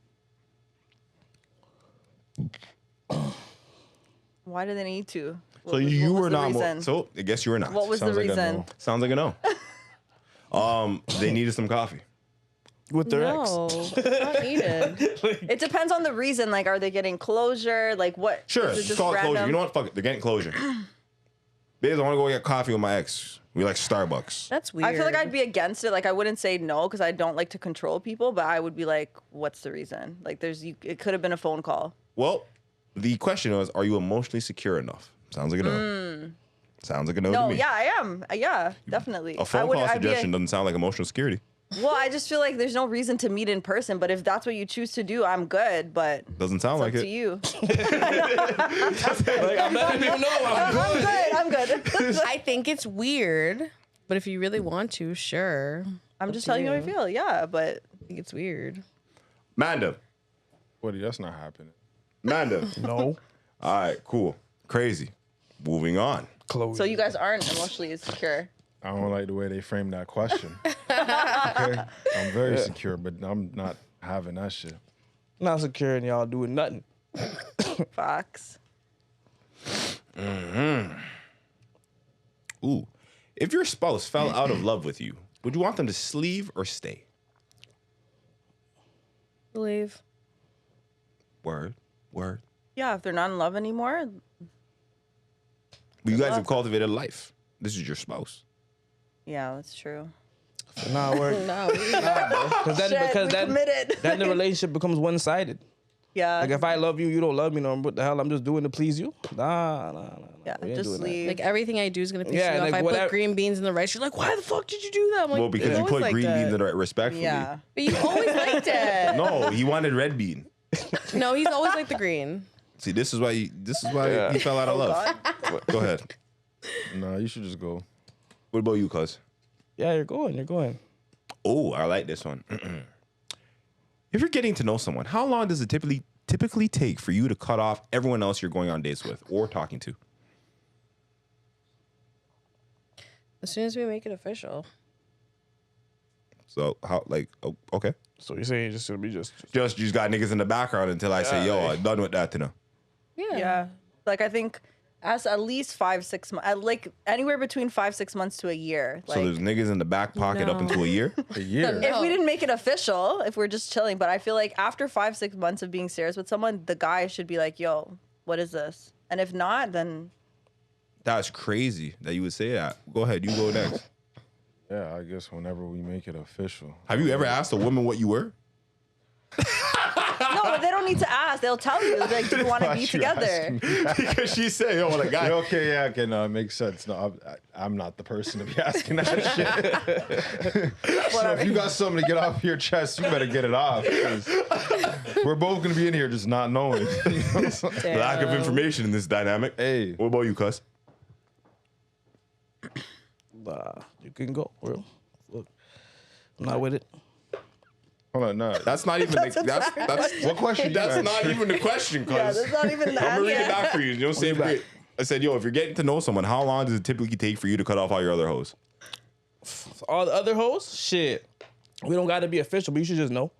Why do they need to? So you was were the not. reason? So I guess you were not. What was the Sounds like a reason? no. Sounds like a no. They needed some coffee. With their ex. No, it's not needed. It depends on the reason. Like, are they getting closure? Like, what? Sure, is it just just call it closure. random? You know what? Fuck it. They're getting closure. Babes, I want to go get coffee with my ex. We like Starbucks. That's weird. I feel like I'd be against it. Like, I wouldn't say no because I don't like to control people, but I would be like, what's the reason? Like, it could have been a phone call. Well, the question was, are you emotionally secure enough? Sounds like a no. Sounds like a no, No, to me. yeah, I am. Yeah, definitely. A phone call suggestion doesn't sound like emotional security. Well, I just feel like there's no reason to meet in person, but if that's what you choose to do, I'm good. But Doesn't sound it's like up it. to you. Like, I'm letting you know I'm good. I'm good. I think it's weird, but if you really want to, sure. I'm just telling you how I feel. Yeah, but I think it's weird. Manda. Buddy, that's not happening. Manda. No. All right, cool. Crazy. Moving on. Close. so you guys aren't emotionally secure. I don't like the way they framed that question. Okay? I'm very secure, but I'm not having that shit. Not secure and y'all doing nothing. Facts. Ooh. If your spouse fell out of love with you, would you want them to leave or stay? Leave. Word. Yeah, if they're not in love anymore, But you guys have cultivated a life. This is your spouse. yeah, that's true. Nah, work. No. Because Shit, we committed. then the relationship becomes one-sided. Yeah. Like if I love you, you don't love me. No, what the hell? I'm just doing to please you. Nah. Yeah, We ain't just doing that. leave. Like everything I do is gonna piss Yeah, you off. like I whatever- put green beans in the rice. You're like, why the fuck did you do that? I'm like, Well, because "It's you always put like green that." beans in the respectfully. Yeah. But you always liked it. No, he wanted red bean. No, he's always like the green. See, this is why he fell out of love. Go ahead. Nah, you should just go. What about you, cuz? Yeah, you're going. Oh, I like this one. If you're getting to know someone, how long does it typically take for you to cut off everyone else you're going on dates with or talking to? As soon as we make it official. So how okay. So you're saying it's just gonna be just You just got niggas in the background until I say, yo, I'm done with that, you know. Yeah. Yeah. Like I think as at least 5-6 months, like anywhere between 5-6 months to a year. Like So there's niggas in the back pocket up No. into a year. A year. No. if we didn't make it official, if we're just chilling, but I feel like after 5-6 months of being serious with someone, the guy should be like, yo, what is this? And if not, then That's crazy that you would say that. Go ahead, you go next. Yeah, I guess whenever we make it official. Have you ever asked a woman what you were? no, but they don't need to ask. They'll tell you. Like, do you want to Why'd be you together? Because she said, yo, like, guy. Yeah, okay, yeah, okay, no, it makes sense. No, I'm not the person to be asking that shit. So if you got something to get off your chest, you better get it off. 'Cause we're both gonna be in here just not knowing. You know? Lack of information in this dynamic. Hey. What about you, cuz? you can go, bro. Look, I'm not with it. Hold on, no. That's not even that's What question? that's not even the question, cuz. Yeah, that's not even the I'm gonna read it answer. back for you. You don't say it. I said, yo, if you're getting to know someone, how long does it typically take for you to cut off all your other hoes? All the other hoes, shit. We don't got to be official, but you should just know.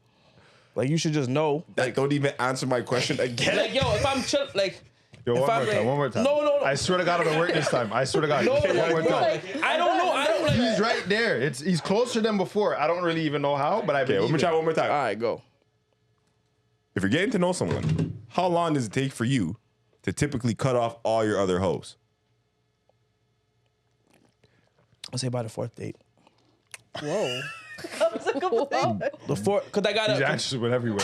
Like you should just know. Like, don't even answer my question again. Like yo, if I'm chill, like. Yo, if one I'm more time, one more time. No. I swear to God, I'm gonna work this time. I swear to God. No, one more time. like, I don't know. He's right there. He's closer than before. I don't really even know how, but I Okay, believe let me it. try one more time. All right, go. If you're getting to know someone, how long does it take for you to typically cut off all your other hoes? I'll say by the fourth date. Whoa. The fourth, because I These gotta. answers went everywhere.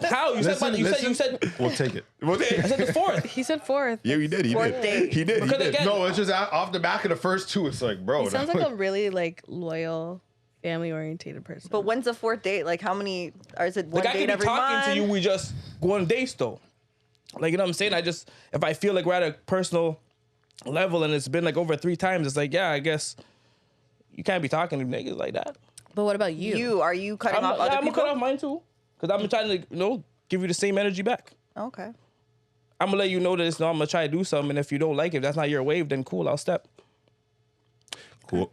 How you said? You said. We'll take it. I said the fourth. He said fourth. Yeah, he did. He Fourth did. date. He did. He Because did. again, No, it's just off the back of the first two. It's like, bro. He sounds like a really like loyal, family orientated person. But when's the fourth date? Like, how many? Or is it one like I date can be every talking month? to you, we just go on dates though. Like you know what I'm saying? If I feel like we're at a personal level and it's been like over 3 times, it's like yeah, I guess you can't be talking to niggas like that. But what about you? Are you cutting off other I'm gonna people? cut off mine too, because I'm trying to give you the same energy back. Okay. I'm gonna let you know that I'm gonna try to do something, and if you don't like it, if that's not your wave, then cool, I'll step. Cool.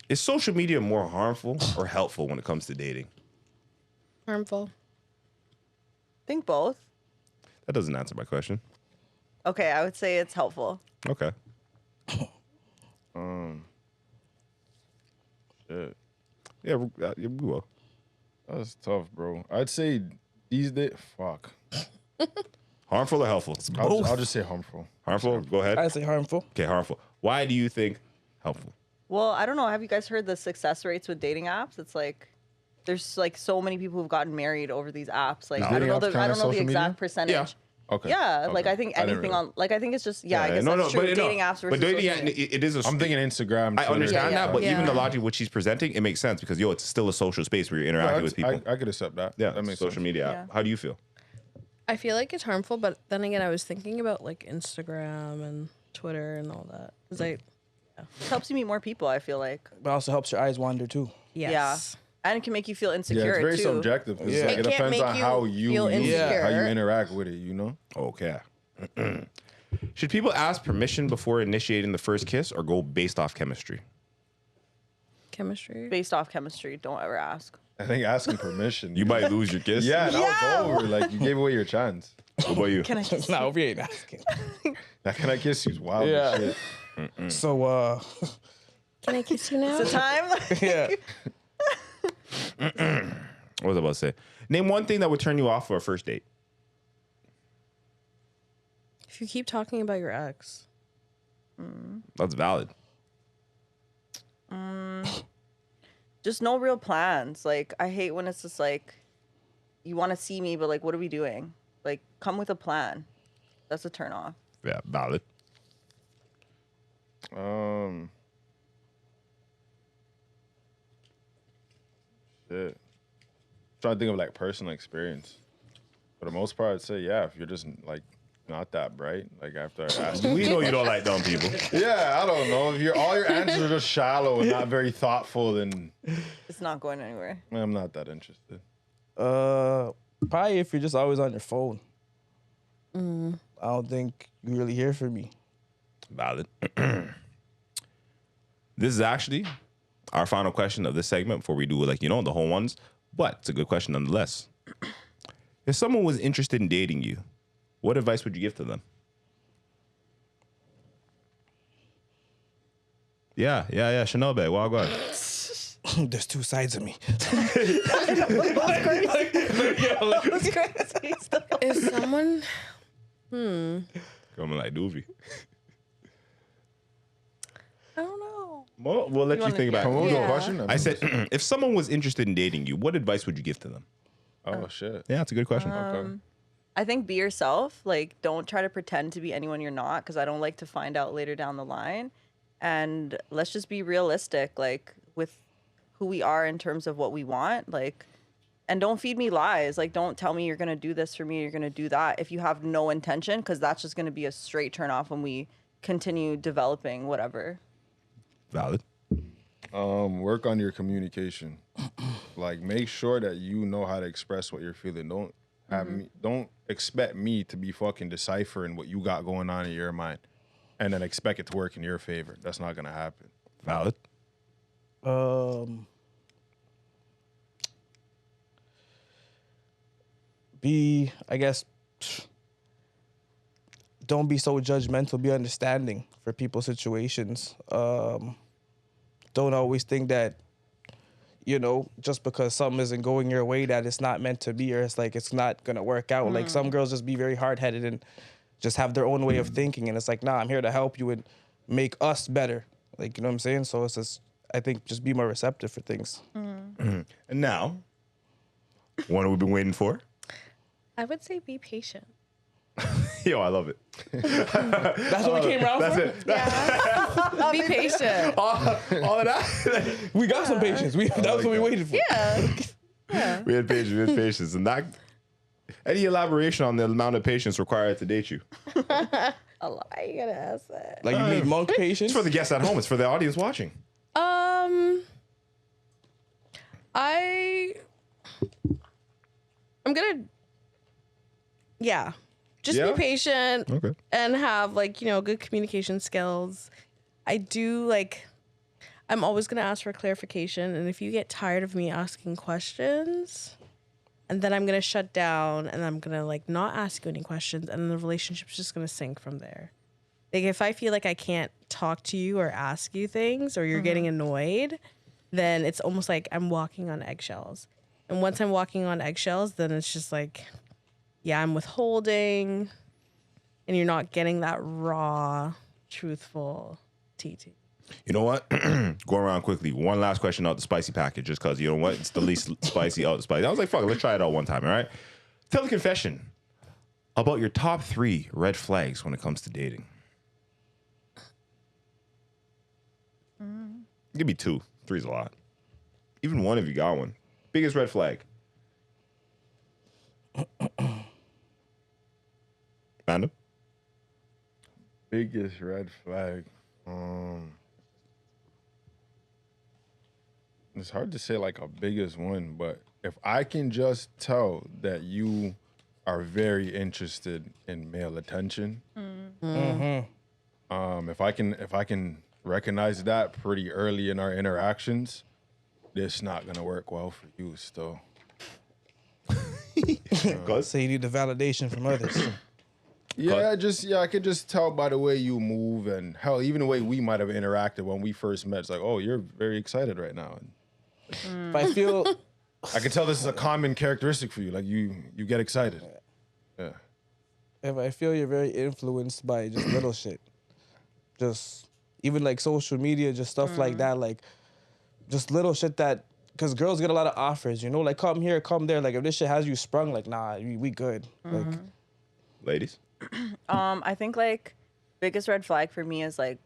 Is social media more harmful or helpful when it comes to dating? Harmful. Think both. That doesn't answer my question. Okay, I would say it's helpful. Okay. Shit. Yeah, we will. That's tough, bro. I'd say these days. Fuck. Harmful or helpful? I'll just say harmful. Harmful? Go ahead. I say harmful. Okay, harmful. Why do you think helpful? Well, I don't know. Have you guys heard the success rates with dating apps? It's like there's like so many people who've gotten married over these apps. Like I Dating don't know apps the kinda I don't know the social exact media? percentage. Yeah. Okay. Yeah, like Okay. I think I didn't anything really- on like I think it's just I guess that's true. Dating apps versus but dating social app, media. it is a. I'm thinking Instagram. I Twitter. understand Yeah, that, but yeah. even the logic which she's presenting, it makes sense because it's still a social space where you're interacting with people. I could accept that. Yeah, that makes social sense. media app. Yeah. How do you feel? I feel like it's harmful, but then again, I was thinking about like Instagram and Twitter and all that. Cause It helps you meet more people, I feel like. But also helps your eyes wander too. yes. Yeah. And it can make you feel Yeah, insecure it's very too. subjective. 'Cause, Yeah. like, It it can't depends make on you how you feel use it, how you insecure. interact with it. You know. Okay. Should people ask permission before initiating the first kiss or go based off chemistry? Chemistry. Based off chemistry, don't ever ask. I think asking permission. You might lose your kiss. Yeah, that was over. Like you gave away your chance. What about you? Can I kiss No, you? we ain't asking. That can I kiss you's wild Yeah. as shit. So, Can I kiss you now? The time? yeah. What was I about to say? Name one thing that would turn you off for a first date. If you keep talking about your ex. That's valid. Just no real plans. Like, I hate when it's just like, you want to see me, but like, what are we doing? Like, come with a plan. That's a turn off. Yeah, valid. Shit. Trying to think of like personal experience. For the most part, I'd say yeah. If you're just like not that bright, like after I asked you. We know you don't like dumb people. Yeah, I don't know. If all your answers are just shallow and not very thoughtful, then It's not going anywhere. I'm not that interested. Probably if you're just always on your phone. I don't think you really hear from me. Valid. This is actually our final question of this segment before we do the whole ones. But it's a good question nonetheless. If someone was interested in dating you, what advice would you give to them? Yeah. Chanel Bay, well, go ahead. There's two sides of me. If someone. Coming like Doovie. I don't know. Well, we'll let you think about Come it. on, Yeah. a question. I said, if someone was interested in dating you, what advice would you give to them? oh shit. Yeah, it's a good question. Okay. I think be yourself. Like, don't try to pretend to be anyone you're not, because I don't like to find out later down the line. And let's just be realistic, like, with who we are in terms of what we want. Like, and don't feed me lies. Like, don't tell me you're going to do this for me, you're going to do that if you have no intention, because that's just going to be a straight turn off when we continue developing whatever. Valid. Work on your communication. Like, make sure that you know how to express what you're feeling. Don't have me. Don't expect me to be fucking deciphering what you got going on in your mind, and then expect it to work in your favor. That's not gonna happen. Valid. I guess, don't be so judgmental. Be understanding for people's situations. Don't always think that, just because something isn't going your way, that it's not meant to be, or it's like it's not gonna work out. Like, some girls just be very hard-headed and just have their own way of thinking, and it's like, nah, I'm here to help you and make us better. Like, you know what I'm saying? So it's just, I think, just be more receptive for things. And now, one we've been waiting for. I would say be patient. Yo, I love it. That's what we came around That's for. it. Yeah. Be patient. All of that. We got some patience. That was what we waited for. Yeah. We had patience. And that, any elaboration on the amount of patience required to date you? A lot. You gotta ask that. Like, you need monk patience. It's for the guests at home. It's for the audience watching. I'm gonna. Yeah. Just Yeah? be patient. Okay. And have good communication skills. I do I'm always gonna ask for clarification, and if you get tired of me asking questions, and then I'm gonna shut down and I'm gonna not ask you any questions, and the relationship's just gonna sink from there. Like, if I feel like I can't talk to you or ask you things, or you're getting annoyed, then it's almost like I'm walking on eggshells. And once I'm walking on eggshells, then it's just I'm withholding, and you're not getting that raw, truthful TT. You know what? Go around quickly. One last question out the spicy package, just because, you know what? It's the least spicy out the spicy. I was like, fuck it, let's try it out one time, all right? Tell the confession about your top 3 red flags when it comes to dating. Give me 2. 3's a lot. Even one if you got one. Biggest red flag. Random? Biggest red flag. It's hard to say a biggest one, but if I can just tell that you are very interested in male attention. If I can recognize that pretty early in our interactions, it's not gonna work well for you still. So you need the validation from others. Yeah, I could just tell by the way you move, and hell, even the way we might have interacted when we first met. It's like, oh, you're very excited right now. But I feel I can tell this is a common characteristic for you. Like you get excited. Yeah. if I feel you're very influenced by just little shit. Just even like social media, just stuff like that, like just little shit that, because girls get a lot of offers, you know, like come here, come there. Like if this shit has you sprung, like nah, we good. Like, Ladies? I think like biggest red flag for me is like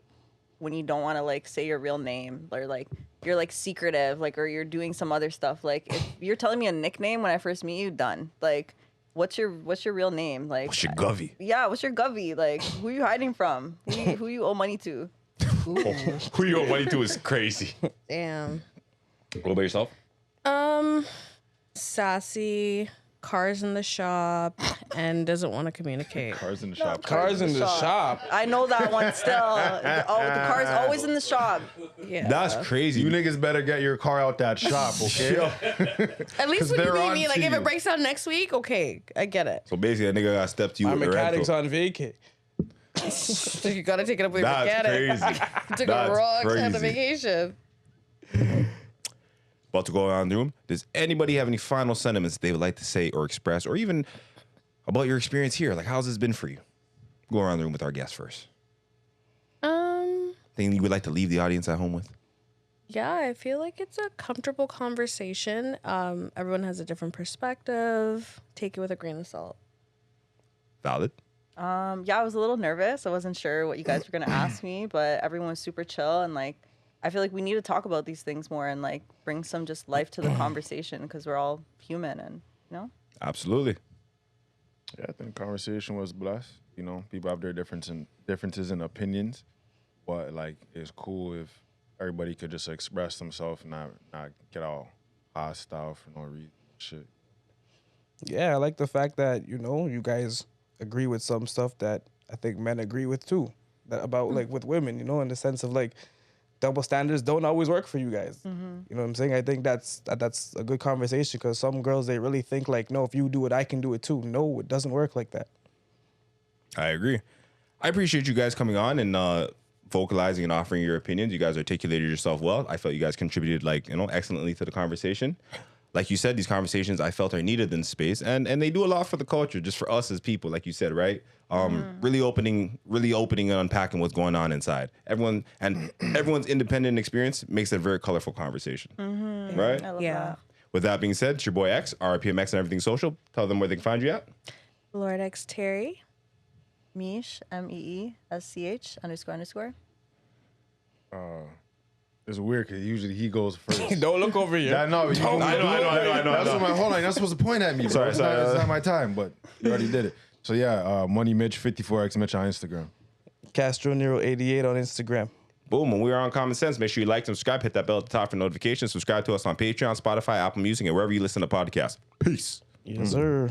when you don't want to like say your real name, or like you're like secretive, like, or you're doing some other stuff. Like if you're telling me a nickname when I first meet you, done. Like what's your real name? Like What's your govy? Yeah, what's your govy? Like who you hiding from? Who you owe money to? Who you owe money to is crazy. Damn. What about yourself? Sassy, cars in the shop, and doesn't want to communicate. Cars in the shop. cars in the shop. I know that one still. The car's always in the shop. Yeah. That's crazy. You niggas better get your car out that shop, okay? At least 'Cause when you they're meet on me, to like if you. it breaks down next week, okay, I get it. So basically, a nigga got stepped to you My with the mechanic's rental. on vacay. So you gotta take it up with your That's mechanic. crazy. Took That's a wrong time to crazy. vacation. About to go around the room. Does anybody have any final sentiments they would like to say or express, or even about your experience here? Like, how's this been for you? Go around the room with our guest first. Thing you would like to leave the audience at home with? Yeah, I feel like it's a comfortable conversation. Everyone has a different perspective. Take it with a grain of salt. Valid. Yeah, I was a little nervous. I wasn't sure what you guys were gonna ask me, but everyone was super chill, and like I feel like we need to talk about these things more and like bring some just life to the conversation, because we're all human, and you know. Absolutely. Yeah, I think the conversation was blessed. You know, people have their differences and opinions, but like it's cool if everybody could just express themselves and not get all hostile for no reason. Shit. Yeah, I like the fact that, you know, you guys agree with some stuff that I think men agree with too. That about like with women, you know, in the sense of like double standards don't always work for you guys. You know what I'm saying? I think that's a good conversation, because some girls, they really think like, no, if you do it, I can do it too. No, it doesn't work like that. I agree. I appreciate you guys coming on and vocalizing and offering your opinions. You guys articulated yourself well. I felt you guys contributed excellently to the conversation. Like you said, these conversations I felt are needed in space, and they do a lot for the culture, just for us as people, like you said, right? Really opening and unpacking what's going on inside. Everyone's independent experience makes it a very colorful conversation, right? I love Yeah. that. With that being said, it's your boy X, RPMX and everything social. Tell them where they can find you at. Lord X Terry. Meesh, MEESCH__. It's weird because usually he goes first. Don't look over here. I know. I know. That's what hold on. You're not supposed to point at me, bro. Sorry, It's not my time, but you already did it. So yeah, Money Mitch 54X Mitch on Instagram. Castro Nero 88 on Instagram. Boom. When we are on Common Sense, make sure you like, subscribe, hit that bell at the top for notifications. Subscribe to us on Patreon, Spotify, Apple Music, and wherever you listen to podcasts. Peace. Yes, sir.